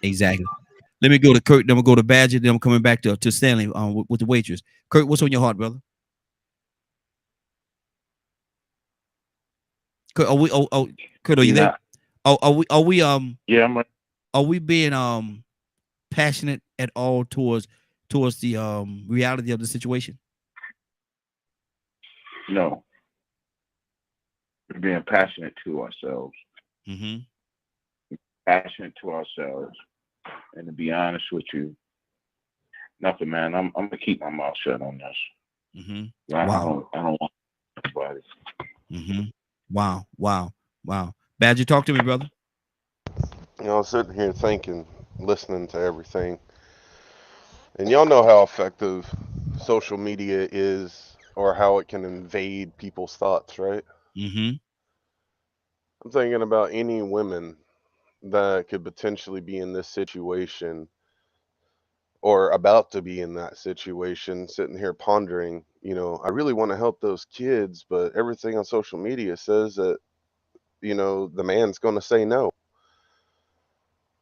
Exactly. Let me go to Kurt. Then we'll go to Badger. Then I'm coming back to Stanley with the waitress. Kurt, what's on your heart, brother? Kurt, Kurt, are you there? Are we Yeah, I'm. Are we being passionate at all towards the reality of the situation? No. We're being passionate to ourselves. Passionate to ourselves. And to be honest with you, nothing, man. I'm gonna keep my mouth shut on this. I don't want anybody. Wow. Badger, talk to me, brother. You know, sitting here thinking, listening to everything, and y'all know how effective social media is, or how it can invade people's thoughts, right? I'm thinking about any women that could potentially be in this situation or about to be in that situation, sitting here pondering, you know, I really want to help those kids, but everything on social media says that, you know, the man's going to say no.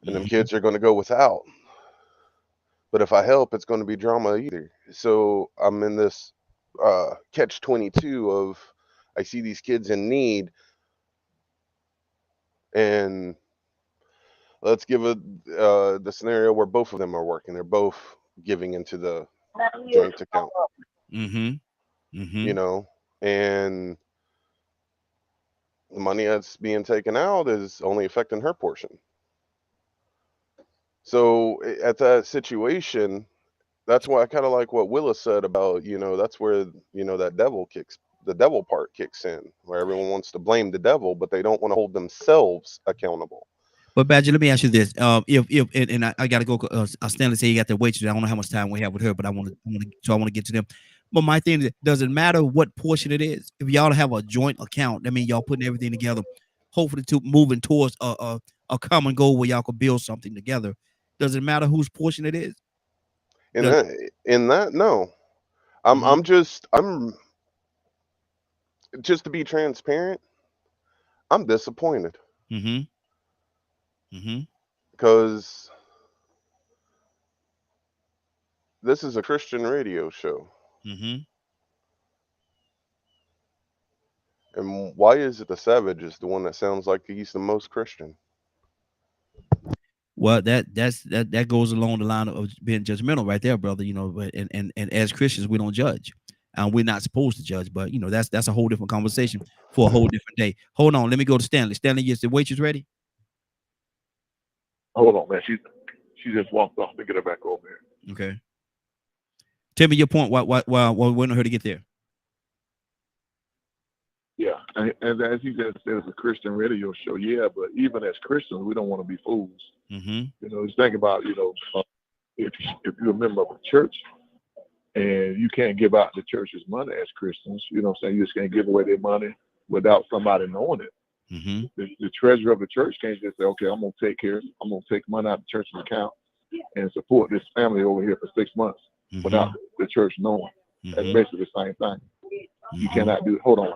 And them kids are going to go without. But if I help, it's going to be drama either. So I'm in this catch-22 of, I see these kids in need, and let's give the scenario where both of them are working. They're both giving into the joint account. You know, and the money that's being taken out is only affecting her portion. So at that situation, that's why I kind of like what Willa said about, you know, that's where, you know, the devil part kicks in, where everyone wants to blame the devil, but they don't want to hold themselves accountable. But Badger, let me ask you this: if I got to go. Stanley say you got the waitress. I don't know how much time we have with her, but I want to get to them. But my thing is, does it matter what portion it is? If y'all have a joint account, that means y'all putting everything together, hopefully to moving towards a common goal where y'all could build something together. Does it matter whose portion it is? In that, no. I'm just to be transparent, I'm disappointed. Because this is a Christian radio show. And why is it the Savage is the one that sounds like he's the most Christian? Well, that goes along the line of being judgmental right there, brother. You know, and as Christians, we don't judge. We're not supposed to judge, but you know, that's a whole different conversation for a whole different day. Hold on, let me go to Stanley. Stanley, is the waitress ready? Hold on, man. She just walked off to get her back over here. Okay. Tell me your point. While we're waiting on her to get there. Yeah, and as you just said, it's a Christian radio show. Yeah, but even as Christians, we don't want to be fools. You know, just think about, you know, if you're a member of a church and you can't give out the church's money as Christians, you know what I'm saying? You just can't give away their money without somebody knowing it. The treasurer of the church can't just say, okay, I'm going to take money out of the church's account and support this family over here for 6 months without the church knowing. That's basically the same thing. You cannot do it. Hold on.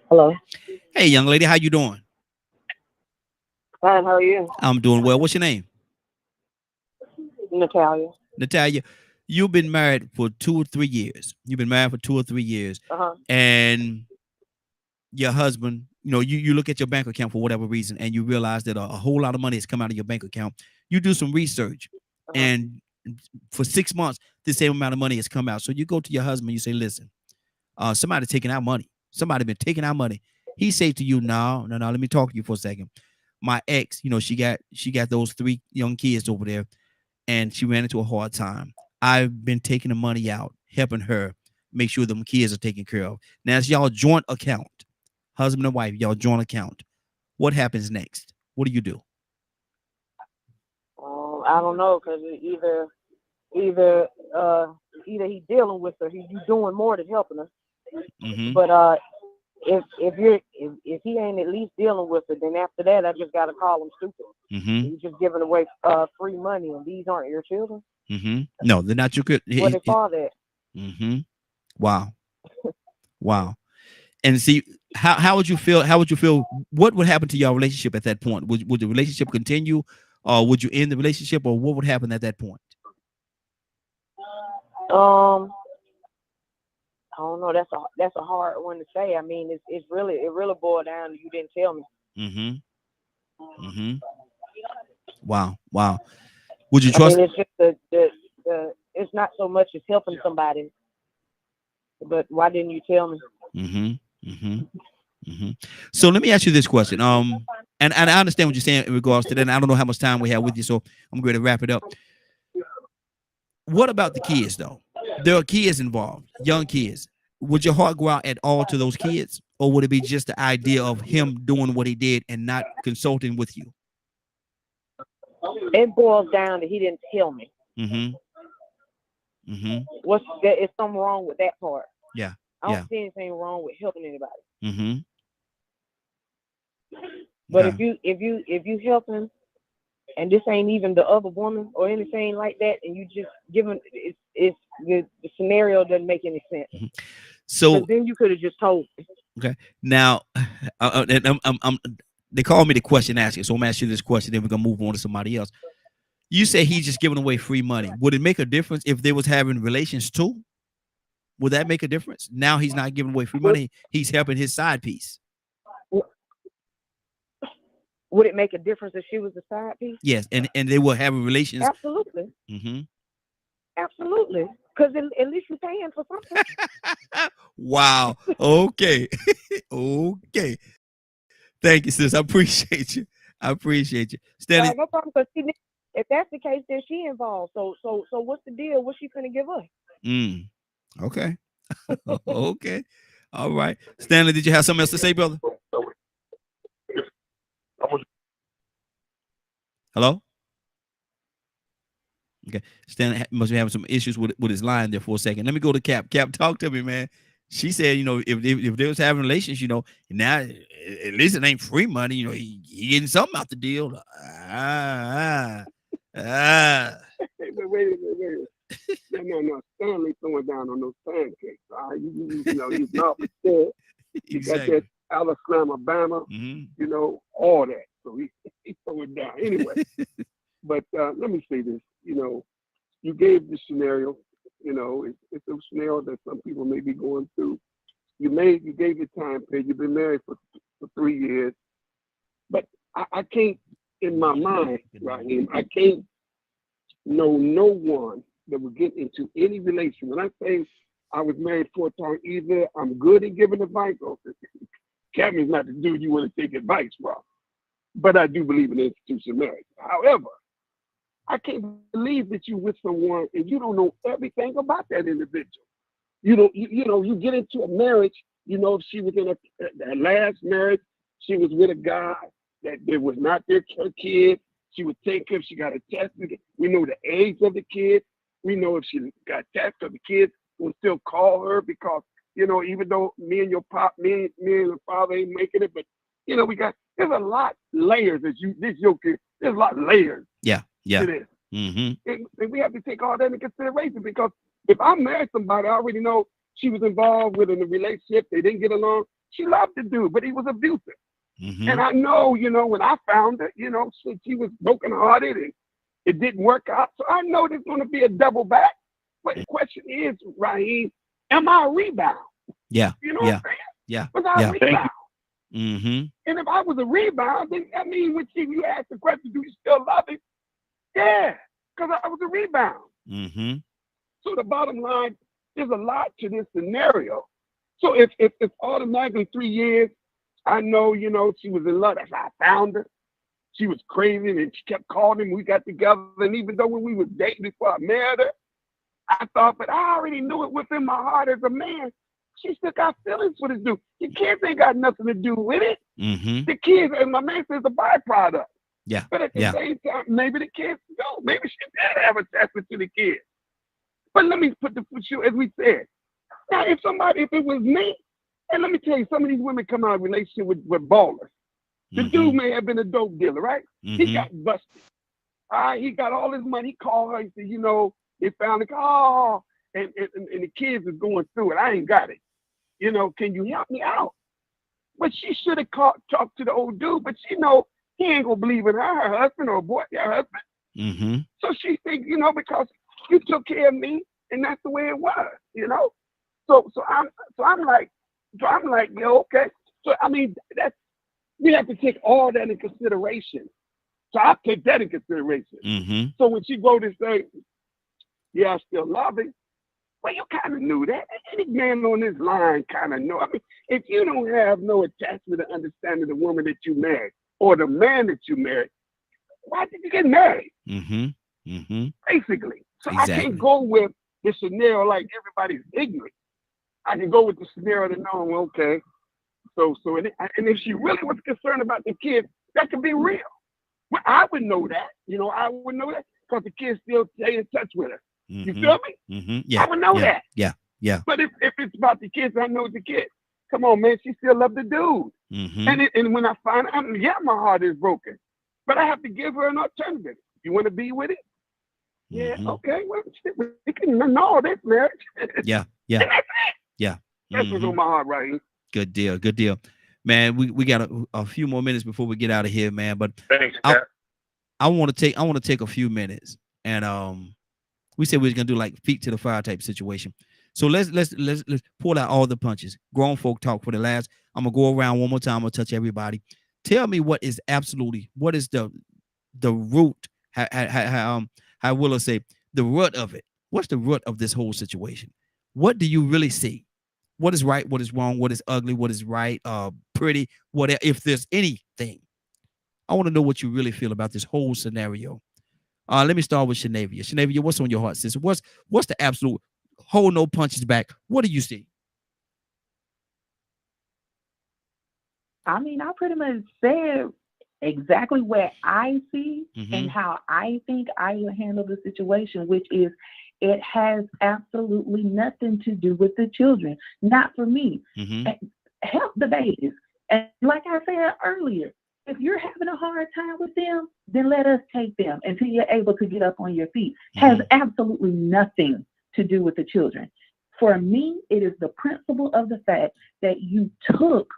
Hello. Hey, young lady, how you doing? Fine, how are you? I'm doing well. What's your name? Natalia. Natalia, you've been married for 2 or 3 years. And your husband, you know, you look at your bank account for whatever reason, and you realize that a whole lot of money has come out of your bank account. You do some research, and for 6 months, the same amount of money has come out. So you go to your husband, you say, listen, somebody taking our money. Somebody been taking our money. He say to you, no, let me talk to you for a second. My ex, you know, she got those 3 young kids over there, and she ran into a hard time. I've been taking the money out, helping her make sure them kids are taken care of. Now it's y'all joint account, husband and wife, y'all joint account. What happens next? What do you do? I don't know, because either he's dealing with her, he's doing more than helping her. But if he ain't at least dealing with it, then after that, I just gotta call him stupid. He's just giving away free money, and these aren't your children. No, they're not your good. What they for that? Mm-hmm. Wow. Wow. And see, how would you feel? How would you feel? What would happen to your relationship at that point? Would the relationship continue, or would you end the relationship, or what would happen at that point? I don't know. That's a hard one to say. I mean, it really boiled down to you didn't tell me. Mm-hmm. Mm-hmm. Wow. Wow. Would you trust? I mean, it's just the it's not so much as helping somebody, but why didn't you tell me? Mm-hmm. Mm-hmm. Mm-hmm. So let me ask you this question. And I understand what you're saying in regards to that. And I don't know how much time we have with you, so I'm going to wrap it up. What about the kids, though? There are kids involved, young kids. Would your heart go out at all to those kids, or would it be just the idea of him doing what he did and not consulting with you? It boils down to he didn't tell me. Mm-hmm. Mm-hmm. Is something wrong with that part? Yeah. I don't see anything wrong with helping anybody. Mm-hmm. But Okay. if you help him, and this ain't even the other woman or anything like that, and you just give him, it's the scenario doesn't make any sense. So then you could have just told me. Okay. Now, and they call me the question asker, so I'm gonna ask you this question. Then we're gonna move on to somebody else. You say he's just giving away free money. Would it make a difference if they was having relations too? Would that make a difference? Now he's not giving away free money. He's helping his side piece. Would it make a difference if she was a side piece? Yes, and they were having relations. Absolutely. Mm-hmm. Absolutely. Because at least you're paying for something. Wow. Okay. Okay. Thank you, sis. I appreciate you. Stanley. No problem. Because if that's the case, then she involved. So what's the deal? What's she gonna give us? Okay. Okay. All right. Stanley, did you have something else to say, brother? Hello? Okay. Stanley must be having some issues with his line there for a second. Let me go to Cap. Cap, talk to me, man. She said, if they was having relations, now at least it ain't free money. He getting something out the deal. Wait. No. Stanley throwing down on those pancakes. He's not upset. He got that Alabama, all that. So he throwing down anyway. But let me say this. You gave the scenario. It's a scenario that some people may be going through. You gave your time period. You've been married for 3 years. But I can't, in my mind, Raheem, I can't know no one that would get into any relation. When I say I was married 4 times, either I'm good at giving advice, or Cameron's not the dude you want to take advice from. But I do believe in institutional marriage. However, I can't believe that you're with someone and you don't know everything about that individual. You get into a marriage, if she was in her last marriage, she was with a guy that was not her kid. She would take her, she got a test. We know the age of the kid. We know if she got tested, the kids will still call her because, even though me and your father ain't making it, but there's a lot layers there's a lot of layers. Yeah. To this. Mm-hmm. And we have to take all that into consideration, because if I married somebody, I already know she was involved with in a relationship, they didn't get along. She loved the dude, but he was abusive. Mm-hmm. And I know, when I found her, she was brokenhearted and it didn't work out. So I know there's going to be a double back. But the question is, Raheem, am I a rebound? Yeah. You know what I'm saying? Yeah. Was I a rebound? Mm-hmm. And if I was a rebound, then I mean, when you ask the question, do you still love him? Yeah, because I was a rebound. Mm-hmm. So the bottom line, there's a lot to this scenario. So if automatically 3 years, I know, she was in love. That's how I found her. She was crazy and she kept calling him. We got together. And even though when we was dating before I married her, I thought, but I already knew it within my heart as a man. She still got feelings for this dude. The kids ain't got nothing to do with it. Mm-hmm. The kids, and my man says, a byproduct. Yeah. But at the same time, maybe the kids don't. Maybe she did have attachment to the kids. But let me put the shoe, as we said. Now, if it was me, and let me tell you, some of these women come out of a relationship with ballers. The dude may have been a dope dealer, right? Mm-hmm. He got busted. All right, he got all his money. He called her. He said, they found the car. Oh, and the kids is going through it. I ain't got it. You know, can you help me out? But she should have talked to the old dude, but she know he ain't gonna believe in her husband or her husband. Mm-hmm. So she think, you know, because you took care of me, and that's the way it was, you know. So I'm like, yo, okay. So I mean, we have to take all that in consideration. So I take that in consideration. Mm-hmm. So when she go to say, yeah, I still love him, well, you kind of knew that. Any man on this line kind of know. I mean, if you don't have no attachment or understanding the woman that you married or the man that you married, why did you get married? Mm-hmm. Mm-hmm. Basically. So Exactly. I can't go with the scenario like everybody's ignorant. I can go with the scenario to know, okay. So and if she really was concerned about the kids, that could be real. Well, I would know that. You know, I would know that because the kids still stay in touch with her. Mm-hmm. You feel me? Mm-hmm. Yeah. I would know that. Yeah. Yeah. But if it's about the kids, I know the kids. Come on, man. She still loves the dude. Mm-hmm. And when I find out, my heart is broken. But I have to give her an alternative. You want to be with it? Yeah, Mm-hmm. okay. Well, we can annul this marriage. Yeah. Yeah. And that's it. Yeah. That's what's on my heart right here. Good deal. Good deal. Man, we got a few more minutes before we get out of here, man. But Thanks, Cap. I want to take a few minutes, and we said we was gonna do like feet to the fire type situation. So let's pull out all the punches. Grown folk talk for the last. I'm gonna go around one more time. I'll touch everybody. Tell me what is the root? How will I say the root of it? What's the root of this whole situation? What do you really see? What is right? What is wrong? What is ugly? What is right? Pretty? Whatever. If there's anything, I want to know what you really feel about this whole scenario. Let me start with Shenavia. Shenavia, what's on your heart, sister? What's the absolute hold no punches back? What do you see? I mean, I pretty much said exactly what I see and how I think I would handle the situation, which is it has absolutely nothing to do with the children. Not for me. Help the babies. And like I said earlier, if you're having a hard time with them, then let us take them until you're able to get up on your feet. Has absolutely nothing to do with the children. For me, it is the principle of the fact that you took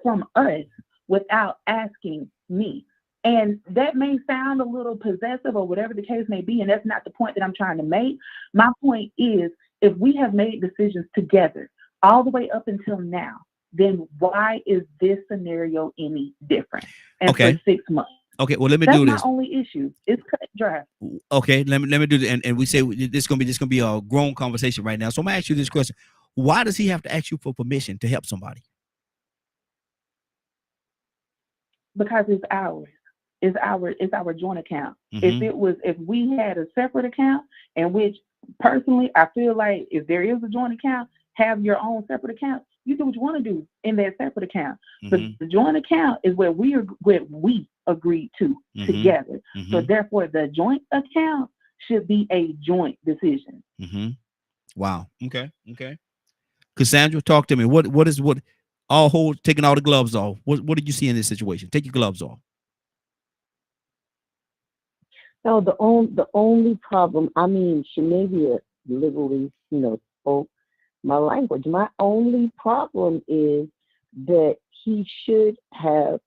from us without asking me. And that may sound a little possessive or whatever the case may be, and that's not the point that I'm trying to make. My point is, if we have made decisions together all the way up until now, then why is this scenario any different? And for 6 months. Okay, well, let me That's do this. That's my only issue. It's cut dry. Okay, let me do this. And we say this gonna be a grown conversation right now. So I'm gonna ask you this question: why does he have to ask you for permission to help somebody? Because it's ours. It's our joint account. If we had a separate account, in which personally I feel like if there is a joint account, have your own separate account. You do what you want to do in that separate account. But the joint account is where we agreed to together. So therefore, the joint account should be a joint decision. Wow. Okay. Cassandra, talk to me. What taking all the gloves off? What did you see in this situation? Take your gloves off. No, the only problem, I mean, Shenavia literally, spoke my language. My only problem is that he should have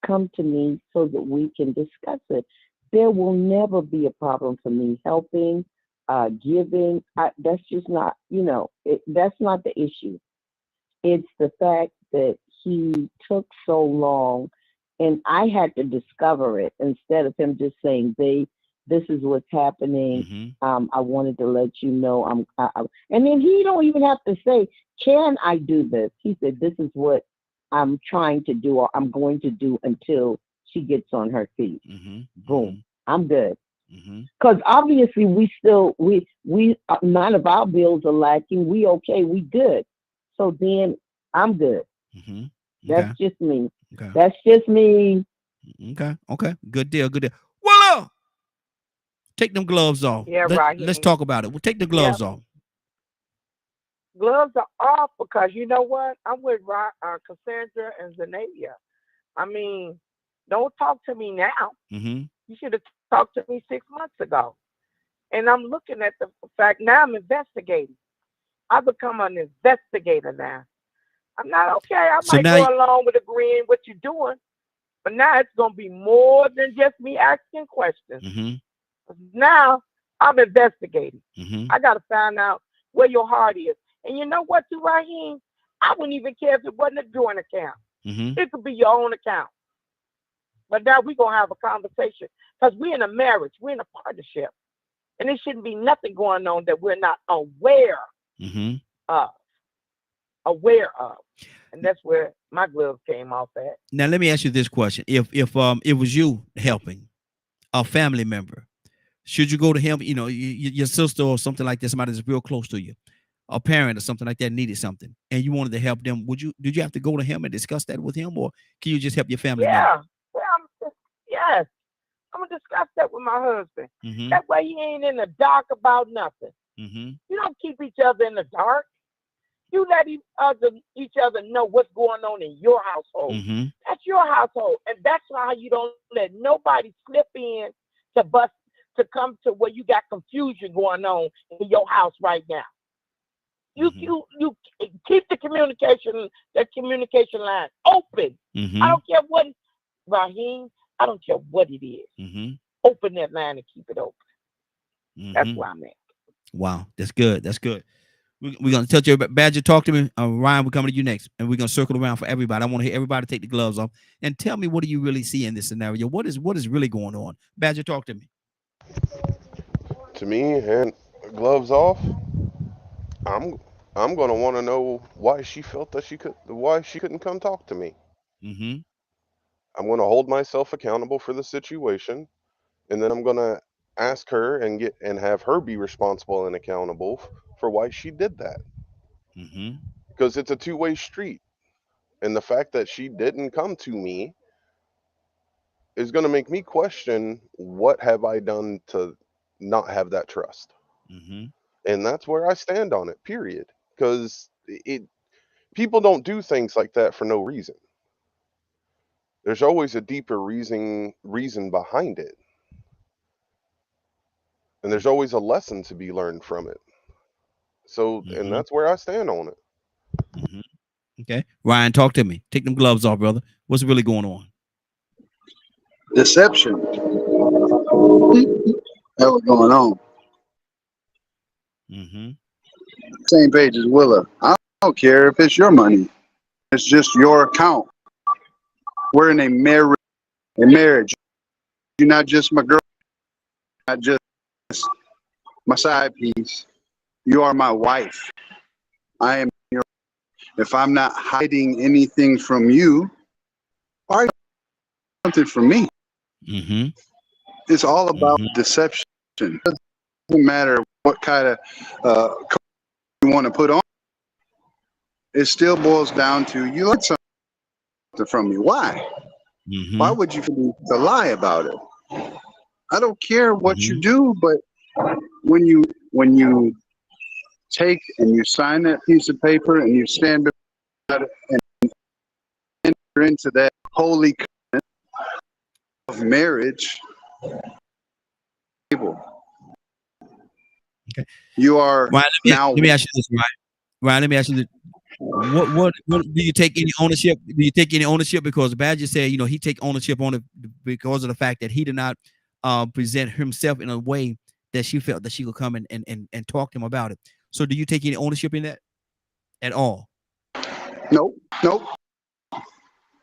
come to me so that we can discuss it. There will never be a problem for me helping, giving. That's just not, that's not the issue. It's the fact that he took so long, and I had to discover it instead of him just saying, this is what's happening. I wanted to let you know. And then he don't even have to say, can I do this? He said, this is what I'm trying to do, or I'm going to do until she gets on her feet. Boom. I'm good. Because obviously we none of our bills are lacking. We okay. We good. So then I'm good. That's just me. Okay. That's just me. Okay. Good deal. Voila! Take them gloves off. Yeah, Let's talk about it. We'll take the gloves off. Gloves are off because you know what? I'm with Cassandra and Zenavia. I mean, don't talk to me now. You should have talked to me 6 months ago. And I'm looking at the fact now I'm investigating. I've become an investigator now. I'm not okay. I So might now go along with agreeing what you're doing, but now it's going to be more than just me asking questions. Now I'm investigating. I got to find out where your heart is. And you know what, too, Raheem? I wouldn't even care if it wasn't a joint account. It could be your own account. But now we're going to have a conversation because we're in a marriage. We're in a partnership. And there shouldn't be nothing going on that we're not aware of. And that's where my glove came off at. Now let me ask you this question: If it was you helping a family member, should you go to him? You know, your sister or something like that, somebody that's real close to you, a parent or something like that needed something, and you wanted to help them. Did you have to go to him and discuss that with him, or can you just help your family member? Yes. I'm gonna discuss that with my husband. That way he ain't in the dark about nothing. You don't keep each other in the dark. You let each other know what's going on in your household. That's your household, and that's why you don't let nobody slip in to come to where you got confusion going on in your house right now. You keep the communication line open. I don't care what, Raheem. I don't care what it is. Open that line and keep it open. That's where I'm at. Wow, that's good. That's good. We're gonna touch your Badger. Talk to me, Ryan. We're coming to you next, and we're gonna circle around for everybody. I want to hear everybody take the gloves off and tell me, what do you really see in this scenario? What is really going on? Badger, talk to me. To me, and gloves off, I'm gonna want to know why she felt that why she couldn't come talk to me. I'm gonna hold myself accountable for the situation, and then I'm gonna ask her and have her be responsible and accountable for why she did that. Because it's a two-way street, and the fact that she didn't come to me is going to make me question, what have I done to not have that trust? And that's where I stand on it, period. Because people don't do things like that for no reason. There's always a deeper reason behind it, and there's always a lesson to be learned from it. So, and that's where I stand on it. Okay, Ryan, talk to me. Take them gloves off, brother. What's really going on? Deception. That was going on. Same page as Willa. I don't care if it's your money. It's just your account. We're in a marriage. You're not just my girl, not just my side piece. You are my wife. I am your. If I'm not hiding anything from you, why are you hiding something from me? It's all about deception. It doesn't matter what kind of you want to put on. It still boils down to, you like something from me. Why? Why would you to lie about it? I don't care what you do, but when you take and you sign that piece of paper and you stand before it and enter into that holy covenant of marriage, you are let me ask you this, Ryan. Let me ask you this. What do you take any ownership? Do you take any ownership? Because Badger said, he take ownership on it because of the fact that he did not present himself in a way that she felt that she could come and talk to him about it. So do you take any ownership in that at all? Nope.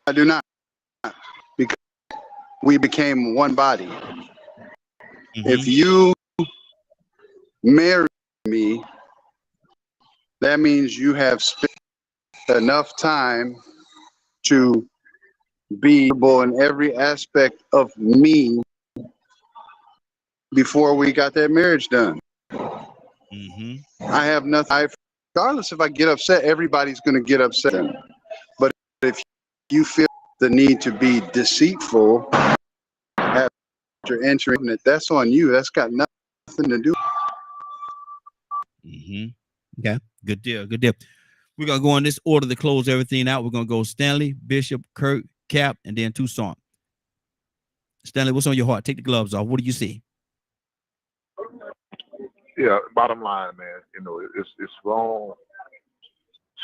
I do not. Because we became one body. If you marry me, that means you have spent enough time to be in every aspect of me before we got that marriage done. I have nothing. Regardless if I get upset, everybody's going to get upset. But if you feel the need to be deceitful after entering it, that's on you. That's got nothing to do. Okay, good deal. We're going to go in this order to close everything out. We're going to go Stanley, Bishop, Kirk, Cap, and then Toussaint. Stanley, what's on your heart? Take the gloves off. What do you see? Yeah, bottom line, man, you know, it's wrong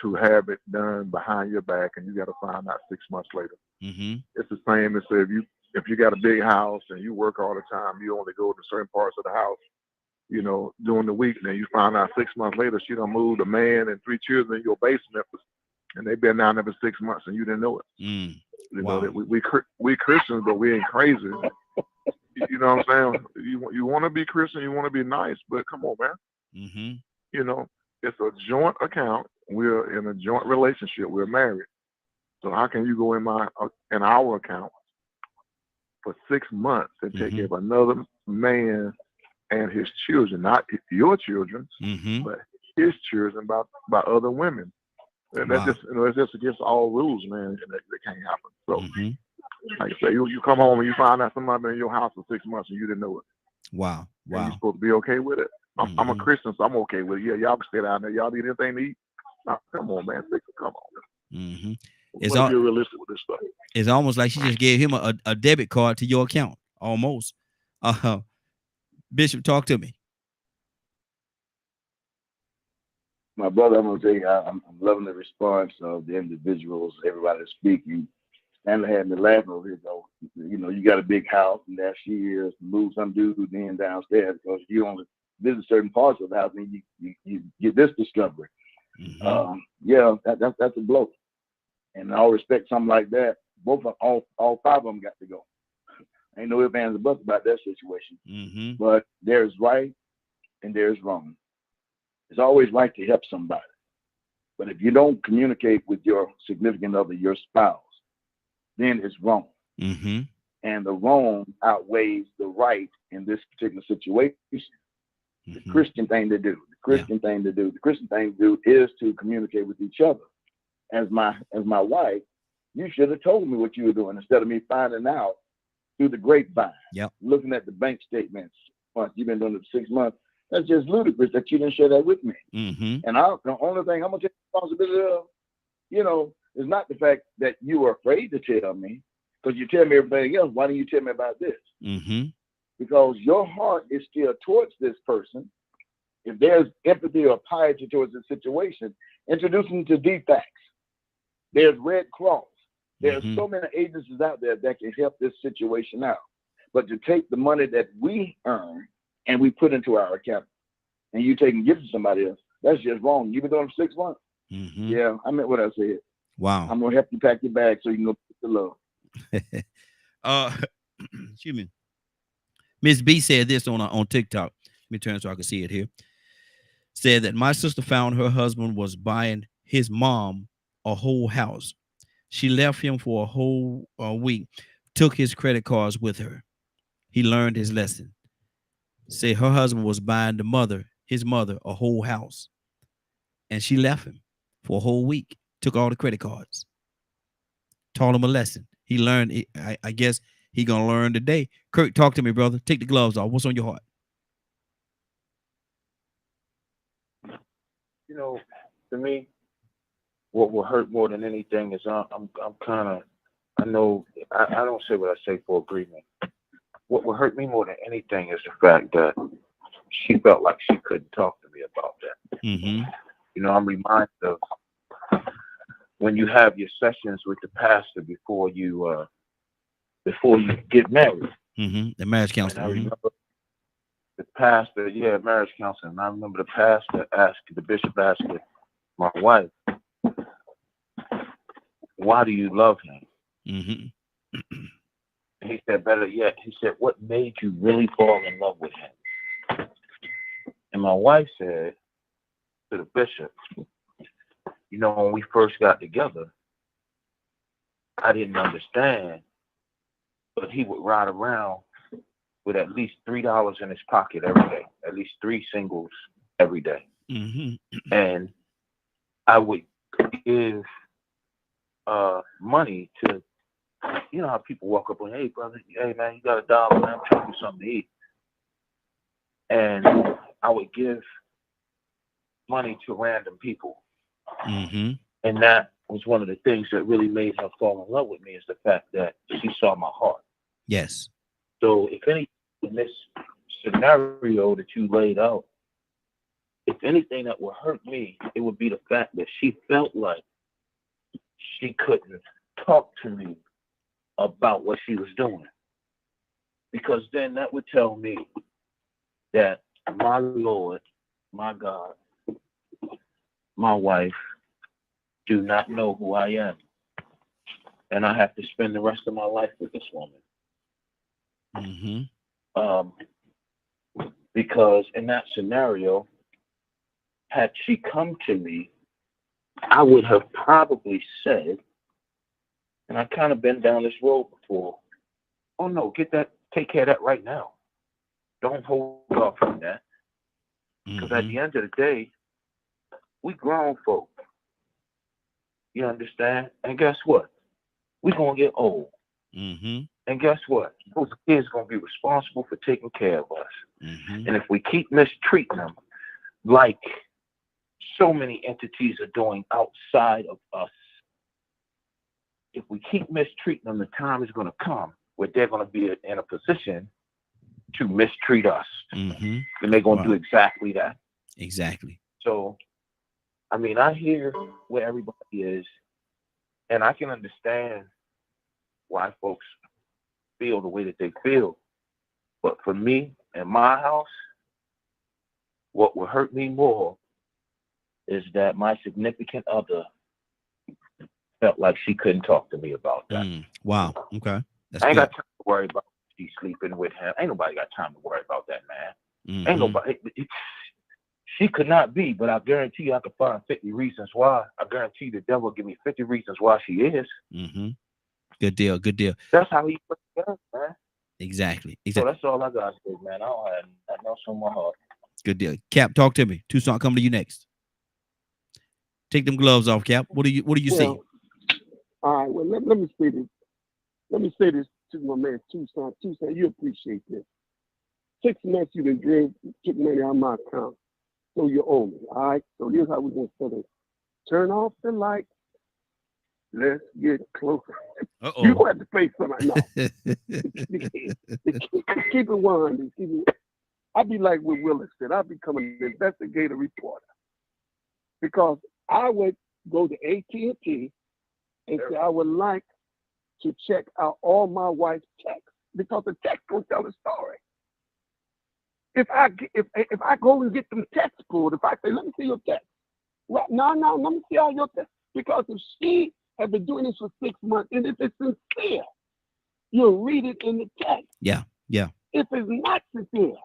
to have it done behind your back and you got to find out 6 months later. Mm-hmm. It's the same as if you got a big house and you work all the time, you only go to certain parts of the house, you know, during the week, and then you find out 6 months later she done moved a man and 3 children in your basement, and they've been down there for 6 months and you didn't know it. Mm. You Wow. know that we Christians, but we ain't crazy. You know what I'm saying? You want to be Christian, you want to be nice, but come on, man. Mm-hmm. You know, it's a joint account. We're in a joint relationship. We're married. So how can you go in our account for 6 months and take care of another man and his children, not your children, but his children by other women? And that's just, you know, it's just against all rules, man, and that can't happen. So, like I say, you come home and you find out somebody been in your house for 6 months and you didn't know it. Wow. And you're supposed to be okay with it. I'm a Christian, so I'm okay with it. Yeah, y'all can stay down there. Y'all need anything to eat? No, come on, man. Come on. Mm-hmm. It's be realistic with this stuff. It's almost like she just gave him a debit card to your account. Almost. Bishop, talk to me. My brother, I'm going to tell you, I'm loving the response of the individuals, everybody speaking. Stanley had me laughing over here, though. You know, you got a big house, and there she is, move some dude in downstairs because you only visit certain parts of the house, and you get this discovery. Yeah, that's a blow. And in all respect, something like that, all 5 of them got to go. Ain't no ifs, ands, or buts about that situation. But there's right and there's wrong. It's always right to help somebody. But if you don't communicate with your significant other, your spouse, then it's wrong. And the wrong outweighs the right in this particular situation. The Christian thing to do. The Christian thing to do is to communicate with each other. As my wife, you should have told me what you were doing instead of me finding out through the grapevine. Looking at the bank statements. Once you've been doing it for 6 months. That's just ludicrous that you didn't share that with me. And the only thing I'm gonna take responsibility of, you know, is not the fact that you were afraid to tell me, because you tell me everything else. Why don't you tell me about this? Because your heart is still towards this person. If there's empathy or piety towards the situation, introduce them to DFACS. There's Red Cross. There's so many agencies out there that can help this situation out. But to take the money that we earn and we put into our account, and you take and give it to somebody else, that's just wrong. You've been doing it for 6 months. Yeah, I meant what I said. Wow. I'm gonna help you pack your bag so you can go pick the love. Excuse me. Miss B said this on TikTok. Let me turn so I can see it here. Said that my sister found her husband was buying his mom a whole house. She left him for a whole week, took his credit cards with her. He learned his lesson. Say her husband was buying his mother, a whole house. And she left him for a whole week, took all the credit cards, taught him a lesson. He learned, I guess he gonna learn today. Kirk, talk to me, brother. Take the gloves off. What's on your heart? You know, to me, what will hurt more than anything is I'm kind of, I know, I don't say what I say for agreement. What will hurt me more than anything is the fact that she felt like she couldn't talk to me about that. You know, I'm reminded of when you have your sessions with the pastor before you get married. The marriage counselor. I remember the pastor, marriage counselor. And I remember the pastor the bishop asking my wife, why do you love him? And he said, better yet, he said, what made you really fall in love with him? And my wife said to the bishop, you know, when we first got together, I didn't understand, but he would ride around with at least $3 in his pocket every day, at least 3 singles every day. And I would give money to, you know how people walk up and, hey, brother, hey, man, you got $1, man, I'm trying to do something to eat. And I would give money to random people. And that was one of the things that really made her fall in love with me, is the fact that she saw my heart. Yes. So if any, in this scenario that you laid out, if anything that would hurt me, it would be the fact that she felt like she couldn't talk to me about what she was doing. Because then that would tell me that my Lord, my God, my wife do not know who I am. And I have to spend the rest of my life with this woman. Because in that scenario, had she come to me, I would have probably said, and I've kind of been down this road before, oh no, take care of that right now. Don't hold off on that. Because at the end of the day, we grown folk. You understand? And guess what? We're going to get old. And guess what? Those kids going to be responsible for taking care of us. And if we keep mistreating them like so many entities are doing outside of us, if we keep mistreating them, the time is going to come where they're going to be in a position to mistreat us. And they're going to do exactly that. Exactly. So, I mean, I hear where everybody is, and I can understand why folks feel the way that they feel. But for me, in my house, what would hurt me more is that my significant other felt like she couldn't talk to me about that. Wow. Okay. That's I ain't good. got time to worry about she sleeping with him. Ain't nobody got time to worry about that, man. Ain't nobody. She could not be, but I guarantee you I could find 50 reasons why. I guarantee the devil will give me 50 reasons why she is. Good deal. Good deal. That's how he put it together, man. Exactly. So that's all I got to say, man. I don't have nothing else on my heart. Good deal. Cap, talk to me. Tucson, come to you next. Take them gloves off, Cap. What do you see? All right. Well, let me say this. Let me say this to my man Tucson. Tucson, you appreciate this. 6 months you done took money out of my account. So you owe me. All right. So here's how we're gonna set it. Turn off the lights. Let's get closer. You don't have to pay something. No. Keep it 100. I'll be like what Willis said. I'll become an investigative reporter. Because I would go to AT&T and say I would like to check out all my wife's texts. Because the text will tell the story. If I go and get them texts pulled, if I say, let me see your text. Well, no, let me see all your texts. Because if she has been doing this for 6 months, and if it's sincere, you'll read it in the text. Yeah. If it's not sincere,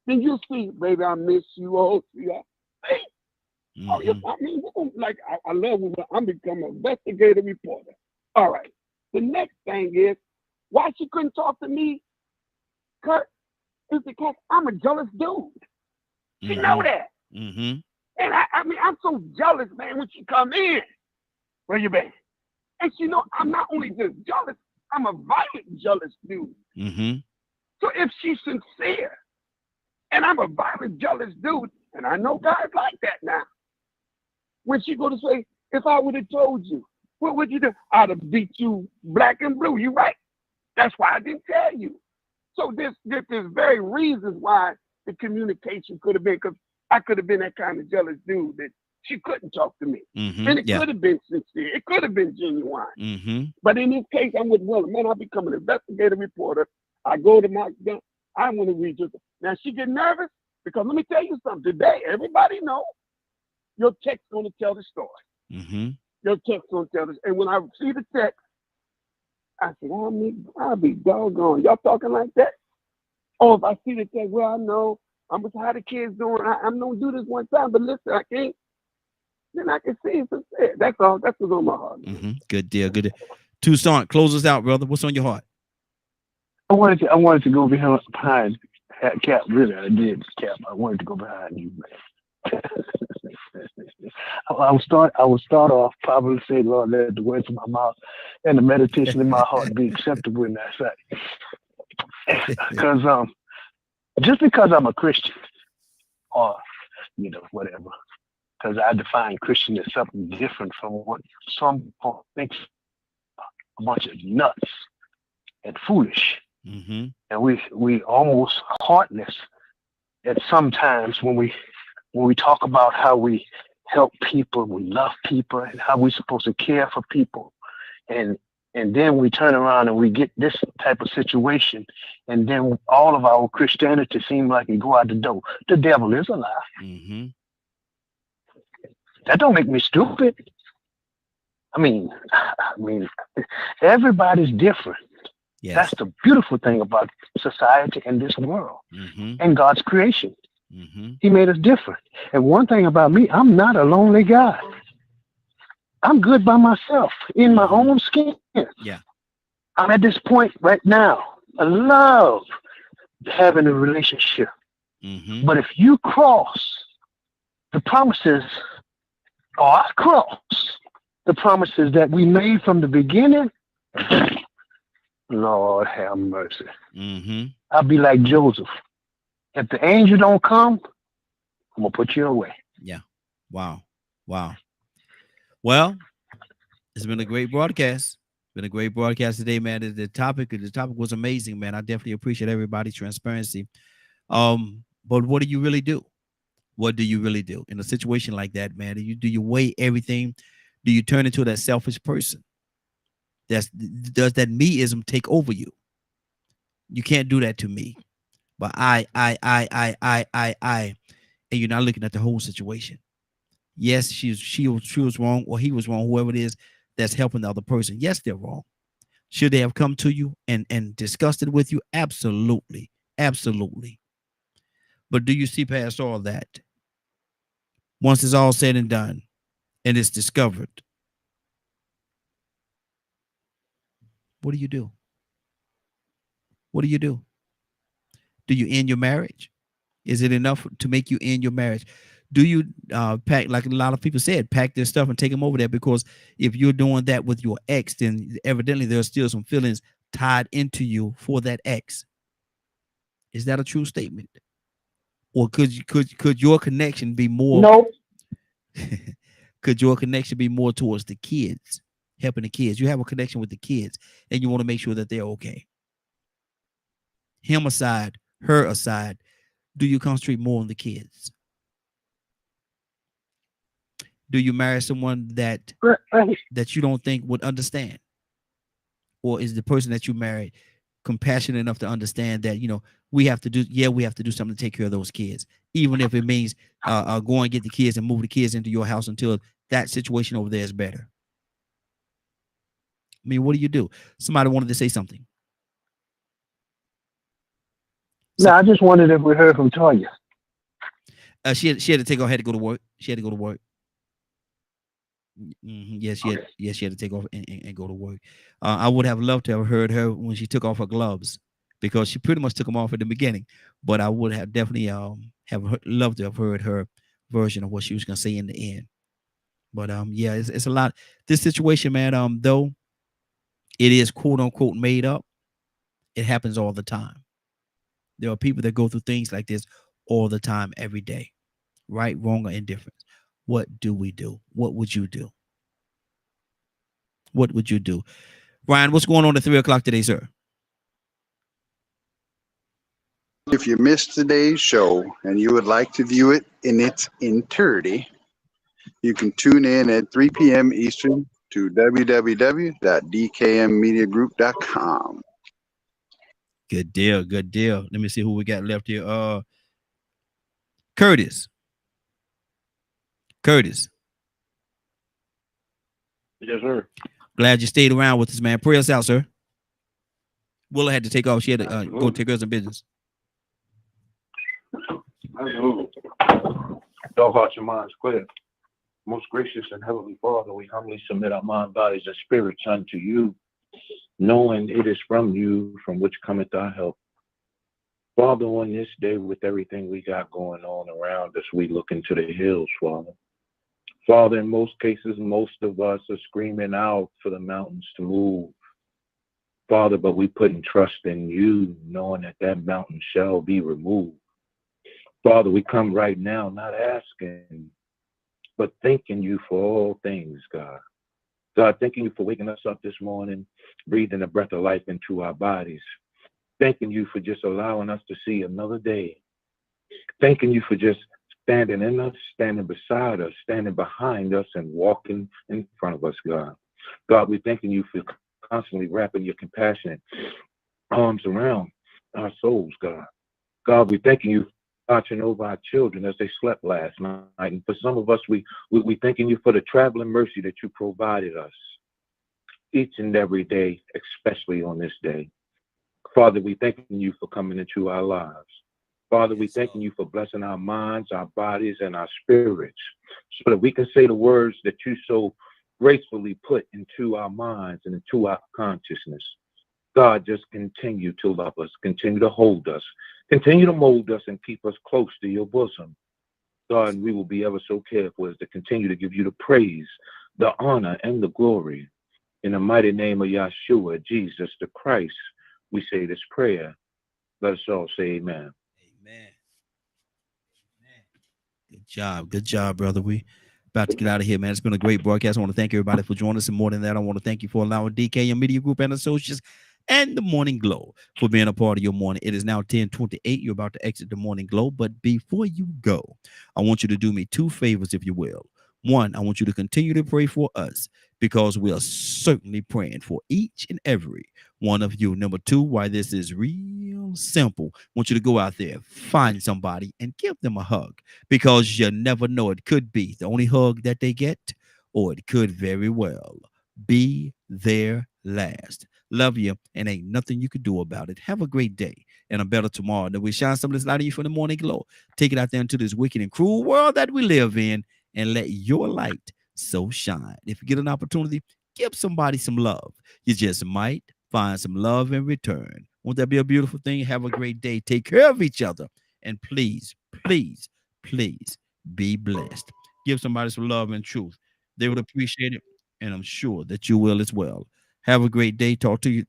then you'll see, baby, I miss you. Oh, yeah. Hey. Oh, yeah, I mean, I love when I'm becoming an investigative reporter. All right. The next thing is, why she couldn't talk to me, Kurt, is because I'm a jealous dude. She know that. And I mean, I'm so jealous, man, when she come in. Where you been? And she know I'm not only just jealous, I'm a violent jealous dude. So if she's sincere, and I'm a violent jealous dude, and I know guys like that now. When she go to say, if I would have told you, what would you do? I'd have beat you black and blue. You right. That's why I didn't tell you. So there's very reasons why the communication could have been, because I could have been that kind of jealous dude that she couldn't talk to me. And it could have been sincere. It could have been genuine. But in this case, I'm with Willa. Man, I become an investigative reporter. I go to my gun. I want to read you. Now, she get nervous because let me tell you something. Today, everybody knows your text going to tell the story. Your text going to tell this. And when I see the text, I said, I'll be doggone. Y'all talking like that? Oh, if I see the text, well, I know. I'm going to how the kids doing. I'm going to do this one time, but listen, I can't. Then I can see it's sincere. That's all. That's what's on my heart. Good deal. Good deal. Tucson, close us out, brother. What's on your heart? I wanted to go behind Cap. Really, I did, Cap. I wanted to go behind you, man. I will start off probably say, Lord, let the words of my mouth and the meditation in my heart be acceptable in that sight. Because just because I'm a Christian, or whatever, because I define Christian as something different from what some people think a bunch of nuts and foolish. And we almost heartless at sometimes when we when we talk about how we help people, we love people, and how we're supposed to care for people, and then we turn around and we get this type of situation, and then all of our Christianity seems like it go out the door. The devil is a lie. Mm-hmm. That don't make me stupid. I mean, everybody's different. Yes. That's the beautiful thing about society and this world Mm-hmm. and God's creation. Mm-hmm. He made us different. And one thing about me, I'm not a lonely guy. I'm good by myself in my own skin. Yeah. I'm at this point right now. I love having a relationship. Mm-hmm. But if you cross the promises, or I cross the promises that we made from the beginning, Lord have mercy. Mm-hmm. I'll be like Joseph. If the angel don't come, I'm gonna put you away. Yeah. Wow. Wow. Well, it's been a great broadcast. It's been a great broadcast today, man. The topic was amazing, man. I definitely appreciate everybody's transparency. But what do you really do? What do you really do in a situation like that, man? Do you weigh everything? Do you turn into that selfish person? Does that meism take over you? You can't do that to me. But I, and you're not looking at the whole situation. Yes, she was wrong, or he was wrong, whoever it is that's helping the other person. Yes, they're wrong. Should they have come to you and discussed it with you? Absolutely. Absolutely. But do you see past all that? Once it's all said and done and it's discovered, what do you do? What do you do? Do you end your marriage? Is it enough to make you end your marriage? Do you pack, like a lot of people said, pack their stuff and take them over there? Because if you're doing that with your ex, then evidently there's still some feelings tied into you for that ex. Is that a true statement? Or could your connection be more? Nope. Could your connection be more towards the kids, helping the kids? You have a connection with the kids, and you want to make sure that they're okay. Him aside, her aside, do you concentrate more on the kids? Do you marry someone that you don't think would understand? Or is the person that you married compassionate enough to understand that, we have to do something to take care of those kids, even if it means go and get the kids and move the kids into your house until that situation over there is better? I mean, what do you do? Somebody wanted to say something. No, I just wondered if we heard from Toya. She had to take off, had to go to work. She had to go to work. Yes, she had to take off and go to work. I would have loved to have heard her when she took off her gloves, because she pretty much took them off at the beginning. But I would have definitely loved to have heard her version of what she was going to say in the end. But yeah, it's a lot. This situation, man, though it is quote unquote made up, it happens all the time. There are people that go through things like this all the time, every day. Right, wrong, or indifferent. What do we do? What would you do? What would you do? Ryan, what's going on at 3 o'clock today, sir? If you missed today's show and you would like to view it in its entirety, you can tune in at 3 p.m. Eastern to www.dkmmediagroup.com. Good deal. Good deal. Let me see who we got left here. Curtis. Yes, sir. Glad you stayed around with us, man. Pray us out, sir. Willa had to take off. She had to go take care of some business. Hallelujah. All hearts and minds clear. Most gracious and heavenly Father, we humbly submit our mind, bodies, and spirits unto you, knowing it is from you from which cometh our help. Father, on this day, with everything we got going on around us, we look into the hills, Father. Father, in most cases, most of us are screaming out for the mountains to move. Father, but we put in trust in you, knowing that that mountain shall be removed. Father, we come right now, not asking, but thanking you for all things, God. God, thanking you for waking us up this morning, breathing a breath of life into our bodies. Thanking you for just allowing us to see another day. Thanking you for just standing in us, standing beside us, standing behind us, and walking in front of us, God. God, we're thanking you for constantly wrapping your compassionate arms around our souls, God. God, we're thanking you for watching over our children as they slept last night. And for some of us, we thanking you for the traveling mercy that you provided us each and every day, especially on this day. Father, we thanking you for coming into our lives. Father, we thanking you for blessing our minds, our bodies, and our spirits so that we can say the words that you so gracefully put into our minds and into our consciousness. God, just continue to love us, continue to hold us, continue to mold us and keep us close to your bosom. God, and we will be ever so careful as to continue to give you the praise, the honor, and the glory. In the mighty name of Yahshua, Jesus the Christ, we say this prayer. Let us all say amen. Amen. Good job. Good job, brother. We about to get out of here, man. It's been a great broadcast. I want to thank everybody for joining us. And more than that, I want to thank you for allowing DKM Media Group and Associates and the Morning Glow for being a part of your morning. It is now 10:28. You're about to exit the Morning Glow. But before you go, I want you to do me two favors, if you will. One, I want you to continue to pray for us because we are certainly praying for each and every one of you. Number two, why this is real simple. I want you to go out there, find somebody, and give them a hug because you never know. It could be the only hug that they get, or it could very well be their last. Love you, and ain't nothing you could do about it. Have a great day and a better tomorrow. And we shine some of this light on you from the Morning Glow. Take it out there into this wicked and cruel world that we live in and let your light so shine. If you get an opportunity, give somebody some love. You just might find some love in return. Won't that be a beautiful thing? Have a great day. Take care of each other. And please, please, please be blessed. Give somebody some love and truth. They would appreciate it. And I'm sure that you will as well. Have a great day. Talk to you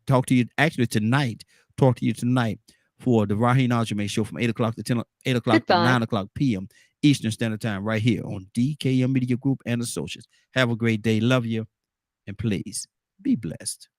actually tonight. Talk to you tonight for the Raheem Aljamain show from 8 o'clock to 9 o'clock p.m. Eastern Standard Time right here on DKM Media Group and Associates. Have a great day. Love you. And please be blessed.